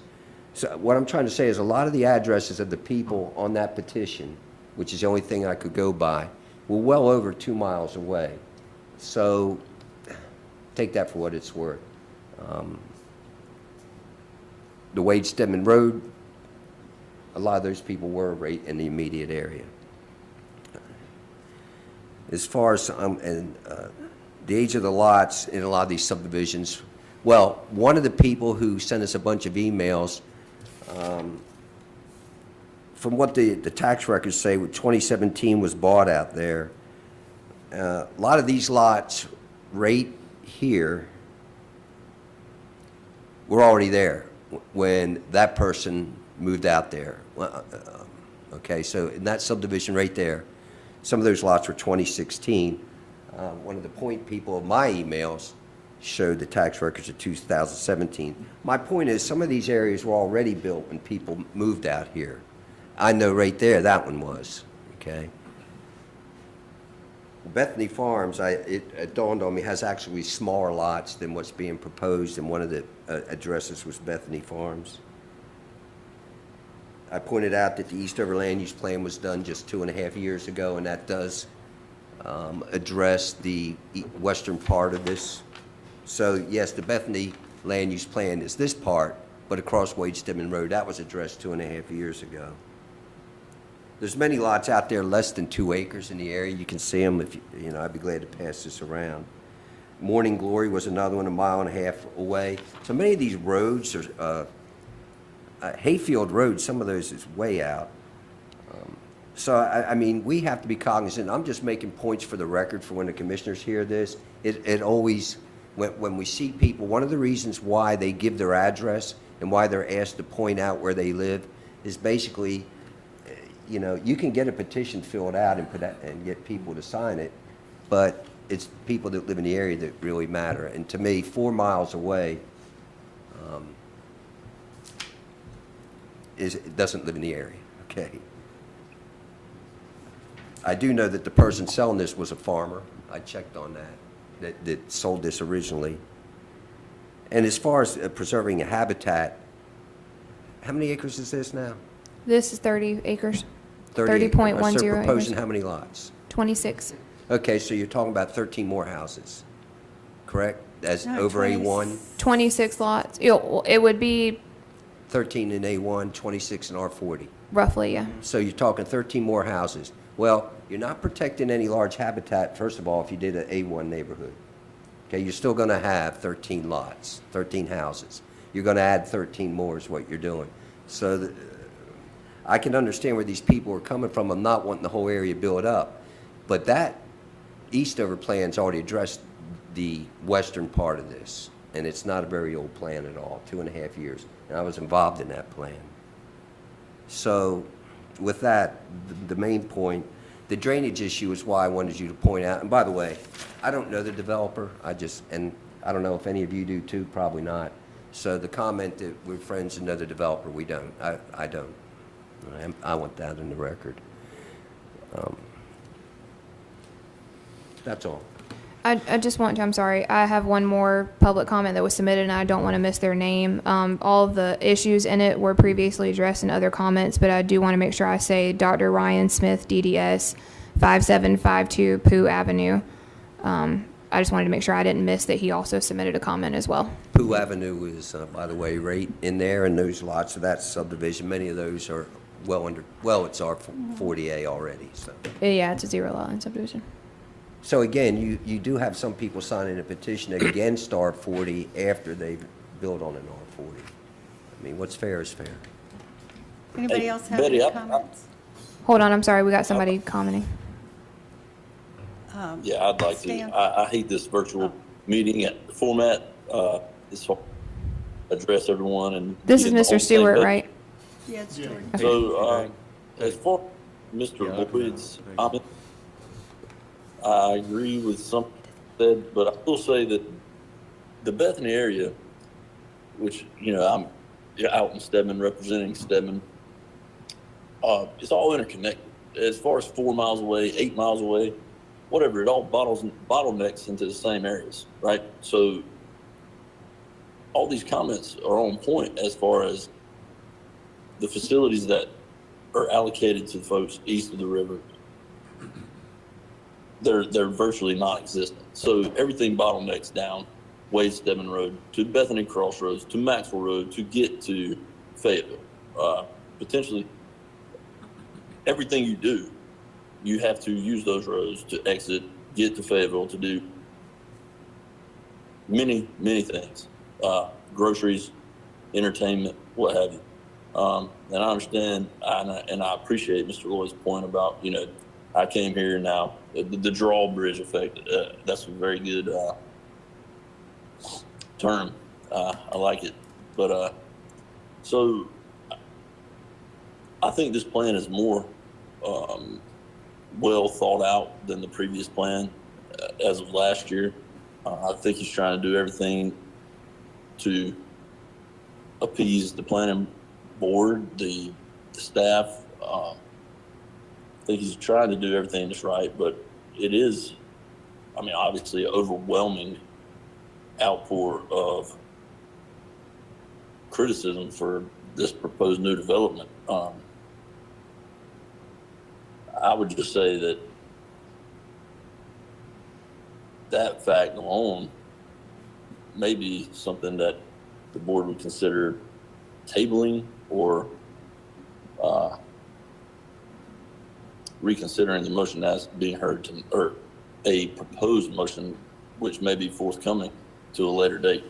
So what I'm trying to say is a lot of the addresses of the people on that petition, which is the only thing I could go by, were well over 2 miles away. So take that for what it's worth. The Wade Stedman Road, a lot of those people were right in the immediate area. As far as the age of the lots in a lot of these subdivisions, well, one of the people who sent us a bunch of emails, from what the tax records say, 2017 was bought out there. A lot of these lots right here were already there when that person moved out there. Okay, so in that subdivision right there, some of those lots were 2016. One of the point people of my emails showed the tax records of 2017. My point is, some of these areas were already built when people moved out here. I know right there that one was, okay? Bethany Farms, it dawned on me, has actually smaller lots than what's being proposed, and one of the addresses was Bethany Farms. I pointed out that the Eastover Land Use Plan was done just 2.5 years ago, and that does address the western part of this. So yes, the Bethany land use plan is this part, but across Wade Stedman Road, that was addressed 2.5 years ago. There's many lots out there less than 2 acres in the area. You can see them if you know. I'd be glad to pass this around. Morning Glory was another one 1.5 miles away. So many of these roads are Hayfield Road. Some of those is way out. So I mean, we have to be cognizant. I'm just making points for the record for when the commissioners hear this. It always, when we see people, one of the reasons why they give their address and why they're asked to point out where they live is basically, you know, you can get a petition filled out and get people to sign it, but it's people that live in the area that really matter. And to me, 4 miles away it doesn't live in the area, okay? I do know that the person selling this was a farmer. I checked on that sold this originally. And as far as preserving a habitat, how many acres is this now? This is 30 acres. 30 30.10 So proposing acres. how many lots? 26. Okay, so you're talking about 13 more houses, correct? As No, over 20. A1? 26 lots. It would be 13 in A1, 26 in R40. roughly, yeah. So you're talking 13 more houses. Well, you're not protecting any large habitat, first of all, if you did an A1 neighborhood. Okay, you're still going to have 13 lots, 13 houses. You're going to add 13 more is what you're doing. So I can understand where these people are coming from. I'm not wanting the whole area built up. But that Eastover plan's already addressed the western part of this. And it's not a very old plan at all, 2.5 years. And I was involved in that plan. So with that, the main point, the drainage issue is why I wanted you to point out. And by the way, I don't know the developer. And I don't know if any of you do too, probably not. So the comment that we're friends and know the developer, we don't. I don't. I want that in the record. That's all. I just want to, I'm sorry, I have one more public comment that was submitted, and I don't want to miss their name. All of the issues in it were previously addressed in other comments, but I do want to make sure I say Dr. Ryan Smith, DDS, 5752 Pooh Avenue. I just wanted to make sure I didn't miss that he also submitted a comment as well. Pooh Avenue is, by the way, right in there, and those lots of that subdivision, many of those are it's our 40A already, so. Yeah, it's a 0 lot line subdivision. So again, you do have some people signing a petition against R40 after they've built on an R40. I mean, what's fair is fair. Anybody Hey, else have Betty, any I- comments? Hold on, I'm sorry, we got somebody commenting. Yeah, I'd like to. Stan? I hate this virtual meeting format. It's hard to address everyone and. This get is the whole Mr. Stewart, thing, but- right? Yeah, it's Jordan. So, as far as Mr. Lloyd's comment, I agree with something said, but I will say that the Bethany area, which, you know, I'm out in Stedman representing Stedman, it's all interconnected. As far as 4 miles away, 8 miles away, whatever, it all bottlenecks into the same areas, right? So all these comments are on point as far as the facilities that are allocated to the folks east of the river. They're virtually non-existent. So everything bottlenecks down Wade Stedman Road to Bethany Crossroads to Maxwell Road to get to Fayetteville. Potentially everything you do, you have to use those roads to exit, get to Fayetteville to do many, many things. Groceries, entertainment, what have you. And I understand, and I appreciate Mr. Lloyd's point about, you know, I came here now, the drawbridge effect. That's a very good term. I like it. But so I think this plan is more well thought out than the previous plan as of last year. I think he's trying to do everything to appease the planning board, the staff. I think he's trying to do everything that's right, but it is, I mean, obviously an overwhelming outpour of criticism for this proposed new development. I would just say that that fact alone may be something that the board would consider tabling or reconsidering the motion as being heard or a proposed motion, which may be forthcoming to a later date.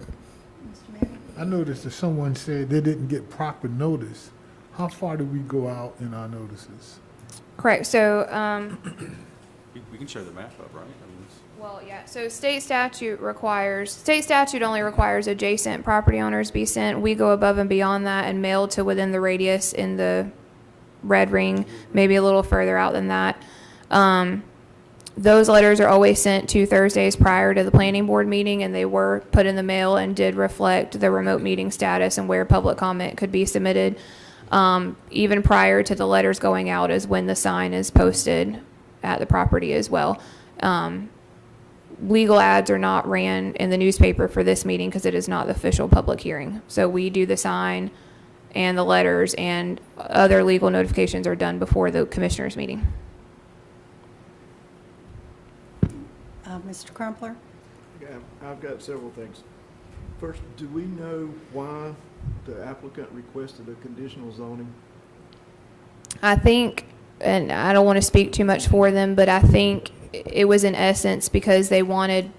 Mr. Manning? I noticed that someone said they didn't get proper notice. How far do we go out in our notices? Correct, so, We can show the map up, right? I mean, well, yeah, so state statute only requires adjacent property owners be sent. We go above and beyond that and mail to within the radius in the red ring, maybe a little further out than that. Those letters are always sent 2 Thursdays prior to the planning board meeting, and they were put in the mail and did reflect the remote meeting status and where public comment could be submitted. Even prior to the letters going out is when the sign is posted at the property as well. Legal ads are not ran in the newspaper for this meeting because it is not the official public hearing. So we do the sign and the letters, and other legal notifications are done before the commissioners meeting. Mr. Crumpler? Yeah, I've got several things. First, do we know why the applicant requested a conditional zoning? I think, and I don't want to speak too much for them, but I think it was in essence because they wanted,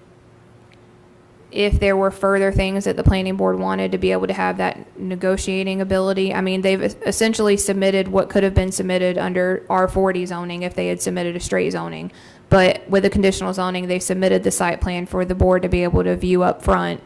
if there were further things that the planning board wanted, to be able to have that negotiating ability. I mean, they've essentially submitted what could have been submitted under R40 zoning if they had submitted a straight zoning. But with a conditional zoning, they submitted the site plan for the board to be able to view up front.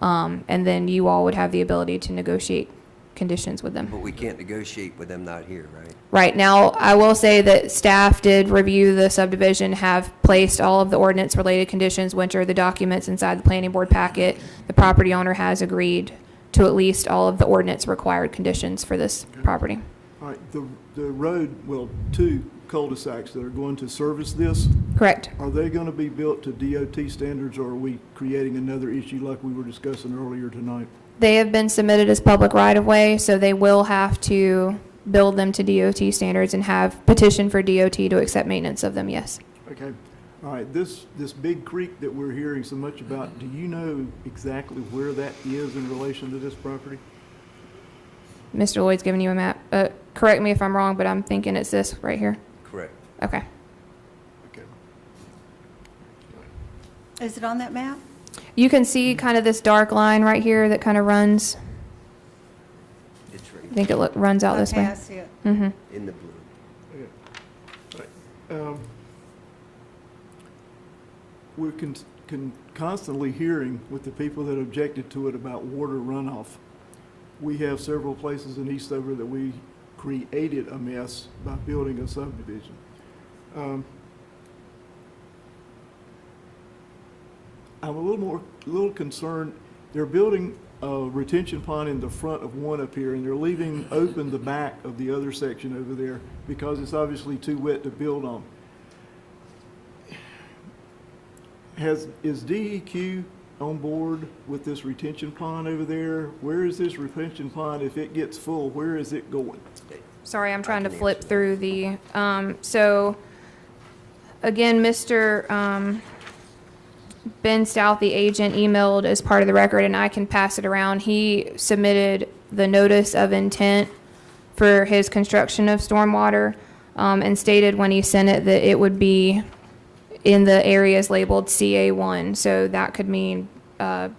And then you all would have the ability to negotiate conditions with them. But we can't negotiate with them not here, right? Right. Now, I will say that staff did review the subdivision, have placed all of the ordinance-related conditions, which are the documents inside the planning board packet. The property owner has agreed to at least all of the ordinance-required conditions for this property. All right, the road, well, 2 cul-de-sacs that are going to service this, Correct. are they going to be built to DOT standards, or are we creating another issue like we were discussing earlier tonight? They have been submitted as public right-of-way, so they will have to build them to DOT standards and have petition for DOT to accept maintenance of them, yes. Okay, all right, this big creek that we're hearing so much about, do you know exactly where that is in relation to this property? Mr. Lloyd's giving you a map. Correct me if I'm wrong, but I'm thinking it's this right here. Correct. Okay. Okay. Is it on that map? You can see kind of this dark line right here that kind of runs. It's I right think it runs out this Okay, way. I see it. Mm-hmm. in the blue. Okay. All right. We're constantly hearing with the people that objected to it about water runoff. We have several places in Eastover that we created a mess by building a subdivision. I'm a little concerned. They're building a retention pond in the front of one up here, and they're leaving open the back of the other section over there because it's obviously too wet to build on. Is DEQ on board with this retention pond over there? Where is this retention pond? If it gets full, where is it going? Sorry, I'm trying to can flip answer that. through the, so, again, Mr. Ben Stout, the agent, emailed as part of the record, and I can pass it around. He submitted the notice of intent for his construction of stormwater, and stated when he sent it that it would be in the areas labeled CA1, so that could mean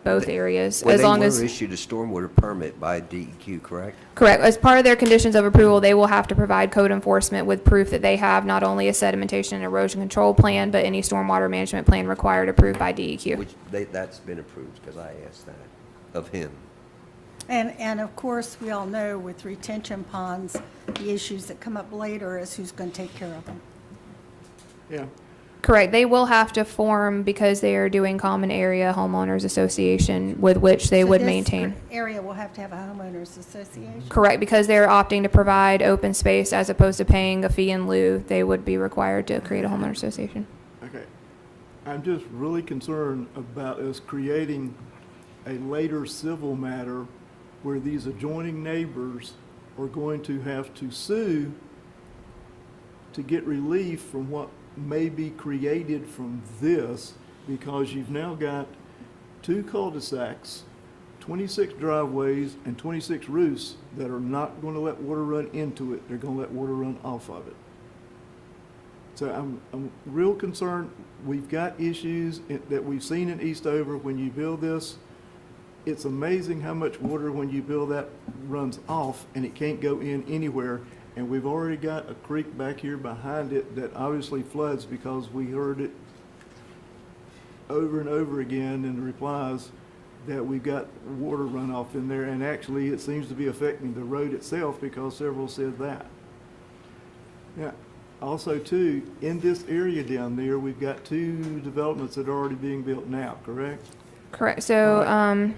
both areas, Well, as long as. they were issued a stormwater permit by DEQ, correct? Correct. As part of their conditions of approval, they will have to provide code enforcement with proof that they have not only a sedimentation and erosion control plan, but any stormwater management plan required approved by DEQ. Which, that's been approved, because I asked that of him. And of course, we all know with retention ponds, the issues that come up later is who's going to take care of them. Yeah. Correct. They will have to form, because they are doing common area homeowners association with which they So would this maintain. area will have to have a homeowners association. Correct, because they're opting to provide open space as opposed to paying a fee in lieu. They would be required to create a homeowner association. Okay. I'm just really concerned about us creating a later civil matter where these adjoining neighbors are going to have to sue to get relief from what may be created from this because you've now got 2 cul-de-sacs, 26 driveways, and 26 roofs that are not going to let water run into it. They're going to let water run off of it. So I'm real concerned. We've got issues that we've seen in Eastover when you build this. It's amazing how much water, when you build that, runs off and it can't go in anywhere. And we've already got a creek back here behind it that obviously floods because we heard it over and over again in the replies that we've got water runoff in there. And actually, it seems to be affecting the road itself because several said that. Now, also too, in this area down there, we've got 2 developments that are already being built now, correct? Correct. So,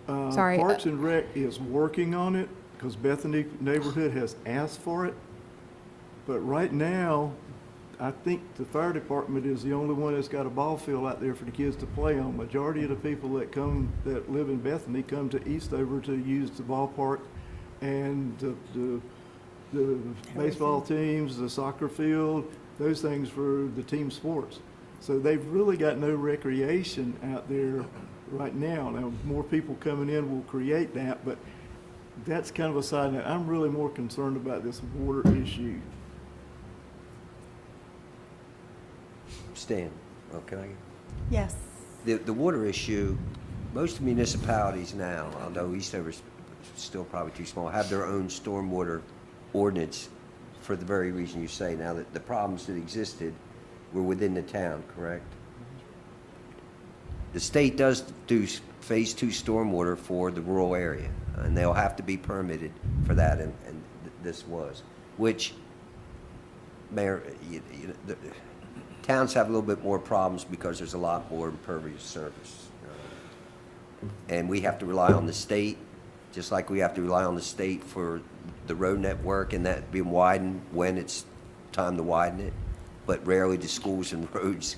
sorry. Parks and Rec is working on it because Bethany neighborhood has asked for it. But right now, I think the fire department is the only one that's got a ball field out there for the kids to play on. Majority of the people that live in Bethany come to Eastover to use the ballpark and the baseball teams, the soccer field, those things for the team sports. So they've really got no recreation out there right now. Now, more people coming in will create that, but that's kind of a side note. I'm really more concerned about this water issue. Stan, oh, can I? Yes. The water issue, most municipalities now, although Eastover's still probably too small, have their own stormwater ordinance for the very reason you say. Now, that the problems that existed were within the town, correct? The state does do phase 2 stormwater for the rural area, and they'll have to be permitted for that, and this was, which, Mayor, the towns have a little bit more problems because there's a lot more impervious surface. And we have to rely on the state, just like we have to rely on the state for the road network and that being widened when it's time to widen it. But rarely do schools and roads,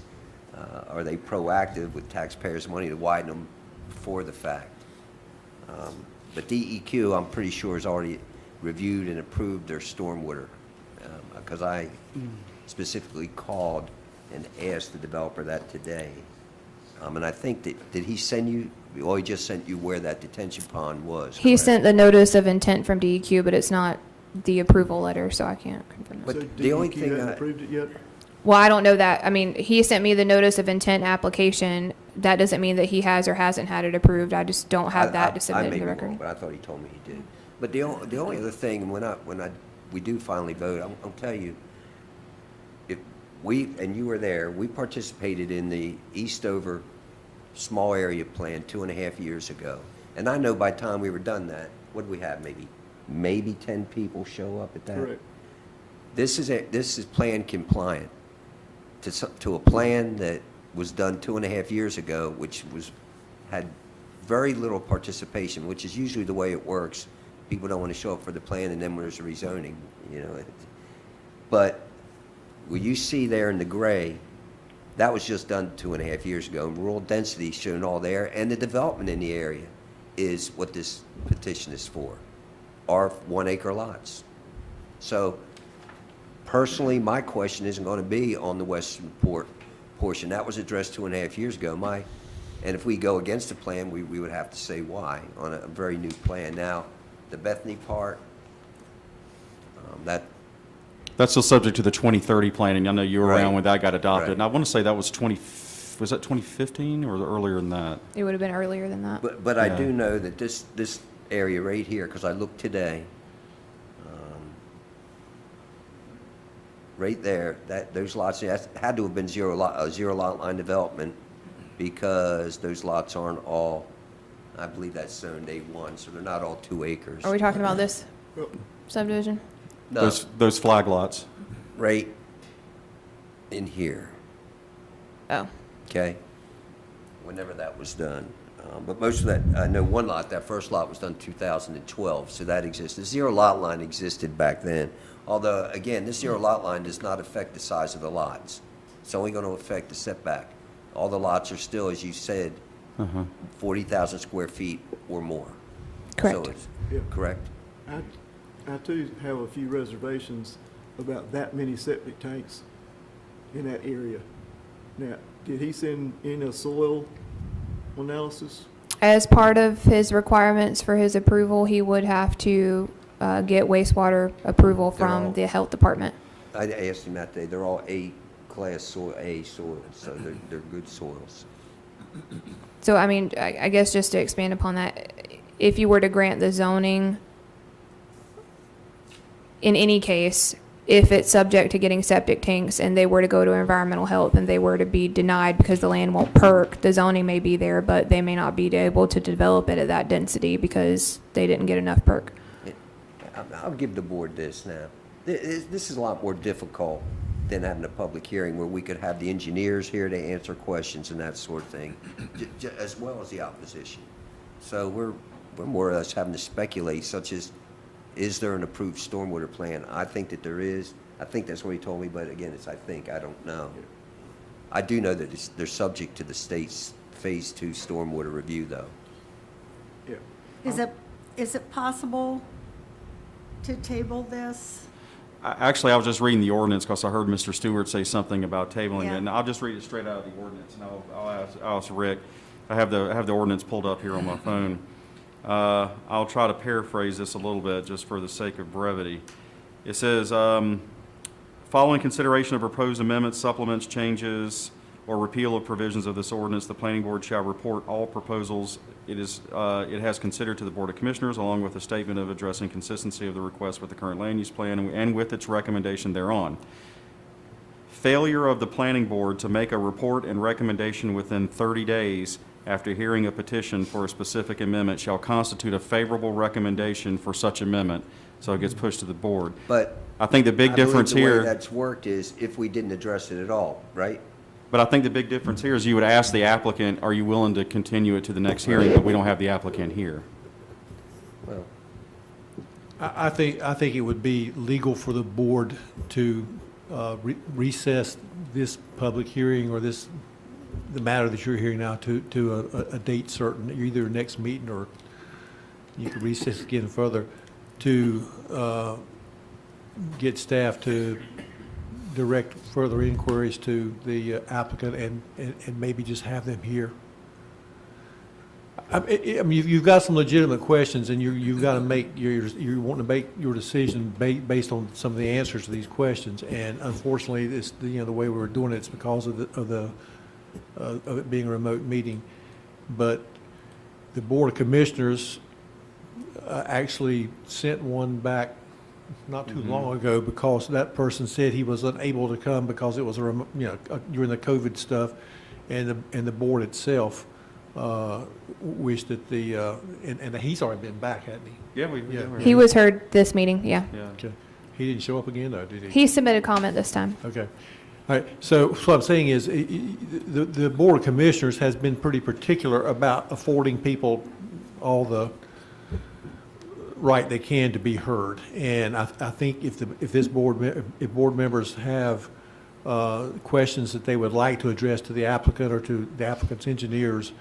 are they proactive with taxpayers' money to widen them before the fact. But DEQ, I'm pretty sure, has already reviewed and approved their stormwater, because I specifically called and asked the developer that today. And I think that, did he send you, well, he just sent you where that detention pond was, He correct? sent the notice of intent from DEQ, but it's not the approval letter, so I can't confirm that. But So the only DEQ thing hasn't I- approved it yet? Well, I don't know that. I mean, he sent me the notice of intent application. That doesn't mean that he has or hasn't had it approved. I just don't have that to I submit may in the be record. wrong, but I thought he told me he did. But the only other thing, when we do finally vote, I'll tell you, if we, and you were there, we participated in the Eastover small area plan 2.5 years ago. And I know by the time we were done that, what do we have, maybe 10 people show up at that? Correct. This is plan compliant to a plan that was done 2.5 years ago, which had very little participation, which is usually the way it works. People don't want to show up for the plan, and then when there's a rezoning, But what you see there in the gray, that was just done 2.5 years ago. And rural density is shown all there, and the development in the area is what this petition is for, are 1-acre lots. So personally, my question isn't going to be on the western portion. That was addressed 2.5 years ago. And if we go against the plan, we would have to say why on a very new plan. Now, the Bethany part, That's still subject to the 2030 planning. I know you were Right. around when that got adopted. Right. And I want to say that was 2015 or earlier than that? It would have been earlier than that. but I Yeah. do know that this area right here, because I looked today, right there, those lots, that had to have been zero lot line development, because those lots aren't all, I believe that's zoned A1, so they're not all 2 acres. Are we talking about this subdivision? No, Those flag lots. right in here, Oh. okay? Whenever that was done. But most of that, I know one lot, that first lot was done 2012, so that existed. The zero lot line existed back then. Although, again, this zero lot line does not affect the size of the lots. It's only going to affect the setback. All the lots are still, as you said, 40,000 square feet or more. Correct. So it's, Yeah. correct? I too have a few reservations about that many septic tanks in that area. Now, did he send in a soil analysis? As part of his requirements for his approval, he would have to get wastewater approval They're all- from the health department. I asked him that day, they're all A-class soil, A soils, so they're good soils. So, I mean, I guess just to expand upon that, if you were to grant the zoning, in any case, if it's subject to getting septic tanks and they were to go to environmental health and they were to be denied because the land won't perk, the zoning may be there, but they may not be able to develop it at that density because they didn't get enough perk. I'll give the board this now. This is a lot more difficult than having a public hearing where we could have the engineers here to answer questions and that sort of thing, as well as the opposition. So we're more or less having to speculate, such as, is there an approved stormwater plan? I think that there is. I think that's what he told me, but again, it's I think, I don't know. I do know that they're subject to the state's Phase 2 stormwater review, though. Yeah. Is it possible to table this? Actually, I was just reading the ordinance because I heard Mr. Stewart say something about tabling it, Yeah. and I'll just read it straight out of the ordinance, and I'll ask Rick. I have the ordinance pulled up here on my phone. I'll try to paraphrase this a little bit just for the sake of brevity. It says, following consideration of proposed amendments, supplements, changes, or repeal of provisions of this ordinance, the planning board shall report all proposals it has considered to the Board of Commissioners, along with a statement of addressing consistency of the request with the current land use plan and with its recommendation thereon. Failure of the planning board to make a report and recommendation within 30 days after hearing a petition for a specific amendment shall constitute a favorable recommendation for such amendment, so it gets pushed to the board. But I think the big difference I believe the way here, that's worked is if we didn't address it at all, right? but I think the big difference here is you would ask the applicant, are you willing to continue it to the next hearing, but we don't have the applicant here. Well, I think it would be legal for the board to recess this public hearing or the matter that you're hearing now to a date certain, either next meeting or you could recess again further to get staff to direct further inquiries to the applicant and maybe just have them here. I mean, you've got some legitimate questions, and you've got to make you want to make your decision based on some of the answers to these questions. And unfortunately, this the way we were doing it's because of it being a remote meeting. But the Board of Commissioners actually sent one back not too long ago because that person said he was unable to come because it was during the COVID stuff, and the board itself wished that and he's already been back, hadn't he? Yeah, He was heard this meeting, yeah. Okay. He didn't show up again, though, did he? He submitted comment this time. Okay. All right. So what I'm saying is the Board of Commissioners has been pretty particular about affording people all the right they can to be heard. And I think if board members have questions that they would like to address to the applicant or to the applicant's engineers,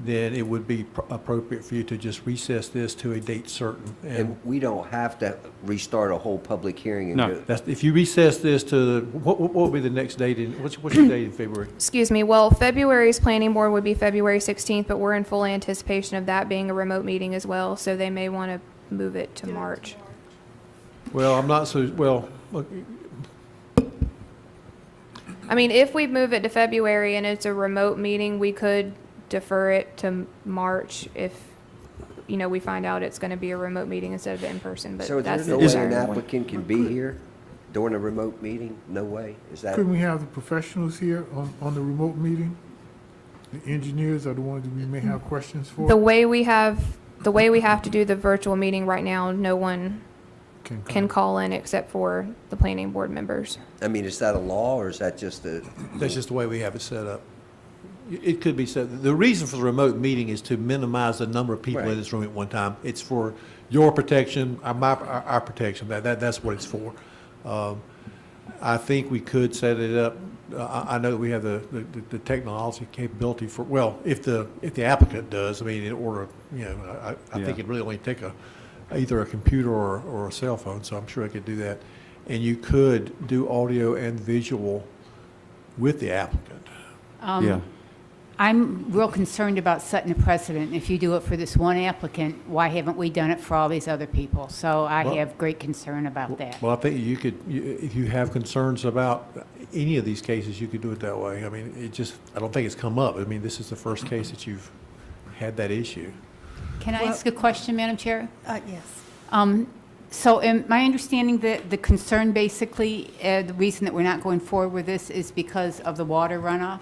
then it would be appropriate for you to just recess this to a date certain. and we don't have to restart a whole public hearing. And No. go- That's, if you recess this to, what will be the next date what's your date in February? Excuse me, well, February's planning board would be February 16th, but we're in full anticipation of that being a remote meeting as well, so they may want to move it to March. Well, I'm not so, well, look, I mean, if we move it to February and it's a remote meeting, we could defer it to March if, we find out it's going to be a remote meeting instead of in person, but So that's there's the no way an desired. applicant can be here during a remote meeting? No way? Is that? Couldn't we have the professionals here on the remote meeting? The engineers are the ones that we may have questions for? The way we have to do the virtual meeting right now, no one can call in except for the planning board members. I mean, is that a law or is that just a? that's just the way we have it set up. It could be said, the reason for the remote meeting is to minimize the number of people Right. in this room at one time. It's for your protection, our protection, that's what it's for. I think we could set it up, I know that we have the technology capability for, well, if the applicant does, I mean, in order, I think Yeah. it'd really only take either a computer or a cell phone, so I'm sure I could do that. and you could do audio and visual with the applicant. Yeah. I'm real concerned about setting a precedent. If you do it for this one applicant, why haven't we done it for all these other people? So I Well- have great concern about that. Well, I think you could, if you have concerns about any of these cases, you could do it that way. I mean, I don't think it's come up. I mean, this is the first case that you've had that issue. Can I Well- ask a question, Madam Chair? Yes. So am I understanding that the concern basically, the reason that we're not going forward with this is because of the water runoff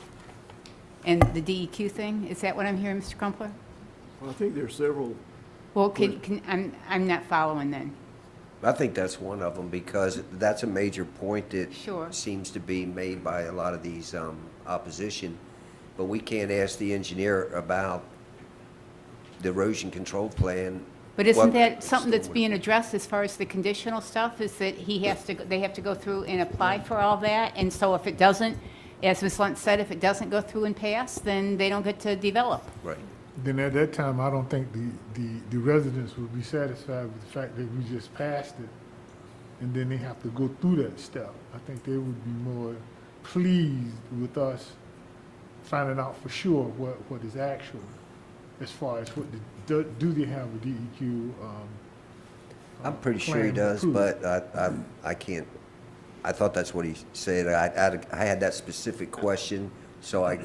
and the DEQ thing? Is that what I'm hearing, Mr. Crumpler? Well, I think there's several. Well, I'm not following then. I think that's one of them, because that's a major point that Sure. seems to be made by a lot of these opposition. But we can't ask the engineer about the erosion control plan. But isn't What- that something that's being addressed as far as the conditional stuff, is that they have to go through and apply for all that? And so if it doesn't, as Ms. Lunt said, if it doesn't go through and pass, then they don't get to develop. Right. Then at that time, I don't think the residents would be satisfied with the fact that we just passed it, and then they have to go through that step. I think they would be more pleased with us finding out for sure what is actual, as far as what do they have a DEQ? I'm pretty sure he plan does, approved? but I can't, I thought that's what he said. I had that specific question, so I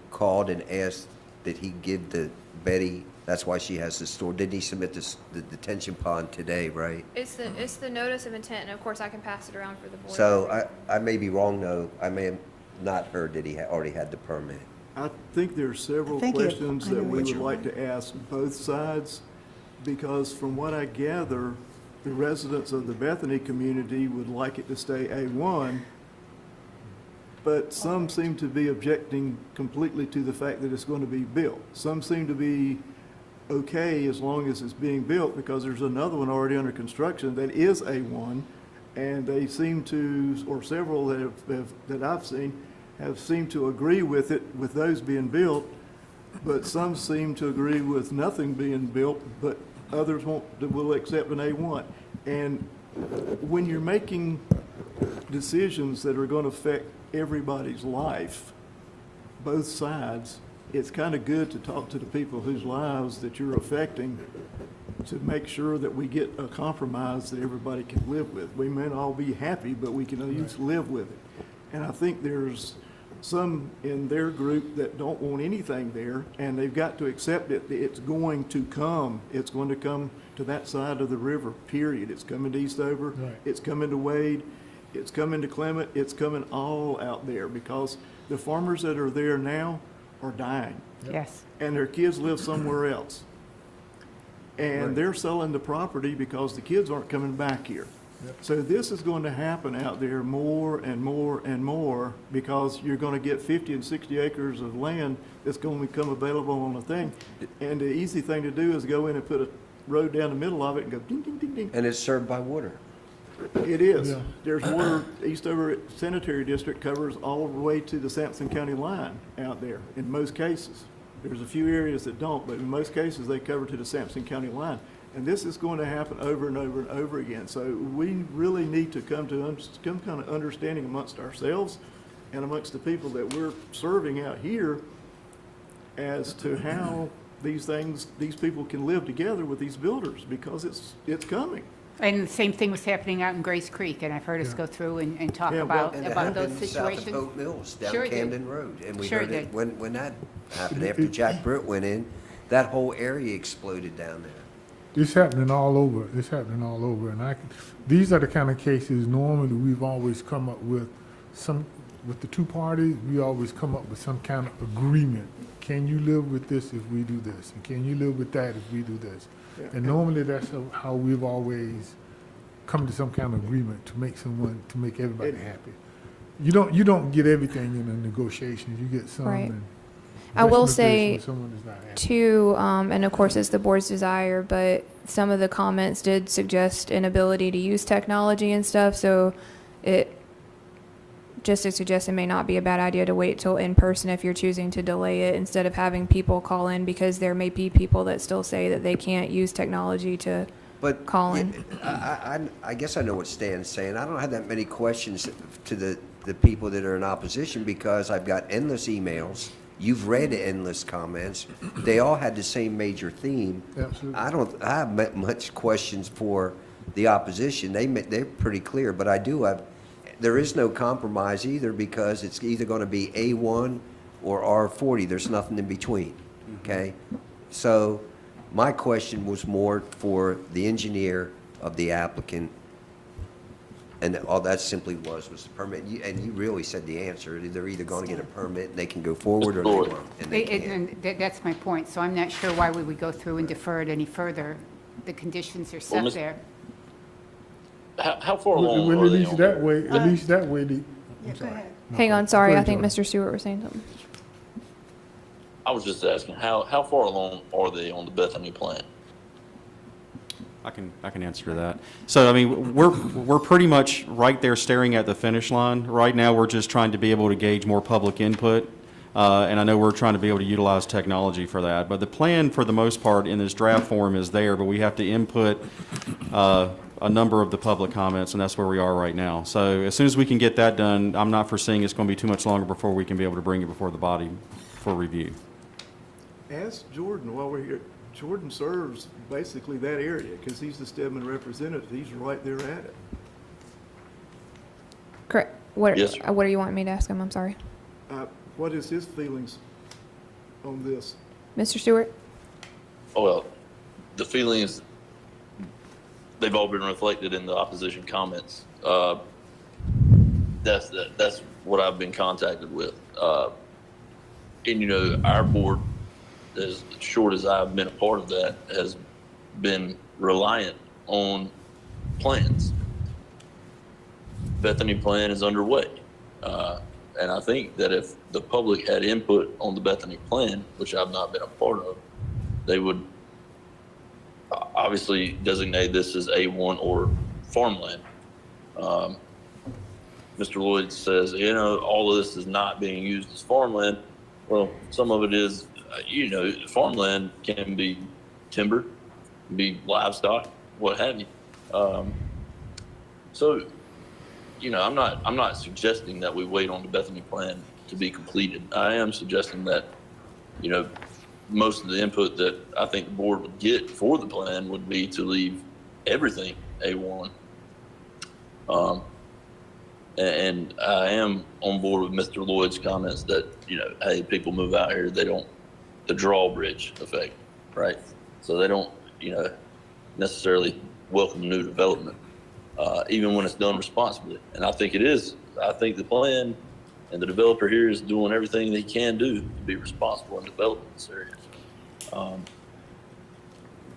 called and asked that he give Betty, that's why she has the store. Didn't he submit the detention pond today, right? It's the notice of intent, and of course I can pass it around for the board. So I may be wrong, though. I may have not heard that he already had the permit. I think there's several I think questions I know that we what would you're- like to ask both sides, because from what I gather, the residents of the Bethany community would like it to stay A1, but some seem to be objecting completely to the fact that it's going to be built. Some seem to be okay as long as it's being built, because there's another one already under construction that is A1, and they seem to, or several that I've seen, have seemed to agree with it, with those being built, but some seem to agree with nothing being built, but others will accept an A1. And when you're making decisions that are going to affect everybody's life, both sides, it's kind of good to talk to the people whose lives that you're affecting, to make sure that we get a compromise that everybody can live with. We may not all be happy, but we can at least live with it. And I think there's some in their group that don't want anything there, and they've got to accept it. It's going to come. It's going to come to that side of the river, period. It's coming to Eastover. Right. It's coming to Wade. It's coming to Clement. It's coming all out there, because the farmers that are there now are dying, Yes. and their kids live somewhere else. And they're selling the property because the kids aren't coming back here. Yep. So this is going to happen out there more and more and more, because you're going to get 50 and 60 acres of land that's going to become available on the thing. And the easy thing to do is go in and put a road down the middle of it and go ding, ding, ding, ding. And it's served by water. It is. Yeah. There's water, Eastover Sanitary District covers all the way to the Sampson County line out there in most cases. There's a few areas that don't, but in most cases, they cover to the Sampson County line. And this is going to happen over and over and over again. So we really need to come to some kind of understanding amongst ourselves and amongst the people that we're serving out here as to how these people can live together with these builders, because it's coming. And the same thing was happening out in Grace Creek, and I've heard us go through and talk Yeah, well, about And it those happened south of situations. Pope Mills, down Sure it did. Camden Road. And we Sure heard it it, did. when that happened, after Jack Britt went in, that whole area exploded down there. It's happening all over. It's happening all over. And these are the kind of cases normally we've always come up with with the two parties, we always come up with some kind of agreement. Can you live with this if we do this? And can you live with that if we do this? And normally that's how we've always come to some kind of agreement to make everybody happy. You don't get everything in a negotiation. You get some. Right. and I will that's negotiation say when someone is not happy. too, and of course it's the board's desire, but some of the comments did suggest an ability to use technology and stuff, so just to suggest it may not be a bad idea to wait till in person if you're choosing to delay it, instead of having people call in, because there may be people that still say that they can't use technology to But Colin. I guess I know what Stan's saying. I don't have that many questions to the people that are in opposition because I've got endless emails. You've read endless comments. They all had the same major theme. Absolutely. I don't have much questions for the opposition. They're pretty clear, but I do have, there is no compromise either because it's either going to be A1 or R40. There's nothing in between, okay? So my question was more for the engineer of the applicant, and all that simply was the permit. And you really said the answer. They're either going to get a permit and they can go forward or they won't, and they can't. And that's my point. So I'm not sure why we would go through and defer it any further. The conditions are set Miss- there. How far along Well, are at they least on that way, at least that way, Yeah, go ahead. Hang on, sorry, I ahead, think Jordan. Mr. Stewart was saying something. I was just asking, how far along are they on the Bethany plan? I can answer that. So, I mean, we're pretty much right there staring at the finish line. Right now, we're just trying to be able to gauge more public input. And I know we're trying to be able to utilize technology for that. But the plan, for the most part, in this draft form is there, but we have to input a number of the public comments, and that's where we are right now. So as soon as we can get that done, I'm not foreseeing it's going to be too much longer before we can be able to bring it before the body for review. Ask Jordan while we're here. Jordan serves basically that area because he's the Stedman representative. He's right there at it. Correct. What, Yes, sir. what do you want me to ask him? I'm sorry. What is his feelings on this? Mr. Stewart? Oh, well, the feelings, they've all been reflected in the opposition comments. That's what I've been contacted with. And, our board, as short as I've been a part of that, has been reliant on plans. Bethany plan is underway. And I think that if the public had input on the Bethany plan, which I've not been a part of, they would obviously designate this as A1 or farmland. Mr. Lloyd says, all of this is not being used as farmland. Well, some of it is, farmland can be timber, be livestock, what have you. So, I'm not suggesting that we wait on the Bethany plan to be completed. I am suggesting that, most of the input that I think the board would get for the plan would be to leave everything A1. And I am on board with Mr. Lloyd's comments that, hey, people move out here, the drawbridge effect, right? So they don't, necessarily welcome new development, even when it's done responsibly. And I think it is. I think the plan and the developer here is doing everything they can do to be responsible in developing this area.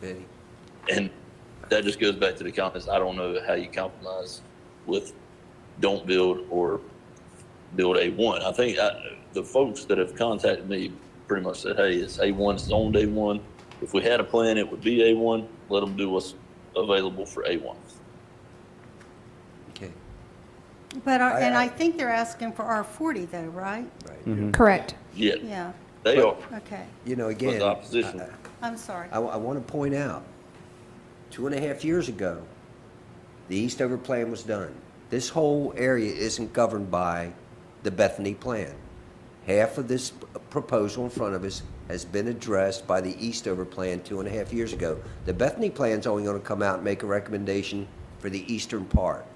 Benny? And that just goes back to the comments. I don't know how you compromise with don't build or build A1. I think the folks that have contacted me pretty much said, hey, it's A1, it's zoned A1. If we had a plan, it would be A1. Let them do what's available for A1. Okay, But, and I- I think they're asking for R40 though, right? right. Correct. Yeah, Yeah, they are. okay. But Again, the opposition, I'm sorry. I want to point out, 2.5 years ago, the Eastover plan was done. This whole area isn't governed by the Bethany plan. Half of this proposal in front of us has been addressed by the Eastover plan 2.5 years ago. The Bethany plan's only going to come out and make a recommendation for the eastern part.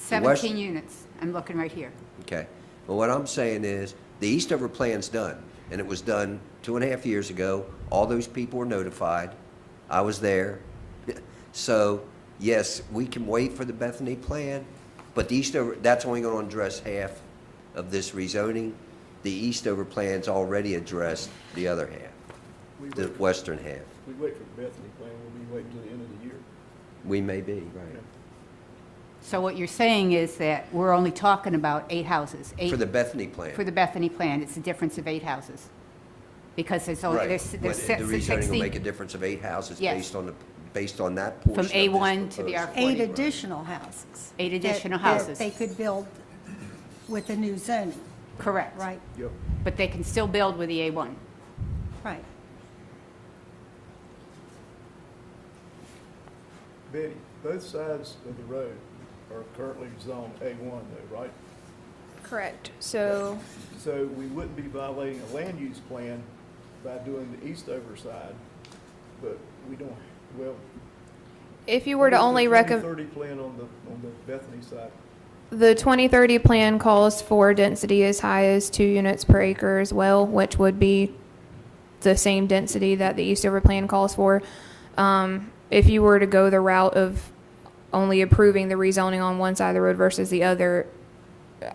The west- 17 units. I'm looking right here. Okay. Well, what I'm saying is, the Eastover plan's done, and it was done 2.5 years ago. All those people were notified. I was there. So, yes, we can wait for the Bethany plan, but the Eastover, that's only going to address half of this rezoning. The Eastover plan's already addressed the other half, the western half. We wait for the Bethany plan, we'll be waiting till the end of the year. We may be, right. So what you're saying is that we're only talking about 8 houses. For the Bethany plan. For the Bethany plan, it's a difference of 8 houses. Because there's only, Right. there's But the rezoning will make a difference of 8 houses Yes. based on that portion From of this A1 to the proposal. R40. 8 additional houses. 8 additional that houses. they could build with the new zoning, Correct. right? Yep. But they can still build with the A1. Right. Betty, both sides of the road are currently zoned A1 though, right? Correct. So So we wouldn't be violating a land use plan by doing the Eastover side, but we don't, well. if you were to only recommend, 30 plan on the Bethany side. the 2030 plan calls for density as high as 2 units per acre as well, which would be the same density that the Eastover plan calls for. If you were to go the route of only approving the rezoning on one side of the road versus the other,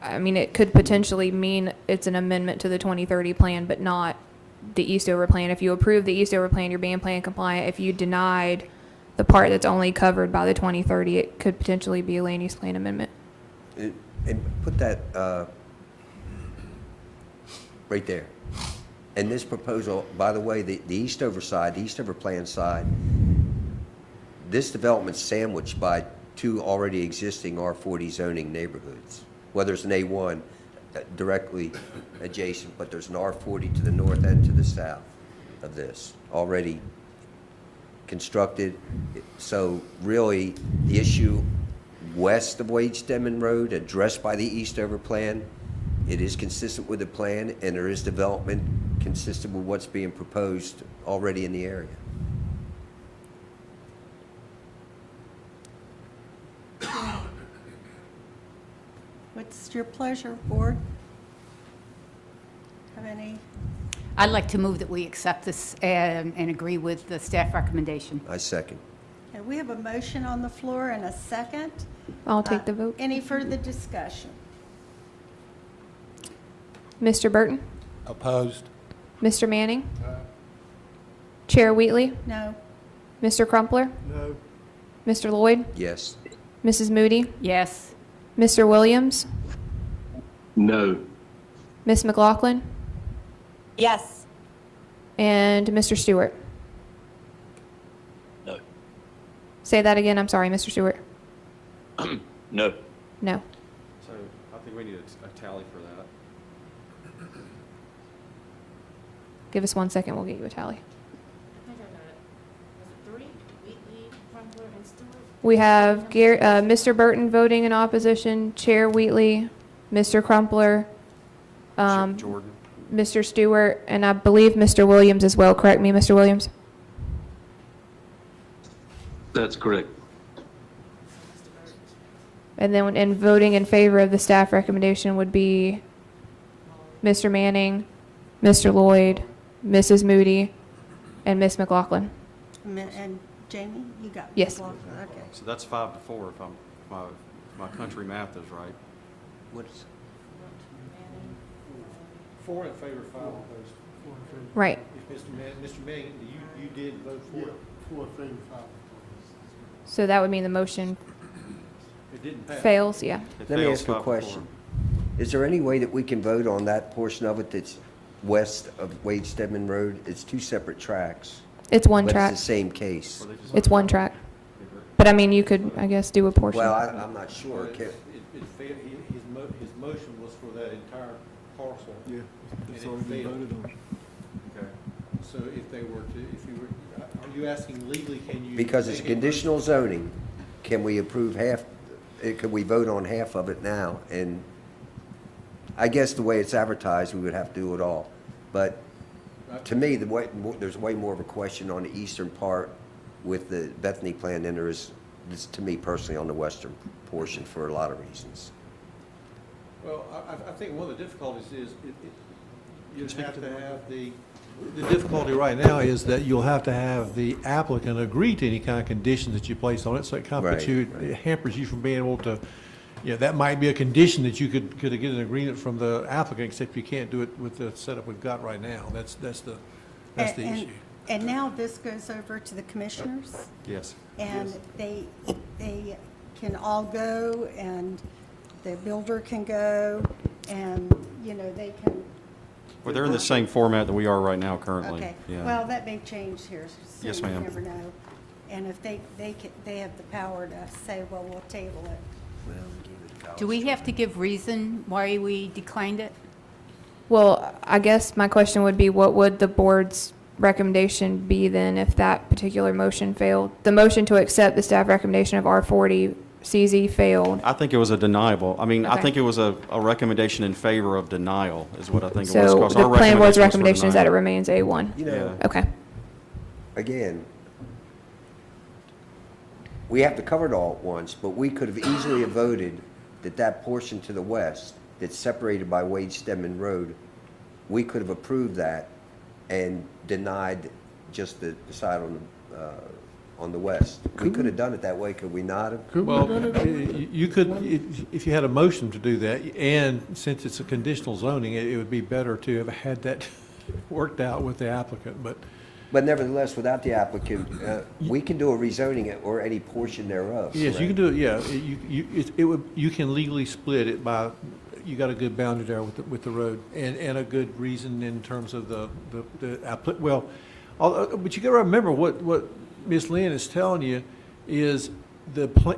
I mean, it could potentially mean it's an amendment to the 2030 plan, but not the Eastover plan. If you approve the Eastover plan, you're being plan compliant. If you denied the part that's only covered by the 2030, it could potentially be a land use plan amendment. And put that right there. And this proposal, by the way, the Eastover side, the Eastover plan side, this development's sandwiched by 2 already existing R40 zoning neighborhoods. Well, there's an A1 directly adjacent, but there's an R40 to the north and to the south of this, already constructed. So really, the issue west of Wade Stedman Road, addressed by the Eastover plan, it is consistent with the plan, and there is development consistent with what's being proposed already in the area. What's your pleasure, board? Have any? I'd like to move that we accept this and agree with the staff recommendation. I second. Okay, we have a motion on the floor and a second. I'll take the vote. Any further discussion? Mr. Burton? Opposed? Mr. Manning? Chair Wheatley? No. Mr. Crumpler? No, Mr. Lloyd? Yes. Mrs. Moody? Yes. Mr. Williams? No. Ms. McLaughlin? Yes. And Mr. Stewart? No. Say that again. I'm sorry, Mr. Stewart. No. No. So I think we need a tally for that. Give us 1 second. We'll get you a tally. We have Mr. Burton voting in opposition, Chair Wheatley, Mr. Crumpler, Jordan? Mr. Stewart, and I believe Mr. Williams as well. Correct me, Mr. Williams? That's correct. And then in voting in favor of the staff recommendation would be Mr. Manning, Mr. Lloyd, Mrs. Moody, and Ms. McLaughlin. And Jamie, you got? Yes. Okay. So that's 5-4 if my country math is right. What's, 4 in favor, 5 opposed. Right. If Mr. Manning, you did vote for it. 4 in favor, 5 opposed. So that would mean the motion It didn't pass. fails, yeah. It let me fails ask a 5-4. question. Is there any way that we can vote on that portion of it that's west of Wade Stedman Road? It's 2 separate tracks, It's one but track. it's the same case. Or they just- It's one track. But I mean, you could, I guess, do a portion. Well, I'm not sure. His motion was for that entire parcel. yeah, it's And it already been failed. voted on. Okay. So if you were, are you asking legally, can you? Because it's make it- conditional zoning, can we approve half, can we vote on half of it now? And I guess the way it's advertised, we would have to do it all. But to me, there's way more of a question on the eastern part with the Bethany plan than there is, to me personally, on the western portion for a lot of reasons. Well, I think one of the difficulties is you'd have to have the difficulty right now is that you'll have to have the applicant agree to any kind of conditions that you place on it, so it kind of puts Right, you, right. it hampers you from being able to, that might be a condition that you could get an agreement from the applicant, except you can't do it with the setup we've got right now. That's the issue. And now this goes over to the commissioners, Yes. and they can all go, and the builder can go, and, they can. Well, they're in the same format that we are right now currently. Okay, Yeah. well, that may change here soon. Yes, ma'am. You never know. And if they have the power to say, well, we'll table it. Do we have to give reason why we declined it? Well, I guess my question would be, what would the board's recommendation be then if that particular motion failed? The motion to accept the staff recommendation of R40 CZ failed. I think it was a deniable. I mean, I Okay. think it was a recommendation in favor of denial is what I think it was. So 'cause the our plan board's was for recommendation is that it denial. remains A1. You know, Yeah. Okay. again, we have to cover it all at once, but we could have easily have voted that that portion to the west that's separated by Wade Stedman Road, we could have approved that and denied just the side on the west. We could have done it that way, could we not have? Could we Well, done it that way? you could, if you had a motion to do that, and since it's a conditional zoning, it would be better to have had that worked out with the applicant, but But nevertheless, without the applicant, we can do a rezoning or any portion thereof. yes, you can do it, yeah. You can legally split it by, you got a good boundary there with the road, and a good reason in terms of well, but you gotta remember what Ms. Lynn is telling you is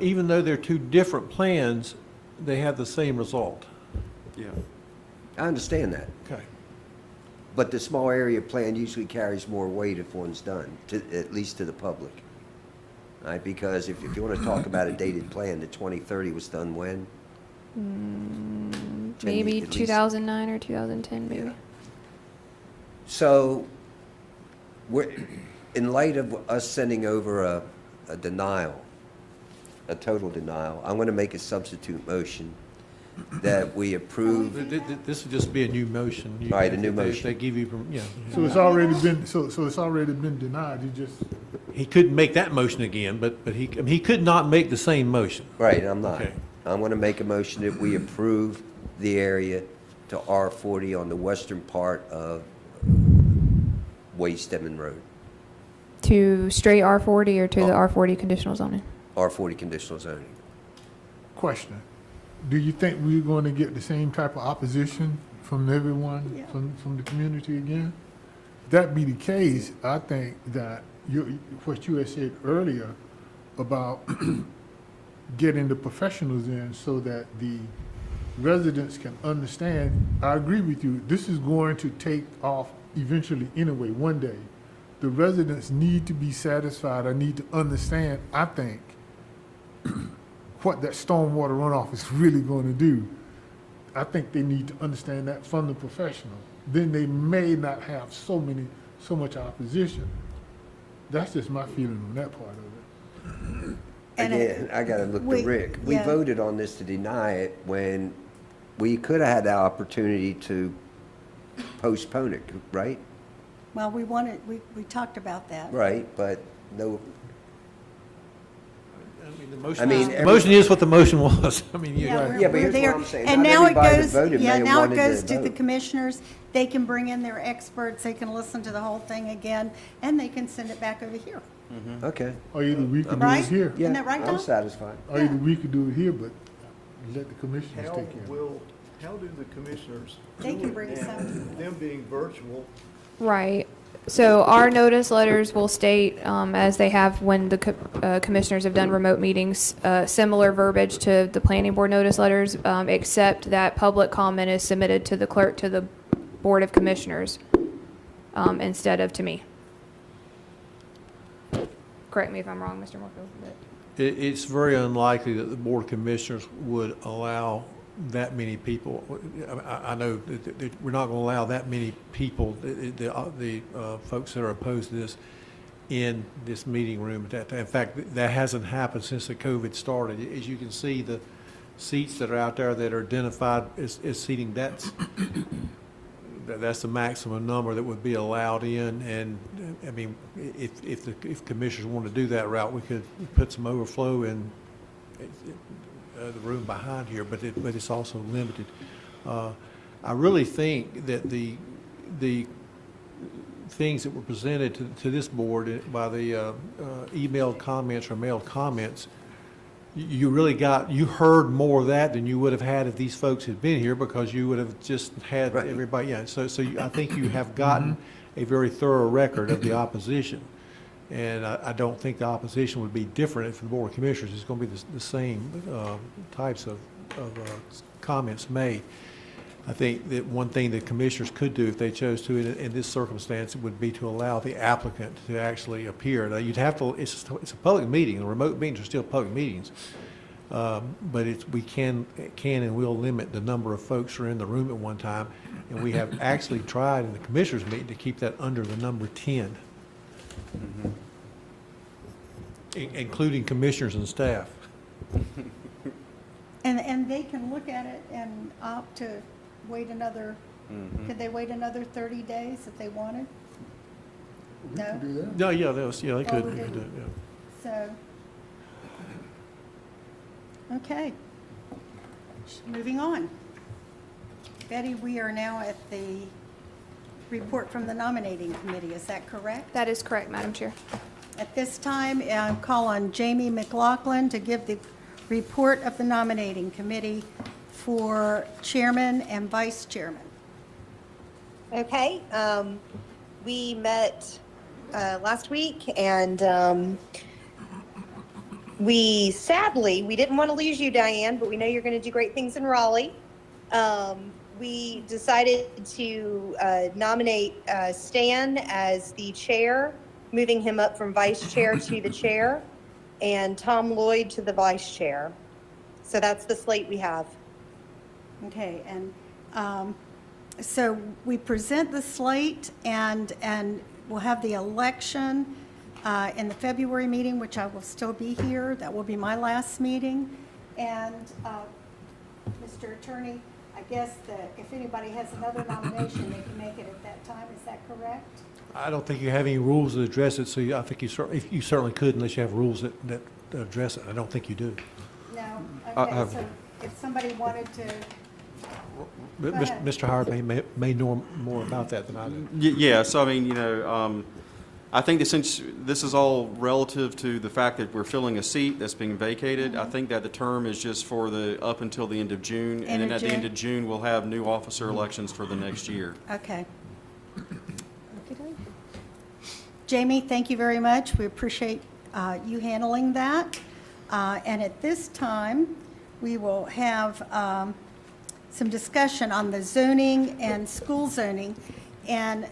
even though they're two different plans, they have the same result. Yeah. I understand that. Okay. But the small area plan usually carries more weight if one's done, at least to the public. Right, because if you want to talk about a dated plan, the 2030 was done when? Maybe at least- 2009 or 2010, maybe. Yeah. So, in light of us sending over a denial, a total denial, I'm going to make a substitute motion that we approve. This would just be a new motion. All right, a new If motion. they give you, yeah. So it's already been, so it's already been denied, you just, He couldn't make that motion again, but he could not make the same motion. Right, I'm not. Okay. I'm going to make a motion that we approve the area to R40 on the western part of Wade Stedman Road, To straight R40 or to the R40 conditional zoning? R40 conditional zoning. question. Do you think we're going to get the same type of opposition from everyone, Yeah. from the community again? If that be the case, I think that what you had said earlier about getting the professionals in so that the residents can understand, I agree with you, this is going to take off eventually anyway, one day. The residents need to be satisfied, I need to understand, I think, what that stormwater runoff is really going to do. I think they need to understand that from the professionals. Then they may not have so much opposition. That's just my feeling on that part of it. And Again, I got to look to Rick. We yeah. voted on this to deny it when we could have had the opportunity to postpone it, right? Well, we talked about that. Right, but no, The I mean, the motion is what the motion was. I mean, Yeah, Yeah, but we're here's what there. I'm saying. And Not now it everybody that goes, voted may yeah, have now it wanted goes to to the vote. commissioners. They can bring in their experts, they can listen to the whole thing again, and they can send it back over here. okay. Or either we could do Right? it here, Isn't that right, I'm Tom? satisfied. or either we could do it here, but let the commissioners How take care of it. how do the commissioners They do can it bring now? some. Them being virtual, Right. So our notice letters will state, as they have when the commissioners have done remote meetings, similar verbiage to the planning board notice letters, except that public comment is submitted to the clerk to the Board of Commissioners instead of to me. Correct me if I'm wrong, Mr. Morfield. but- It's very unlikely that the Board of Commissioners would allow that many people. I know that we're not going to allow that many people, the folks that are opposed to this, in this meeting room at that time. In fact, that hasn't happened since the COVID started. As you can see, the seats that are out there that are identified as seating, that's the maximum number that would be allowed in. And I mean, if commissioners want to do that route, we could put some overflow in the room behind here, but it's also limited. I really think that the things that were presented to this board by the emailed comments or mailed comments, you heard more of that than you would have had if these folks had been here, because you would have just had Right. everybody. Yeah. So I think you have gotten a very thorough record of the opposition. And I don't think the opposition would be different for the Board of Commissioners. It's going to be the same types of comments made. I think that one thing the commissioners could do if they chose to in this circumstance would be to allow the applicant to actually appear. Now, you'd have to, it's a public meeting, the remote meetings are still public meetings. But we can and will limit the number of folks who are in the room at one time. And we have actually tried in the commissioners meeting to keep that under the number 10. Including commissioners and staff. And they can look at it and opt to wait another, could they wait another 30 days if they wanted? We can do that. No, yeah, they could. we They could do didn't. it, yeah. So, okay. Moving on. Betty, we are now at the report from the nominating committee, is that correct? That is correct, Madam Chair. At this time, I call on Jamie McLaughlin to give the report of the nominating committee for chairman and vice chairman. Okay, we met last week, and we didn't want to lose you, Diane, but we know you're going to do great things in Raleigh. We decided to nominate Stan as the chair, moving him up from vice chair to the chair, and Tom Lloyd to the vice chair. So that's the slate we have. Okay, and so we present the slate, and we'll have the election in the February meeting, which I will still be here. That will be my last meeting. And Mr. Attorney, I guess that if anybody has another nomination, they can make it at that time. Is that correct? I don't think you have any rules that address it, so I think you certainly could unless you have rules that address it. I don't think you do. No? I Okay, have- so if somebody wanted to, But Go ahead. Mr. Howard may know more about that than I do. Yeah, so I mean, I think that since this is all relative to the fact that we're filling a seat that's being vacated, I think that the term is just for up until the end of June. And then at the end of June, we'll have new officer elections for the next year. okay. Jamie, thank you very much. We appreciate you handling that. And at this time, we will have some discussion on the zoning and school zoning. And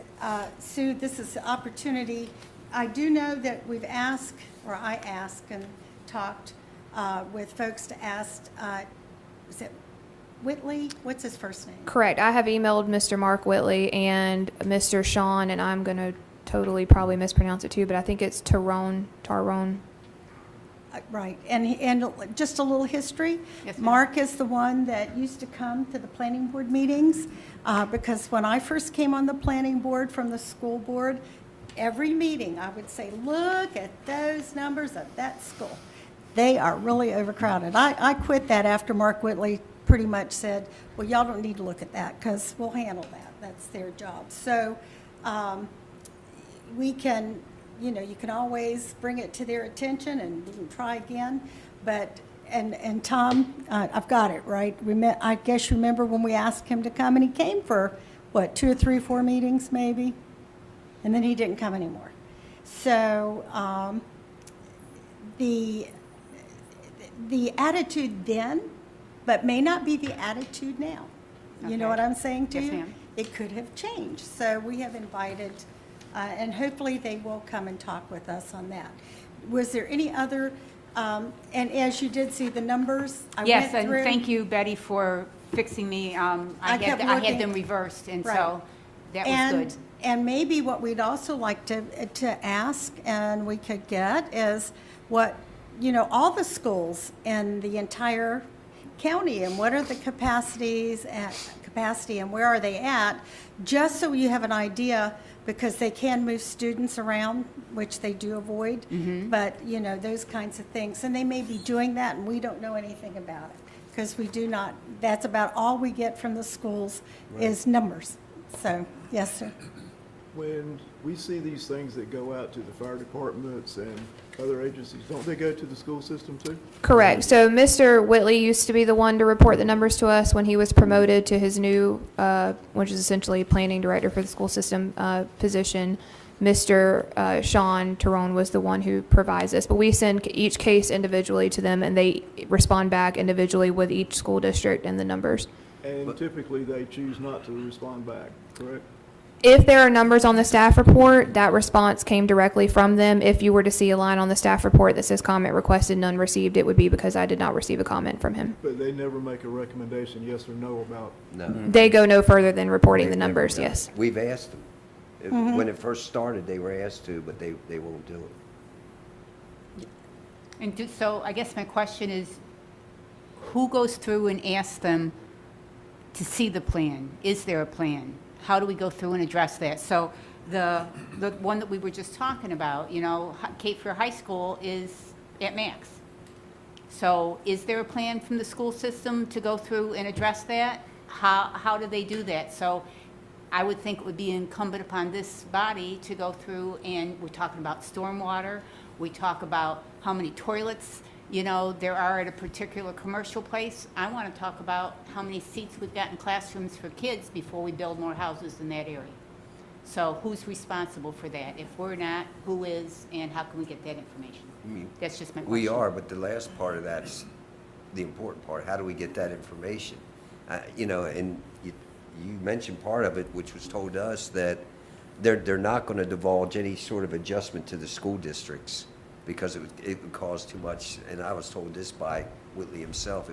Sue, this is the opportunity. I do know that we've asked, or I asked and talked with folks to ask, is it Whitley? What's his first name? Correct. I have emailed Mr. Mark Whitley and Mr. Sean, and I'm going to totally probably mispronounce it too, but I think it's Tyrone. Right, and just a little history. Yes, ma'am. Mark is the one that used to come to the planning board meetings, because when I first came on the planning board from the school board, every meeting I would say, look at those numbers of that school. They are really overcrowded. I quit that after Mark Whitley pretty much said, well, y'all don't need to look at that because we'll handle that. That's their job. So we can, you can always bring it to their attention and we can try again. But, and Tom, I've got it, right? I guess you remember when we asked him to come, and he came for, what, 2 or 3 or 4 meetings maybe? And then he didn't come anymore. So the attitude then, but may not be the attitude now. You know Okay. what I'm saying to Yes, you? ma'am. It could have changed. So we have invited, and hopefully they will come and talk with us on that. Was there any other, and as you did see the numbers, I Yes, went and through. thank you, Betty, for fixing me. I kept had looking. them reversed, and Right. so that was good. And maybe what we'd also like to ask, and we could get, is what, all the schools in the entire county, and what are the capacity, and where are they at, just so you have an idea, because they can move students around, which they do avoid, but, those kinds of things. And they may be doing that, and we don't know anything about it, because we do not, that's about all we get from the schools is numbers. So, yes, sir. When we see these things that go out to the fire departments and other agencies, don't they go to the school system too? Correct. So Mr. Whitley used to be the one to report the numbers to us when he was promoted to his new, which is essentially planning director for the school system position. Mr. Sean Tyrone was the one who provides this, but we send each case individually to them, and they respond back individually with each school district and the numbers. And typically, they choose not to respond back, correct? If there are numbers on the staff report, that response came directly from them. If you were to see a line on the staff report that says comment requested, none received, it would be because I did not receive a comment from him. But they never make a recommendation, yes or no, about, No. They go no further than reporting the They've never numbers, done it. yes. We've asked them. When it first started, they were asked to, but they won't do it. And so I guess my question is, who goes through and asks them to see the plan? Is there a plan? How do we go through and address that? So the one that we were just talking about, you know, Cape Fear High School is at max. So is there a plan from the school system to go through and address that? How do they do that? So I would think it would be incumbent upon this body to go through, and we're talking about stormwater, we talk about how many toilets, you know, there are at a particular commercial place. I want to talk about how many seats we've got in classrooms for kids before we build more houses in that area. So who's responsible for that? If we're not, who is, and how can we get that information? That's just my question. We are, but the last part of that's the important part. How do we get that information? You know, and you mentioned part of it, which was told to us that they're not going to divulge any sort of adjustment to the school districts because it would cause too much. And I was told this by Whitley himself.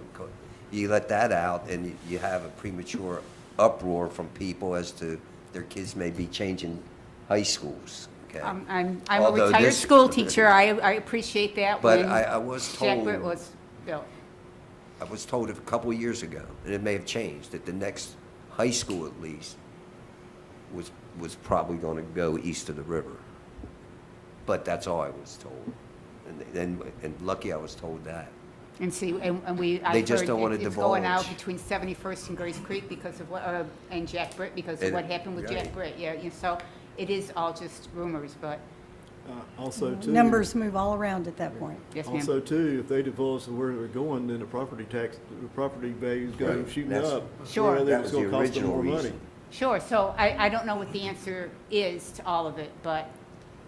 You let that out, and you have a premature uproar from people as to their kids may be changing high schools. Okay. I'm a Although retired this- school teacher. I appreciate that. But when I was Jack told. Britt was built. I was told a couple of years ago, and it may have changed, that the next high school at least was probably going to go east of the river. But that's all I was told. And lucky I was told that. And see, and They I've just heard don't wanna it's going out divulge. between 71st and Grace Creek because of what, and Jack Britt because of And- what happened with Jack right. Britt. Yeah, so it is all just rumors, but also too. Numbers move all around at that point. yes, ma'am. Also too, if they divulge where they're going, then the property values go Right. shooting That's- up. Sure. Where That it's was gonna the cost them original more money. reason. Sure, so I don't know what the answer is to all of it, but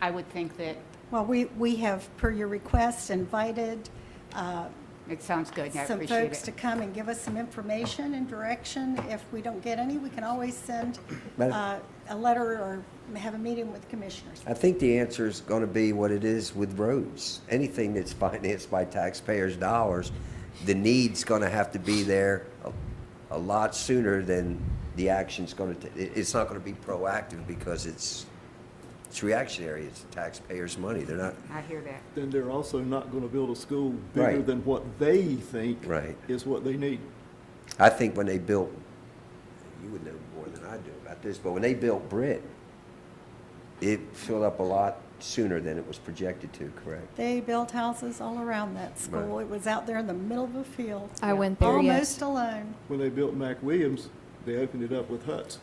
I would think that Well, we have, per your request, invited it sounds good, and I some appreciate folks to it. come and give us some information and direction. If we don't get any, we can always send a letter or have a meeting with commissioners. I think the answer is going to be what it is with roads. Anything that's financed by taxpayers' dollars, the need's going to have to be there a lot sooner than the action's going to. It's not going to be proactive because it's reactionary. It's taxpayers' money. They're not. I hear that. Then they're also not gonna build a school bigger Right. than what they think Right. is what they need. I think when they built, you would know more than I do about this, but when they built Britt, it filled up a lot sooner than it was projected to, correct? They built houses all around that school. Right. It was out there in the middle of a field. I went there, yes. Almost alone. When they built Mac Williams, they opened it up with huts.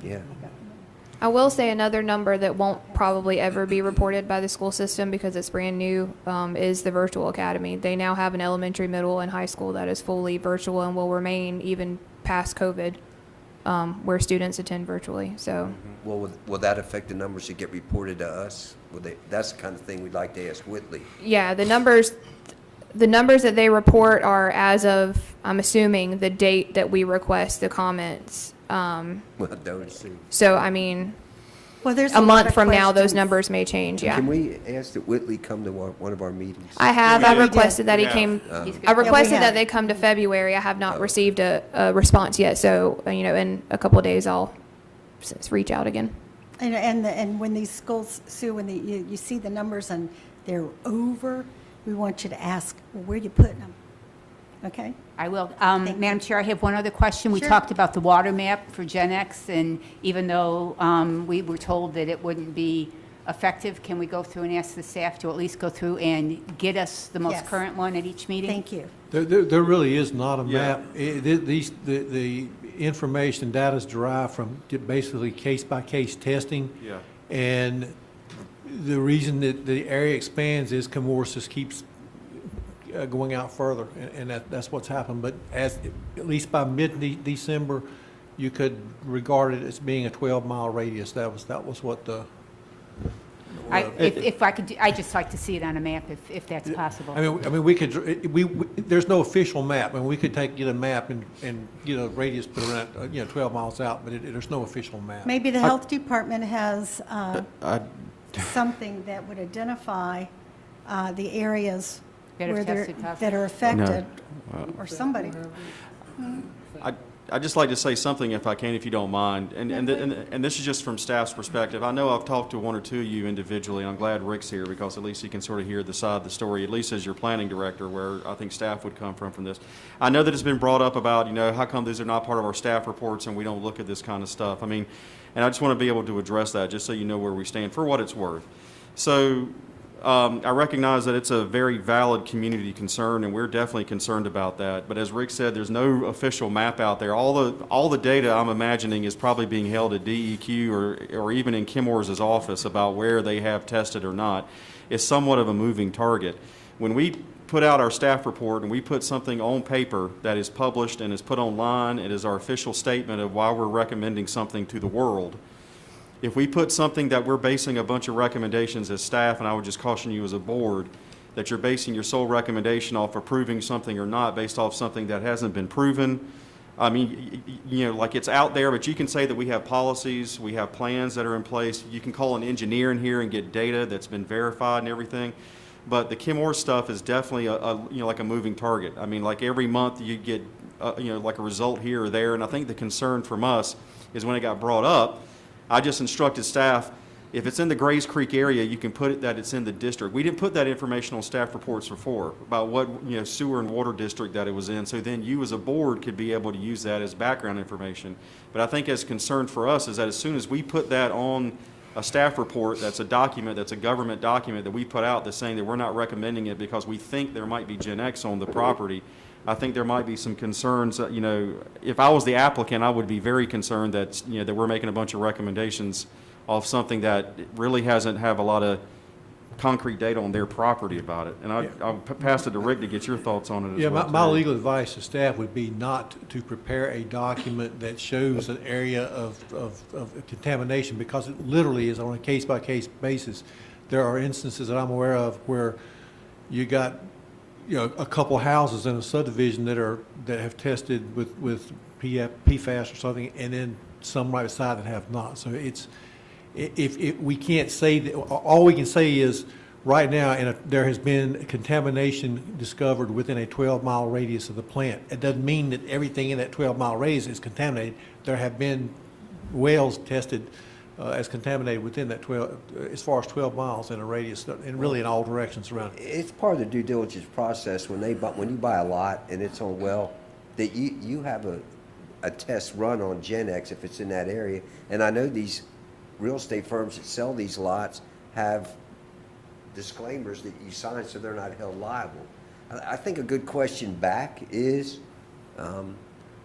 Yeah. I will say another number that won't probably ever be reported by the school system because it's brand new is the virtual academy. They now have an elementary, middle, and high school that is fully virtual and will remain even past COVID, where students attend virtually. So Well, will that affect the numbers that get reported to us? That's the kind of thing we'd like to ask Whitley. yeah, the numbers that they report are as of, I'm assuming, the date that we request the comments. Well, don't assume. So I mean, Well, there's a lot month of from now, those questions. numbers may change. Yeah. Can we ask that Whitley come to one of our meetings? I have. Yeah, I we did. requested that he Yeah. came. He's good. I requested have. that they come to February. I have not received a response yet. So, in a couple of days, I'll reach out again. And when these schools, Sue, when you see the numbers and they're over, we want you to ask, well, where are you putting them? Okay? I will. Thank you. Madam Chair, I have one other question. We Sure. talked about the water map for Gen X, and even though we were told that it wouldn't be effective, can we go through and ask the staff to at least go through and get us the most Yes. current one at each meeting? Thank you. There really is not a Yeah. map. The information, data is derived from basically case-by-case testing. Yeah. And the reason that the area expands is Camorsis keeps going out further, and that's what's happened. But at least by mid-December, you could regard it as being a 12-mile radius. That was what If I could, I'd just like to see it on a map if that's possible. I mean, we could, there's no official map. I mean, we could get a map and get a radius put around, 12 miles out, but there's no official map. Maybe the health department has I- something that would identify the areas That are where tested positive. that are affected, or somebody. I'd just like to say something if I can, if you don't mind. And this is just from staff's perspective. I know I've talked to one or two of you individually, and I'm glad Rick's here because at least he can sort of hear the side of the story, at least as your planning director, where I think staff would come from this. I know that it's been brought up about, how come these are not part of our staff reports and we don't look at this kind of stuff. I mean, and I just want to be able to address that just so you know where we stand for what it's worth. So I recognize that it's a very valid community concern, and we're definitely concerned about that. But as Rick said, there's no official map out there. All the data I'm imagining is probably being held at DEQ or even in Kim Orr's office about where they have tested or not. It's somewhat of a moving target. When we put out our staff report and we put something on paper that is published and is put online, it is our official statement of why we're recommending something to the world. If we put something that we're basing a bunch of recommendations as staff, and I would just caution you as a board, that you're basing your sole recommendation off approving something or not based off something that hasn't been proven. I mean, like it's out there, but you can say that we have policies, we have plans that are in place. You can call an engineer in here and get data that's been verified and everything. But the Kim Orr stuff is definitely like a moving target. I mean, like every month you get, like a result here or there. And I think the concern from us is when it got brought up, I just instructed staff, if it's in the Grays Creek area, you can put it that it's in the district. We didn't put that information on staff reports before about what, sewer and water district that it was in. So then you as a board could be able to use that as background information. But I think as concern for us is that as soon as we put that on a staff report, that's a document, that's a government document that we put out that's saying that we're not recommending it because we think there might be Gen X on the property, I think there might be some concerns. If I was the applicant, I would be very concerned that, that we're making a bunch of recommendations off something that really hasn't have a lot of concrete data on their property about it. And I'll pass it to Rick to get your thoughts on it as well. My legal advice to staff would be not to prepare a document that shows an area of contamination, because it literally is on a case-by-case basis. There are instances that I'm aware of where you got a couple houses in a subdivision that have tested with PFAS or something, and then some right beside that have not. So if we can't say that, all we can say is right now there has been contamination discovered within a 12-mile radius of the plant. It doesn't mean that everything in that 12-mile radius is contaminated. There have been wells tested as contaminated within that as far as 12 miles in a radius, and really in all directions around it. It's part of the due diligence process when you buy a lot and it's on well, that you have a test run on Gen X if it's in that area. And I know these real estate firms that sell these lots have disclaimers that you sign so they're not held liable. I think a good question back is,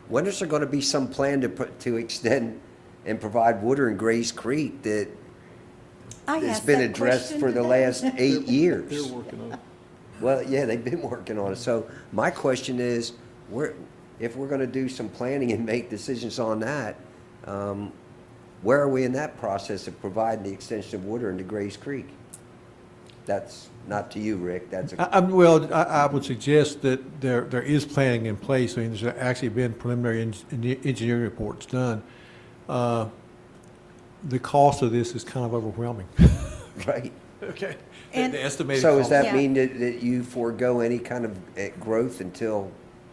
when is there going to be some plan to extend and provide water in Grays Creek that has been addressed for the last 8 years? They're working on it. Well, yeah, they've been working on it. So my question is, if we're going to do some planning and make decisions on that, where are we in that process of providing the extension of water into Grays Creek? That's not to you, Rick. That's I would suggest that there is planning in place. I mean, there's actually been preliminary engineering reports done. The cost of this is kind of overwhelming. right. Okay. And- The estimated So cost. does that Yeah. mean that you forego any kind of growth until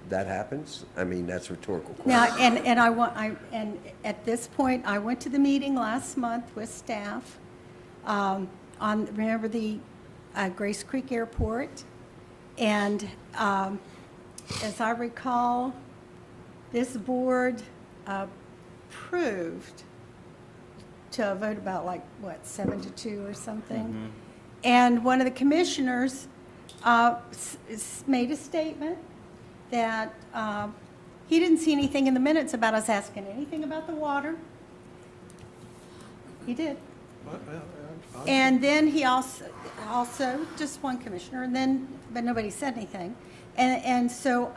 that happens? I mean, that's a rhetorical question. Now, and at this point, I went to the meeting last month with staff remember the Grace Creek Airport, and as I recall, this board approved to a vote about 7-2 or something. Mm-hmm. And one of the commissioners made a statement that he didn't see anything in the minutes about us asking anything about the water. He did. And then he also just one commissioner, but nobody said anything. And so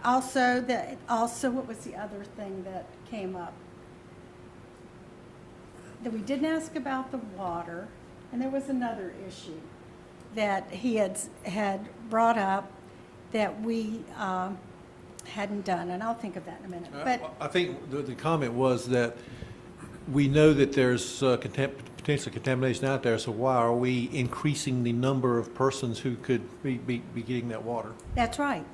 also what was the other thing that came up? That we didn't ask about the water. And there was another issue that he had brought up that we hadn't done, and I'll think of that in a minute. But I think the comment was that we know that there's potential contamination out there, so why are we increasing the number of persons who could be getting that water? that's right.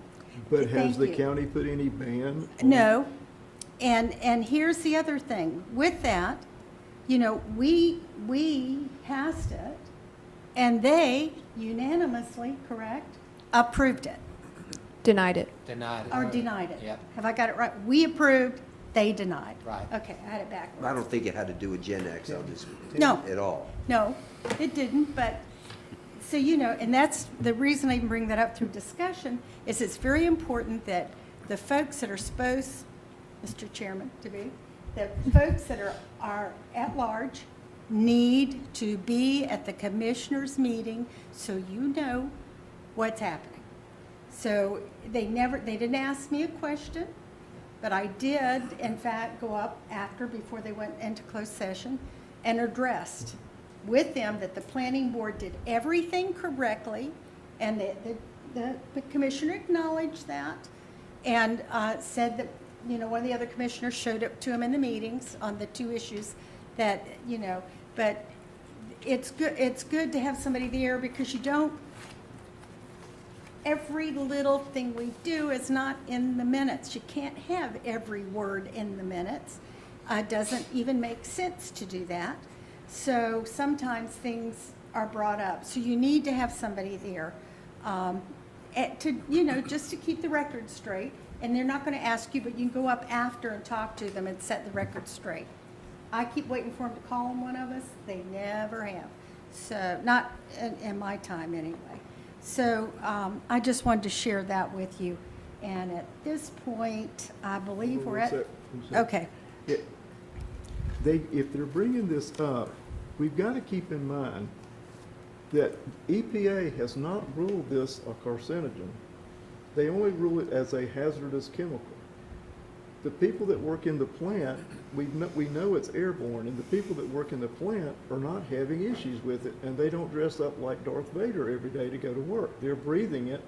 But has Thank the you. county put any ban? on- No, and here's the other thing. With that, you know, we passed it, and they unanimously, correct, approved it, Denied it. Denied it. or denied it. Yep. Have I got it right? We approved, they denied. Right. Okay, I had it backwards. I don't think it had to do with Gen X on this No. at all. No, it didn't, but, so, you know, and that's the reason I even bring that up through discussion, is it's very important that the folks that are supposed, Mr. Chairman, to be, the folks that are at large need to be at the commissioners' meeting so you know what's happening. So they didn't ask me a question, but I did, in fact, go up before they went into closed session and addressed with them that the planning board did everything correctly, and the commissioner acknowledged that, and said that, you know, one of the other commissioners showed it to him in the meetings on the two issues that, you know, but it's good to have somebody there, because you don't, every little thing we do is not in the minutes. You can't have every word in the minutes. Doesn't even make sense to do that. So sometimes things are brought up. So you need to have somebody there to, you know, just to keep the record straight. And they're not going to ask you, but you can go up after and talk to them and set the record straight. I keep waiting for them to call on one of us. They never have. So, not in my time anyway. So I just wanted to share that with you. And at this point, I believe we're at, One sec. okay. If they're bringing this up, we've got to keep in mind that EPA has not ruled this a carcinogen. They only rule it as a hazardous chemical. The people that work in the plant, we know it's airborne, and the people that work in the plant are not having issues with it, and they don't dress up like Darth Vader every day to go to work. They're breathing it,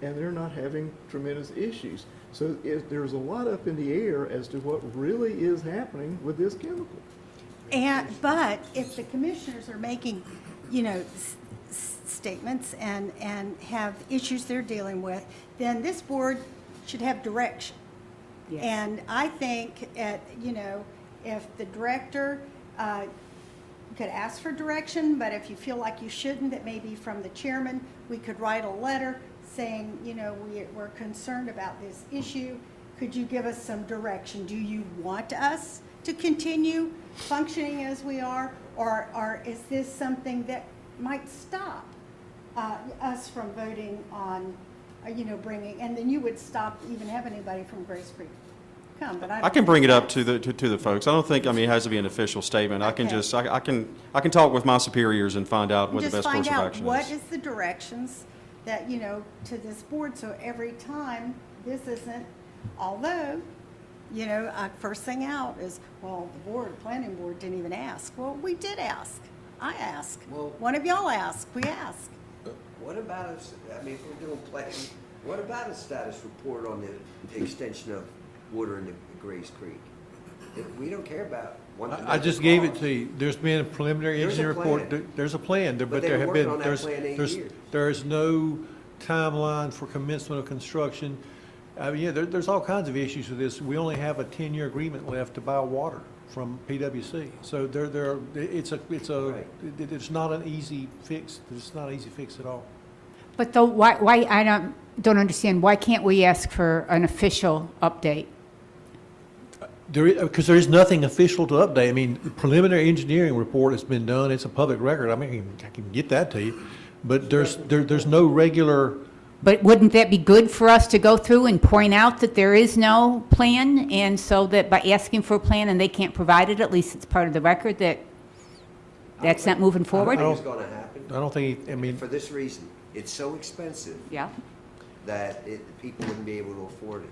and they're not having tremendous issues. So there's a lot up in the air as to what really is happening with this chemical. But if the commissioners are making, you know, statements and have issues they're dealing with, then this board should have direction. Yes. And I think, you know, if the director could ask for direction, but if you feel like you shouldn't, that maybe from the chairman, we could write a letter saying, you know, we're concerned about this issue. Could you give us some direction? Do you want us to continue functioning as we are, or is this something that might stop us from voting on, you know, bringing, and then you would stop even having anybody from Grace Creek come, but I can bring it up to the folks. I don't think, I mean, it has to be an official statement. I can Okay. just, I can talk with my superiors and find out what the just best course find of out action what is. is the directions that, you know, to this board, so every time this isn't, although, you know, first thing out is, well, the planning board didn't even ask. Well, we did ask. I asked. Well- One of y'all asked. We asked. What about, I mean, if we're doing planning, what about a status report on the extension of water into Grace Creek? If we don't care about one. I just gave it to you. There's been a preliminary There's a engineer report. plan. There's a plan, but But they've there been have working been, on that plan 8 years. there's no timeline for commencement of construction. I mean, yeah, there's all kinds of issues with this. We only have a 10-year agreement left to buy water from PwC. So it's not an easy fix. It's not an easy fix at all. But though, why, I don't understand, why can't we ask for an official update? Because there is nothing official to update. I mean, the preliminary engineering report has been done. It's a public record. I mean, I can get that to you. But there's no regular, But wouldn't that be good for us to go through and point out that there is no plan? And so that by asking for a plan and they can't provide it, at least it's part of the record that that's not moving I forward? don't think it's gonna happen. I don't think, I mean, For this reason, it's so expensive Yeah. that people wouldn't be able to afford it.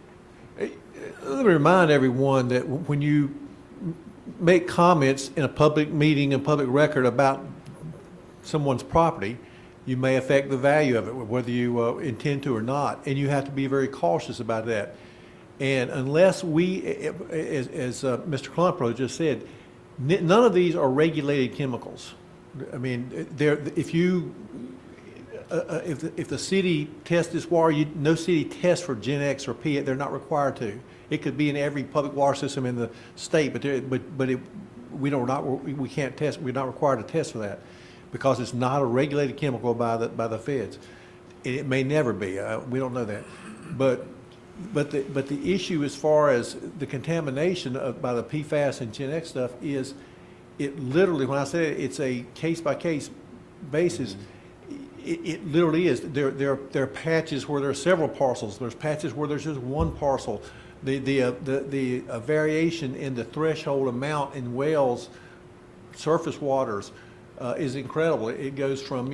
let me remind everyone that when you make comments in a public meeting, a public record about someone's property, you may affect the value of it, whether you intend to or not, and you have to be very cautious about that. And unless we, as Mr. Clumpro just said, none of these are regulated chemicals. I mean, if the city tests this water, no city tests for Gen X or P. They're not required to. It could be in every public water system in the state, we can't test. We're not required to test for that because it's not a regulated chemical by the feds. It may never be. We don't know that, but the issue as far as the contamination by the PFAS and Gen X stuff is, it literally, when I say it's a case-by-case basis, it literally is. There are patches where there are several parcels. There's patches where there's just one parcel. The variation in the threshold amount in wells, surface waters, is incredible. It goes from,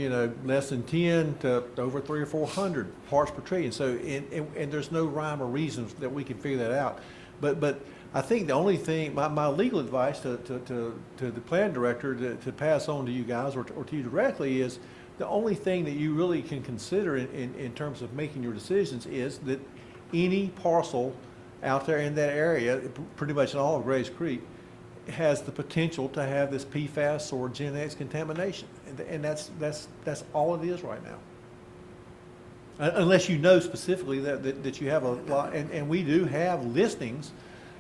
less than 10 to over 300 or 400 parts per trillion. So, and there's no rhyme or reason that we can figure that out. But I think the only thing, my legal advice to the plan director to pass on to you guys or to you directly is, the only thing that you really can consider in terms of making your decisions is that any parcel out there in that area, pretty much in all of Grays Creek, has the potential to have this PFAS or Gen X contamination, and that's all it is right now. Unless you know specifically that you have a lot, and we do have listings,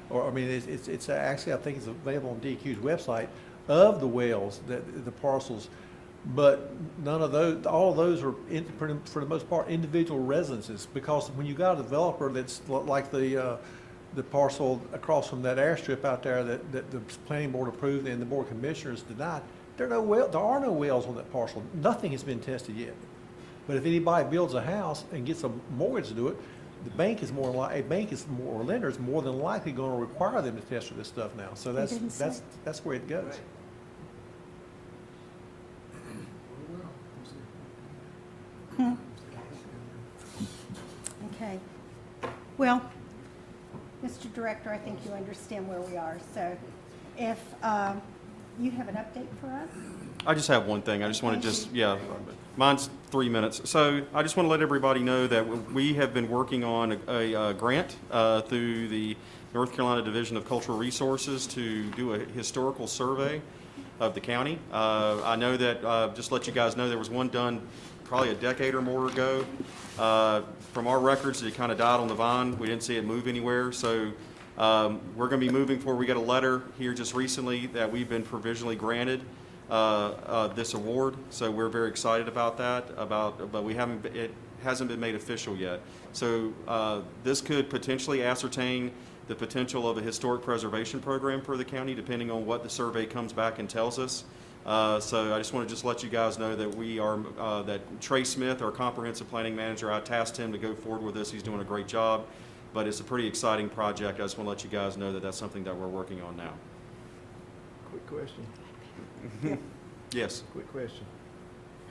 or I mean, it's actually, I think it's available on DEQ's website, of the wells, the parcels, but none of those, all of those are for the most part individual residences, because when you got a developer that's like the parcel across from that airstrip out there that the planning board approved and the board of commissioners denied, there are no wells on that parcel. Nothing has been tested yet. But if anybody builds a house and gets a mortgage to do it, a bank is more, or lender is more than likely going to require them to test for this stuff now. So that's where it goes. Okay. Well, Mr. Director, I think you understand where we are. So if you have an update for us? I just have one thing. I just want to mine's 3 minutes. So I just want to let everybody know that we have been working on a grant through the North Carolina Division of Cultural Resources to do a historical survey of the county. I know that, just to let you guys know, there was one done probably a decade or more ago. From our records, it kind of died on the vine. We didn't see it move anywhere. So we're going to be moving forward. We got a letter here just recently that we've been provisionally granted this award. So we're very excited about that. But it hasn't been made official yet. So this could potentially ascertain the potential of a historic preservation program for the county, depending on what the survey comes back and tells us. So I just want to let you guys know that that Trey Smith, our comprehensive planning manager, I tasked him to go forward with this. He's doing a great job, but it's a pretty exciting project. I just want to let you guys know that that's something that we're working on now. Quick question. Yes. Quick question.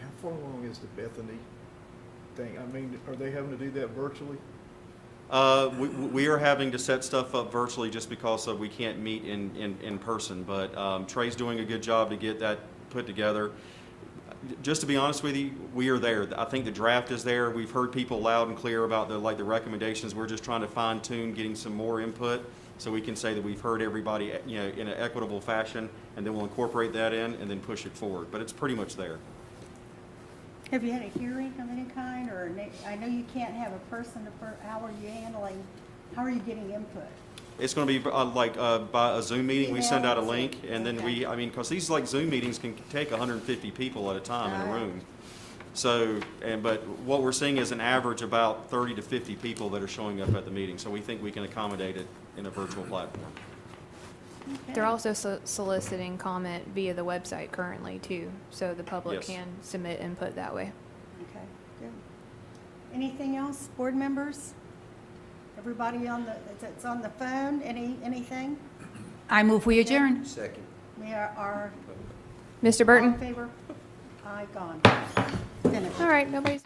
How far along is the Bethany thing? I mean, are they having to do that virtually? We are having to set stuff up virtually just because we can't meet in person, but Trey's doing a good job to get that put together. Just to be honest with you, we are there. I think the draft is there. We've heard people loud and clear about the recommendations. We're just trying to fine tune getting some more input so we can say that we've heard everybody, in an equitable fashion, and then we'll incorporate that in and then push it forward. But it's pretty much there. Have you had a hearing of any kind, or I know you can't have a person, how are you getting input? It's going to be by a Zoom meeting. We send out a Email? link, and then Okay. because these Zoom meetings can take 150 people at a time in a room. So, but what we're seeing is an average about 30 to 50 people that are showing up at the meeting. So we think we can accommodate it in a virtual platform. Okay. They're also soliciting comment via the website currently too, so the public Yes. can submit input that way. Okay, good. Anything else, board members? Everybody that's on the phone, anything? I move we adjourn. Second. We are Mr. all in Burton? favor? Aye, gone. Finished. All right, nobody's.